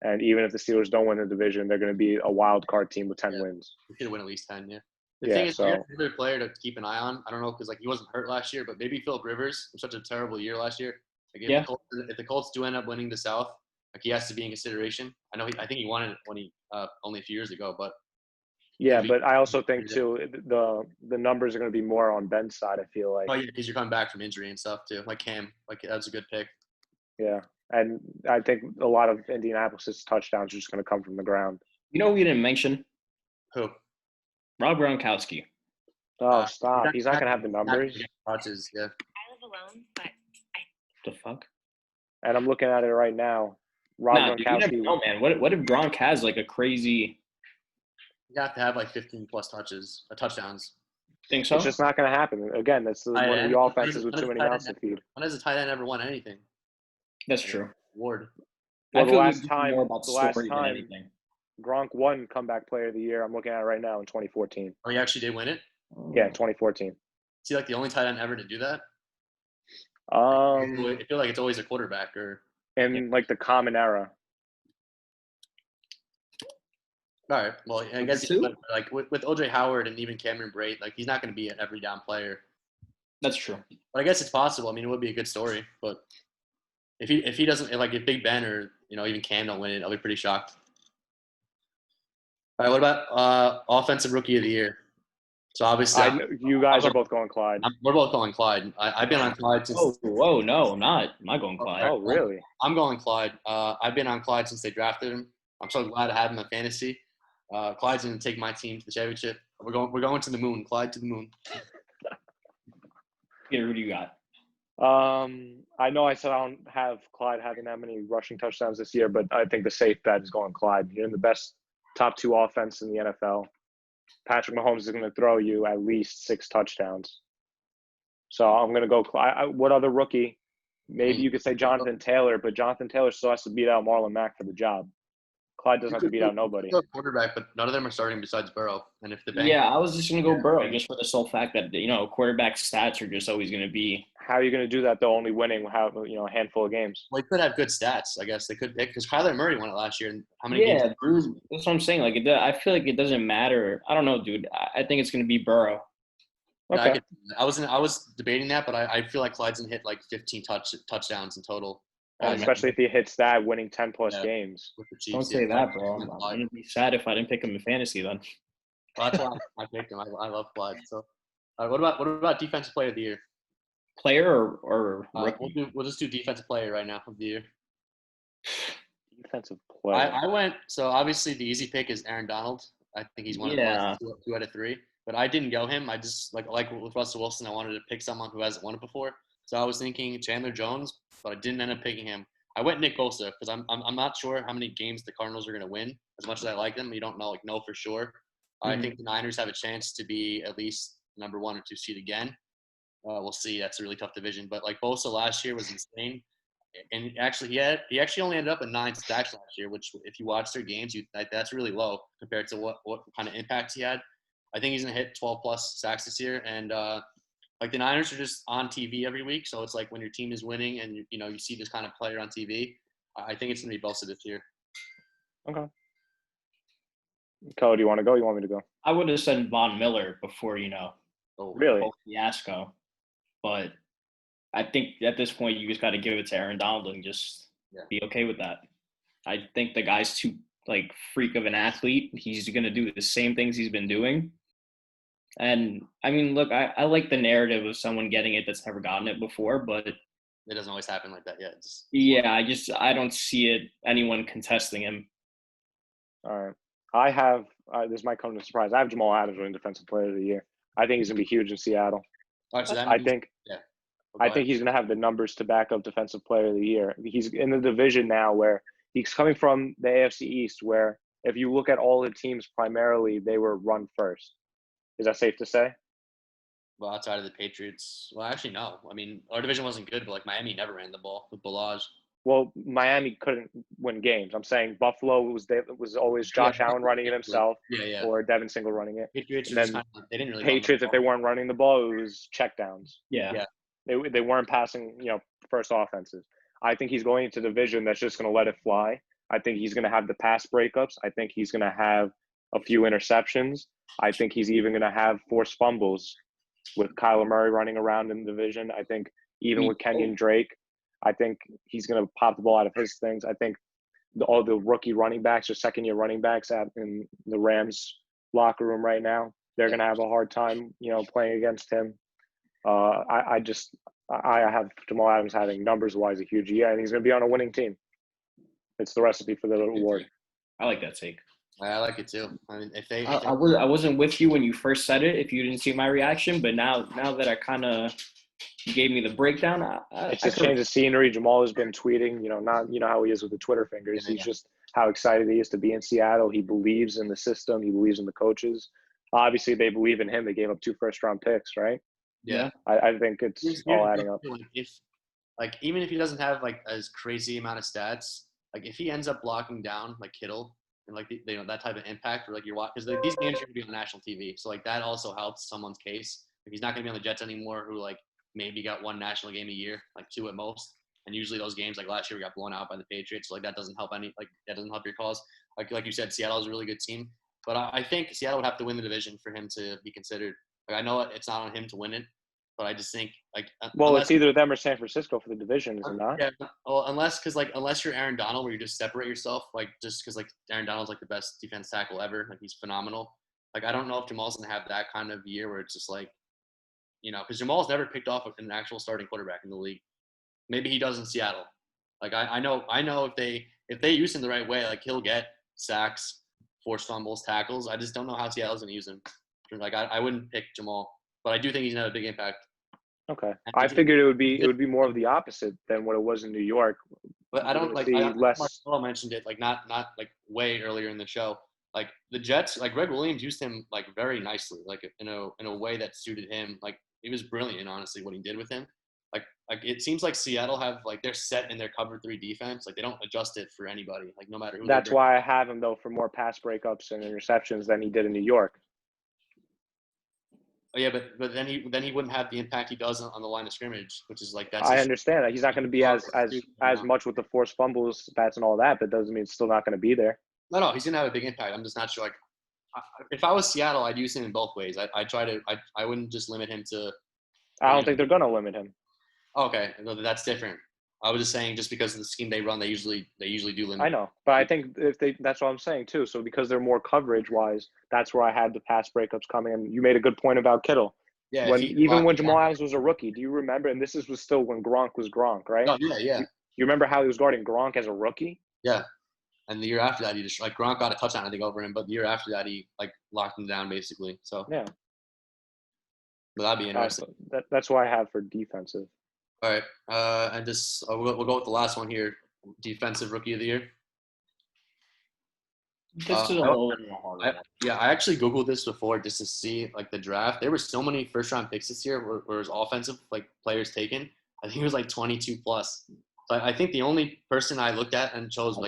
And even if the Steelers don't win the division, they're going to be a wild card team with 10 wins. We should win at least 10, yeah. The thing is, another player to keep an eye on. I don't know because he wasn't hurt last year, but maybe Philip Rivers was such a terrible year last year. Like if the Colts do end up winning the South, he has to be in consideration. I think he won it when he only a few years ago, but but I also think too the numbers are going to be more on Ben's side. I feel like. Oh yeah, because you're coming back from injury and stuff too. Like Cam, that's a good pick. Yeah, and I think a lot of Indianapolis' touchdowns are just going to come from the ground. We didn't mention? Who? Rob Gronkowski. Oh, stop! He's not going to have the numbers. Touches, yeah. I live alone, but The fuck? And I'm looking at it right now. Rob Gronkowski. Dude, you never know, man. What if Gronk has like a crazy? You have to have like 15 plus touchdowns. Think so? It's just not going to happen. Again, that's one of the offenses with too many mouths to feed. When has a tight end ever won anything? That's true. Award. Well, the last time Gronk won comeback player of the year, I'm looking at it right now in 2014. Oh, he actually did win it? Yeah, 2014. Is he like the only tight end ever to do that? I feel like it's always a quarterback or in like the common era. All right. Well, I guess like with OJ Howard and even Cameron Brate, like he's not going to be an every down player. That's true. But I guess it's possible. I mean, it would be a good story. But if he doesn't, like if Big Ben or even Cam don't win it, I'll be pretty shocked. All right. What about offensive rookie of the year? So obviously, you guys are both going Clyde. We're both going Clyde. I've been on Clyde since. Whoa, no, I'm not. I'm not going Clyde. Oh, really? I'm going Clyde. I've been on Clyde since they drafted him. I'm so glad to have him in fantasy. Clyde's going to take my team to the championship. We're going to the moon. Clyde to the moon. Peter, who do you got? I know I said I don't have Clyde having that many rushing touchdowns this year, but I think the safe bet is going Clyde. You're in the best top two offense in the NFL. Patrick Mahomes is going to throw you at least 6 touchdowns. So I'm going to go Clyde. What other rookie? Maybe you could say Jonathan Taylor, but Jonathan Taylor still has to beat out Marlon Mack for the job. Clyde doesn't have to beat out nobody. Quarterback, but none of them are starting besides Burrow. And if the I was just going to go Burrow just for the sole fact that quarterback stats are just always going to be. How are you going to do that though? Only winning a handful of games. Well, they could have good stats. I guess they could pick because Kyler Murray won it last year. And how many games? Yeah, that's what I'm saying. Like, I feel like it doesn't matter. I don't know, dude. I think it's going to be Burrow. Okay. I was debating that, but I feel like Clyde's gonna hit like 15 touchdowns in total. Especially if he hits that, winning 10 plus games. With the Chiefs, don't say that, bro. I'm gonna be sad if I didn't pick him in fantasy then. Well, that's why I picked him. I love Clyde. So, what about defensive player of the year? Player or rookie? We'll just do defensive player right now of the year. Defensive player. I went. So obviously the easy pick is Aaron Donald. I think he's one of the best, 2 out of 3. But I didn't go him. I just like with Russell Wilson, I wanted to pick someone who hasn't won it before. So I was thinking Chandler Jones, but I didn't end up picking him. I went Nick Bosa because I'm not sure how many games the Cardinals are going to win. As much as I like them, you don't know for sure. Mm-hmm. I think the Niners have a chance to be at least number 1 or 2 seed again. We'll see. That's a really tough division. But like Bosa last year was insane, and actually he actually only ended up at 9 sacks last year, which if you watch their games, that's really low compared to what kind of impact he had. I think he's going to hit 12 plus sacks this year, and like the Niners are just on TV every week, so it's like when your team is winning and you see this kind of player on TV, I think it's going to be Bosa this year. Okay. Cole, do you want to go? You want me to go? I would have said Von Miller before really fiasco, but I think at this point you just got to give it to Aaron Donald and just be okay with that. I think the guy's too freak of an athlete. He's going to do the same things he's been doing. And I mean, look, I like the narrative of someone getting it that's never gotten it before, but it doesn't always happen like that yet. I don't see anyone contesting him. All right. I have this might come as a surprise. I have Jamal Adams winning Defensive Player of the Year. I think he's gonna be huge in Seattle. All right, so I think he's gonna have the numbers to back up Defensive Player of the Year. He's in the division now where he's coming from the AFC East, where if you look at all the teams, primarily they were run first. Is that safe to say? Well, outside of the Patriots, well, actually, no. I mean, our division wasn't good, but like Miami never ran the ball with Balaj. Well, Miami couldn't win games. I'm saying Buffalo was always Yeah, Josh Allen running it himself yeah. or Devin Single running it. Patriots And were just then kind of they didn't really run the Patriots, if ball. they weren't running the ball, it was checkdowns. Yeah. Yeah. They weren't passing, first offenses. I think he's going into the division that's just going to let it fly. I think he's going to have the pass breakups. I think he's going to have a few interceptions. I think he's even going to have forced fumbles with Kyler Murray running around in the division. I think even with Kenyon Drake, I think he's going to pop the ball out of his things. I think all the rookie running backs or second-year running backs in the Rams locker room right now, they're going to have a hard time, playing against him. I have Jamal Adams having numbers-wise a huge year, and he's going to be on a winning team. It's the recipe for the award. I like that take. I like it too. I mean, I wasn't with you when you first said it. If you didn't see my reaction, but now that I kind of gave me the breakdown, It's just change of scenery. Jamal has been tweeting, not how he is with the Twitter fingers. He's just how excited he is to be in Seattle. He believes in the system. He believes in the coaches. Obviously, they believe in him. They gave up 2 first-round picks, right? Yeah. I think it's all adding up. Even if he doesn't have like as crazy amount of stats, like if he ends up blocking down like Kittle and like that type of impact, or like you're watching, because these games are gonna be on national TV, so like that also helps someone's case. Like he's not gonna be on the Jets anymore, who like maybe got 1 national game a year, like 2 at most. And usually those games, like last year, we got blown out by the Patriots. So like that doesn't help that doesn't help your cause. Like you said, Seattle is a really good team, but I think Seattle would have to win the division for him to be considered. Like I know it's not on him to win it, but I just think it's either them or San Francisco for the division, is it not? Yeah, well, unless you're Aaron Donald, where you just separate yourself, like just because like Aaron Donald's like the best defense tackle ever, like he's phenomenal. Like I don't know if Jamal's gonna have that kind of year where it's just like, because Jamal's never picked off an actual starting quarterback in the league. Maybe he does in Seattle. Like I know if they use him the right way, like he'll get sacks, forced fumbles, tackles. I just don't know how Seattle's gonna use him. Like I wouldn't pick Jamal, but I do think he's gonna have a big impact. Okay, I figured it would be more of the opposite than what it was in New York. But I don't like. Marcelo mentioned it, like not like way earlier in the show. Like the Jets, like Greg Williams used him like very nicely, like in a way that suited him. Like it was brilliant, honestly, what he did with him. Like it seems like Seattle have like they're set in their cover 3 defense. Like they don't adjust it for anybody. Like no matter who. That's why I have him though for more pass breakups and interceptions than he did in New York. Oh yeah, but then he wouldn't have the impact he does on the line of scrimmage, which is like that's. I understand that he's not going to be as much with the forced fumbles, stats, and all that, but doesn't mean it's still not going to be there. No, he's going to have a big impact. I'm just not sure. Like, if I was Seattle, I'd use him in both ways. I wouldn't just limit him to. I don't think they're going to limit him. Okay, that's different. I was just saying, just because of the scheme they run, they usually do limit. I know, but I think that's what I'm saying too. So because they're more coverage wise, that's where I had the pass breakups coming. And you made a good point about Kittle. Yeah. When Jamal Adams was a rookie, do you remember? And this was still when Gronk was Gronk, right? Oh yeah. You remember how he was guarding Gronk as a rookie? Yeah. And the year after that, he just like Gronk got a touchdown, I think, over him. But the year after that, he like locked him down basically. So yeah. But that'd be interesting. That's what I have for defensive. All right, and just we'll go with the last one here. Defensive Rookie of the Year. I actually Googled this before just to see like the draft. There were so many first-round picks this year where it was offensive like players taken. I think it was like 22 plus. So I think the only person I looked at and chose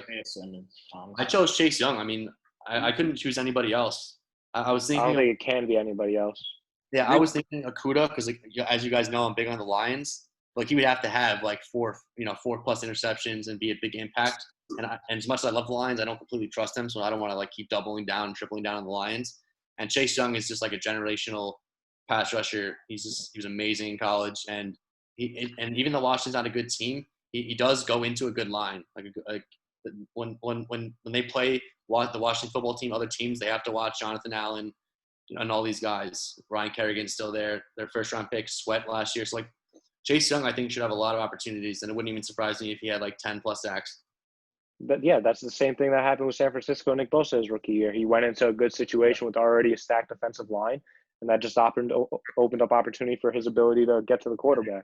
I chose Chase Young. I mean, I couldn't choose anybody else. I was thinking. I don't think it can be anybody else. Yeah, I was thinking Okuda because like, as you guys know, I'm big on the Lions. Like he would have to have like 4+ interceptions and be a big impact. And as much as I love the Lions, I don't completely trust them, so I don't want to like keep doubling down and tripling down on the Lions. And Chase Young is just like a generational pass rusher. He was amazing in college, and even though Washington's not a good team, he does go into a good line. Like when they play the Washington football team, other teams they have to watch Jonathan Allen and all these guys. Ryan Kerrigan's still there. Their first round pick, Sweat last year. So like. Chase Young, I think, should have a lot of opportunities, and it wouldn't even surprise me if he had like 10+ sacks. But yeah, that's the same thing that happened with San Francisco. Nick Bosa's rookie year, he went into a good situation with already a stacked defensive line, and that just opened up opportunity for his ability to get to the quarterback.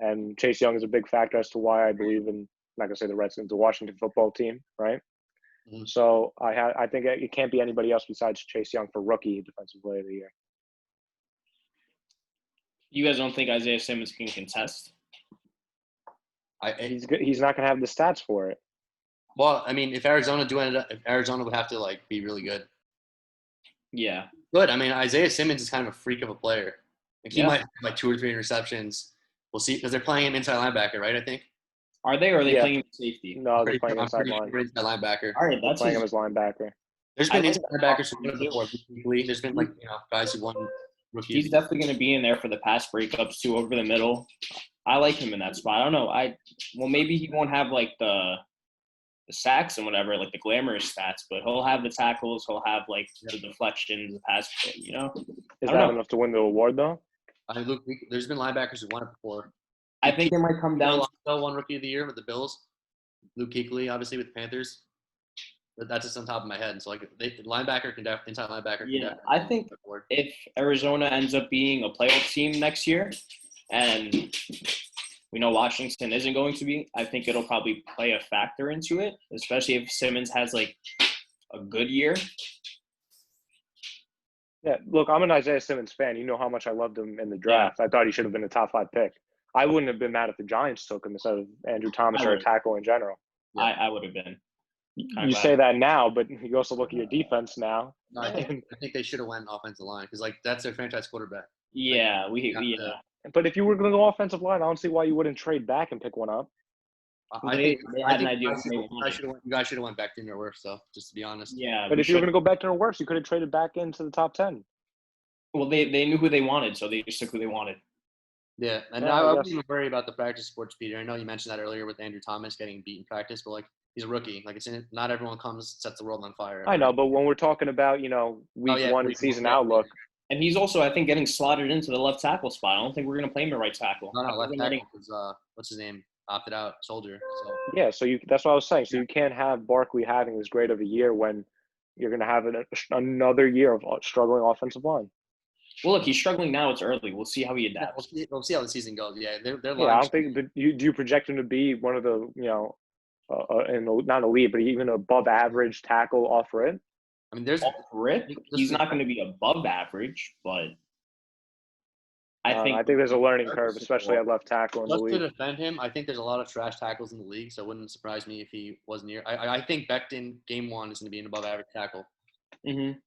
And Chase Young is a big factor as to why I believe in, I'm not gonna say the Redskins, the Washington football team, right? Mm-hmm. So I think it can't be anybody else besides Chase Young for rookie defensive player of the year. You guys don't think Isaiah Simmons can contest? He's not going to have the stats for it. Well, I mean, if Arizona would have to like be really good. Yeah. Good. I mean, Isaiah Simmons is kind of a freak of a player. Like he Yeah. might have like 2 or 3 interceptions. We'll see because they're playing him inside linebacker, right? I think. Are they, or are they Yeah. playing safety? No, they're playing I'm inside pretty line. sure inside linebacker. All right, They're that's playing him his. as linebacker. There's been I like inside that linebackers who option won it too. before. There's been like guys who won rookie. He's definitely going to be in there for the pass breakups too, over the middle. I like him in that spot. I don't know. Well, maybe he won't have like the sacks and whatever, like the glamorous stats, but he'll have the tackles. He'll have like the deflections, the pass. You know. Is that enough to win the award though? I mean, Luke, there's been linebackers who won it before. I think it might come down. Still won rookie of the year with the Bills. Luke Kuechly, obviously with the Panthers. But that's just on top of my head. So like, linebacker can definitely inside linebacker. Yeah, I think if Arizona ends up being a playoff team next year, and we know Washington isn't going to be, I think it'll probably play a factor into it, especially if Simmons has like a good year. Yeah, look, I'm an Isaiah Simmons fan. You know how much I loved him in the draft. I thought he should have been a top 5 pick. I wouldn't have been mad if the Giants took him instead of Andrew Thomas or a tackle in general. Yeah. I would have been. You say that now, but you also look at your defense now. No, I think they should have went offensive line because like that's their franchise quarterback. Yeah, But if you were going to go offensive line, I don't see why you wouldn't trade back and pick one up. I think you guys should have went back to or worse, though, just to be honest. Yeah, but if you were going to go back to or worse, you could have traded back into the top 10. Well, they knew who they wanted, so they just took who they wanted. Yeah, and I wouldn't even worry about the practice sports, Peter. I know you mentioned that earlier with Andrew Thomas getting beat in practice, but like he's a rookie. Like not everyone sets the world on fire. I know, but when we're talking about week 1 season outlook. And he's also, I think, getting slotted into the left tackle spot. I don't think we're going to play him at right tackle. No, left tackle because what's his name? Opted out, Soldier. So. Yeah, so that's what I was saying. So you can't have Barkley having this great of a year when you're going to have another year of struggling offensive line. Well, look, he's struggling now. It's early. We'll see how he adapts. We'll see how the season goes. Yeah, they're yeah, I don't think. Do you project him to be one of the not elite, but even above average tackle off rip? I mean, there's off rip. He's not going to be above average, but I think there's a learning curve, especially at left tackle in the league. To defend him, I think there's a lot of trash tackles in the league, so it wouldn't surprise me if he was near. I think Becton game 1 is going to be an above average tackle. Mm-hmm.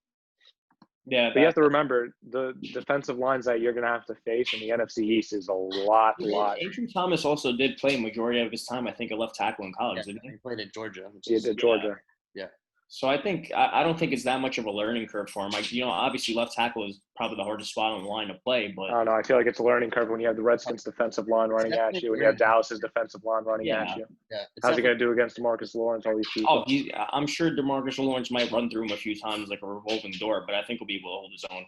Yeah, but you have to remember the defensive lines that you're going to have to face in the NFC East is a lot. Andrew Thomas also did play majority of his time, I think, at left tackle in college, didn't he? He played at Georgia. He did Georgia. Yeah. So I think I don't think it's that much of a learning curve for him. Like, obviously left tackle is probably the hardest spot on the line to play, but I don't know. I feel like it's a learning curve when you have the Redskins defensive line running at you, when you have Dallas's defensive line running at you. Yeah. How's he going to do against DeMarcus Lawrence, all these people? I'm sure DeMarcus Lawrence might run through him a few times like a revolving door, but I think he'll be able to hold his own.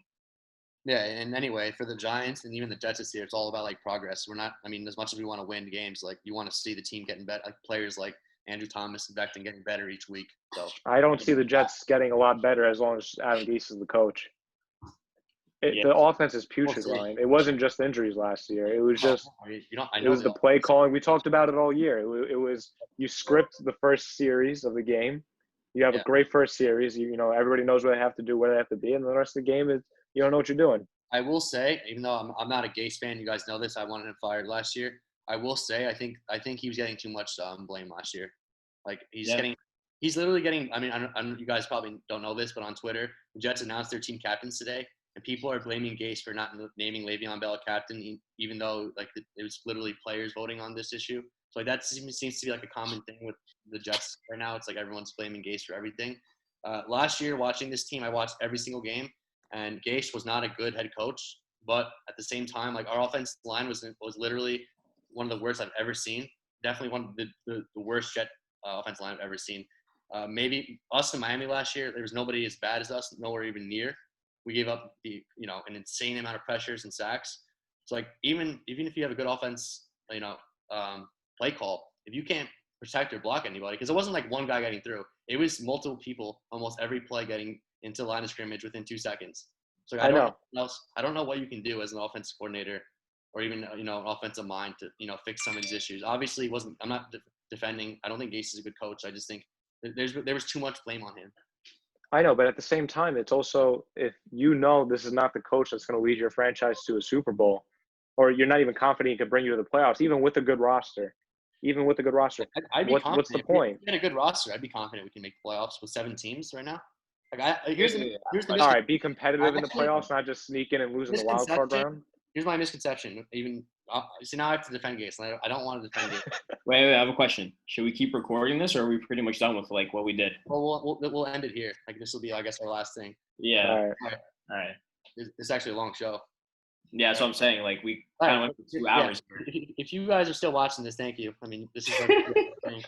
Yeah, and anyway, for the Giants and even the Jets this year, it's all about like progress. As much as we want to win games, like you want to see the team getting better, like players like Andrew Thomas and Becton getting better each week. So I don't see the Jets getting a lot better as long as Adam Gase is the coach. The offense is putrefying. It wasn't just injuries last year. It was just it was the play calling. We talked about it all year. It was you script the first series of the game. You have a great first series. Everybody knows what they have to do, where they have to be, and the rest of the game is you don't know what you're doing. I will say, even though I'm not a Gase fan, you guys know this. I wanted him fired last year. I will say, I think he was getting too much blame last year. Like he's literally getting. I mean, you guys probably don't know this, but on Twitter, the Jets announced their team captains today, and people are blaming Gase for not naming Le'Veon Bell captain, even though like it was literally players voting on this issue. So like that seems to be like a common thing with the Jets right now. It's like everyone's blaming Gase for everything. Last year, watching this team, I watched every single game. And Gase was not a good head coach, but at the same time, like our offensive line was literally one of the worst I've ever seen. Definitely one of the worst Jet offensive line I've ever seen. Maybe us in Miami last year, there was nobody as bad as us, nowhere even near. We gave up an insane amount of pressures and sacks. So like even if you have a good offense, play call, if you can't protect or block anybody, because it wasn't like one guy getting through, it was multiple people almost every play getting into the line of scrimmage within 2 seconds. So I don't know what you can do as an offensive coordinator or even an offensive mind to fix some of these issues. Obviously, I'm not defending. I don't think Gase is a good coach. I just think there was too much blame on him. I know, but at the same time, it's also if this is not the coach that's going to lead your franchise to a Super Bowl, or you're not even confident he could bring you to the playoffs, even with a good roster. Even with a good roster, I'd be confident. what's the If point? we had a good roster, I'd be confident we can make the playoffs with 7 teams right now. Here's the All right, be competitive in the playoffs, not just sneak in and lose in the wild card round. Here's my misconception. Even see, now I have to defend Gase. I don't want to defend Gase. Wait, I have a question. Should we keep recording this, or are we pretty much done with like what we did? Well, we'll end it here. Like this will be, I guess, our last thing. Yeah. All right. It's actually a long show. Yeah, that's what I'm saying. Like we kind of went for 2 hours. Yeah. If you guys are still watching this, thank you. I mean, this is like thing.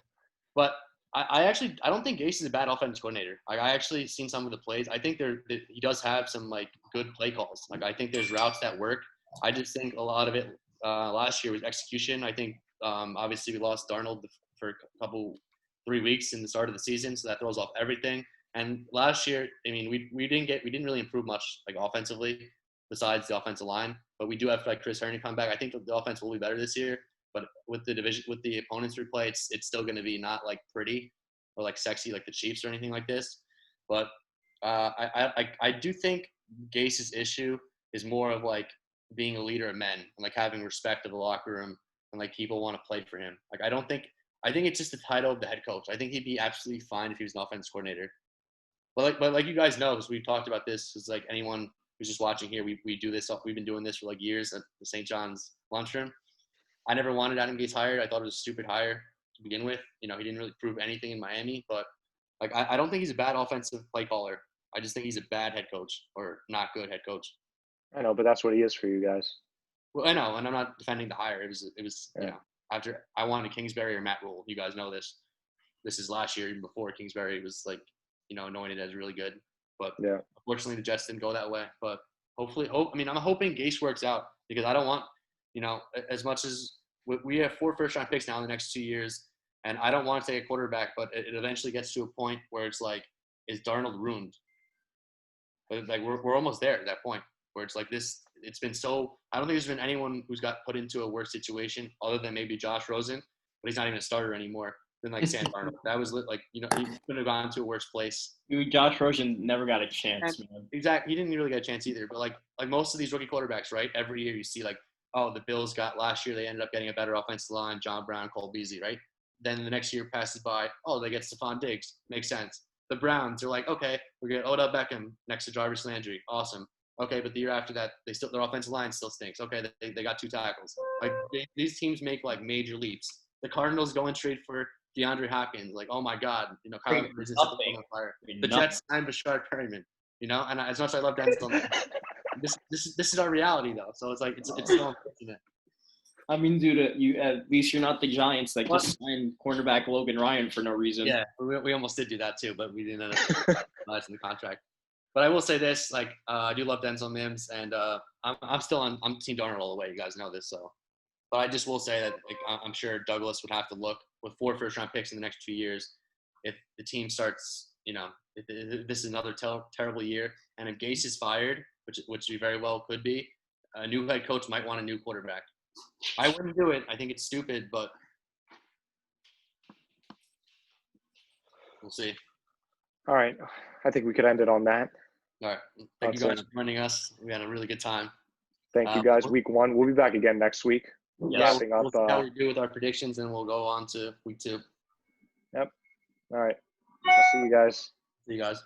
But I don't think Gase is a bad offense coordinator. Like I actually seen some of the plays. I think he does have some like good play calls. Like I think there's routes that work. I just think a lot of it last year was execution. I think obviously we lost Darnold for a 3 weeks in the start of the season, so that throws off everything. And last year, I mean, we didn't really improve much like offensively besides the offensive line. But we do have like Chris Herndon come back. I think the offense will be better this year. But with the opponents we play, it's still going to be not like pretty or like sexy like the Chiefs or anything like this. But I do think Gase's issue is more of like being a leader of men and like having respect of the locker room and like people want to play for him. Like I think it's just the title of the head coach. I think he'd be absolutely fine if he was an offense coordinator. But like you guys know, because we've talked about this, is like anyone who's just watching here, we do this. We've been doing this for like years at the St. John's lunchroom. I never wanted Adam Gase hired. I thought it was a stupid hire to begin with. You know, he didn't really prove anything in Miami. But like I don't think he's a bad offensive play caller. I just think he's a bad head coach or not good head coach. I know, but that's what he is for you guys. Well, I know, and I'm not defending the hire. It was Yeah. you know, after I wanted Kingsbury or Matt Rule. You guys know this. This is last year, even before Kingsbury was like, you know, anointed as really good. But yeah, unfortunately, the Jets didn't go that way. But hopefully, I'm hoping Gase works out because I don't want, you know, as much as we have 4 first-round picks now in the next 2 years, and I don't want to take a quarterback, but it eventually gets to a point where it's like, is Darnold ruined? But like we're almost there at that point where it's like this. It's been so. I don't think there's been anyone who's got put into a worse situation other than maybe Josh Rosen, but he's not even a starter anymore. Than like Sam Darnold. That was like, you know, he couldn't have gone to a worse place. Dude, Josh Rosen never got a chance, man. Exactly. He didn't really get a chance either. But like most of these rookie quarterbacks, right? Every year you see like, oh, the Bills got last year, they ended up getting a better offensive line, John Brown, Cole Beasley, right? Then the next year passes by, oh, they get Stephon Diggs. Makes sense. The Browns are like, okay, we're going to Odell Beckham next to Jarvis Landry. Awesome. Okay, but the year after that, their offensive line still stinks. Okay, they got 2 tackles. Like these teams make like major leaps. The Cardinals going straight for DeAndre Hopkins, like, oh my God, you know, Kyler Murray's just on fire. The Jets signed Bashard Perryman, you know, and as much as I love Denzel, this is our reality though. So it's like it's so unfortunate. I mean, dude, at least you're not the Giants that just signed cornerback Logan Ryan for no reason. Yeah, we almost did do that too, but we didn't end up in the contract. But I will say this, like, I do love Denzel Mims, and I'm still on Team Darnold all the way. You guys know this, so. But I just will say that like, I'm sure Douglas would have to look with 4 first-round picks in the next 2 years. If the team starts, you know, if this is another terrible year, and if Gase is fired, which he very well could be, a new head coach might want a new quarterback. I wouldn't do it. I think it's stupid, but we'll see. All right. I think we could end it on that. All right. Thank you guys for joining us. We had a really good time. Thank you guys. Week 1. We'll be back again next week. Yeah, we'll see how we do with our predictions, and we'll go on to week 2. Yep. All right. I'll see you guys. See you guys.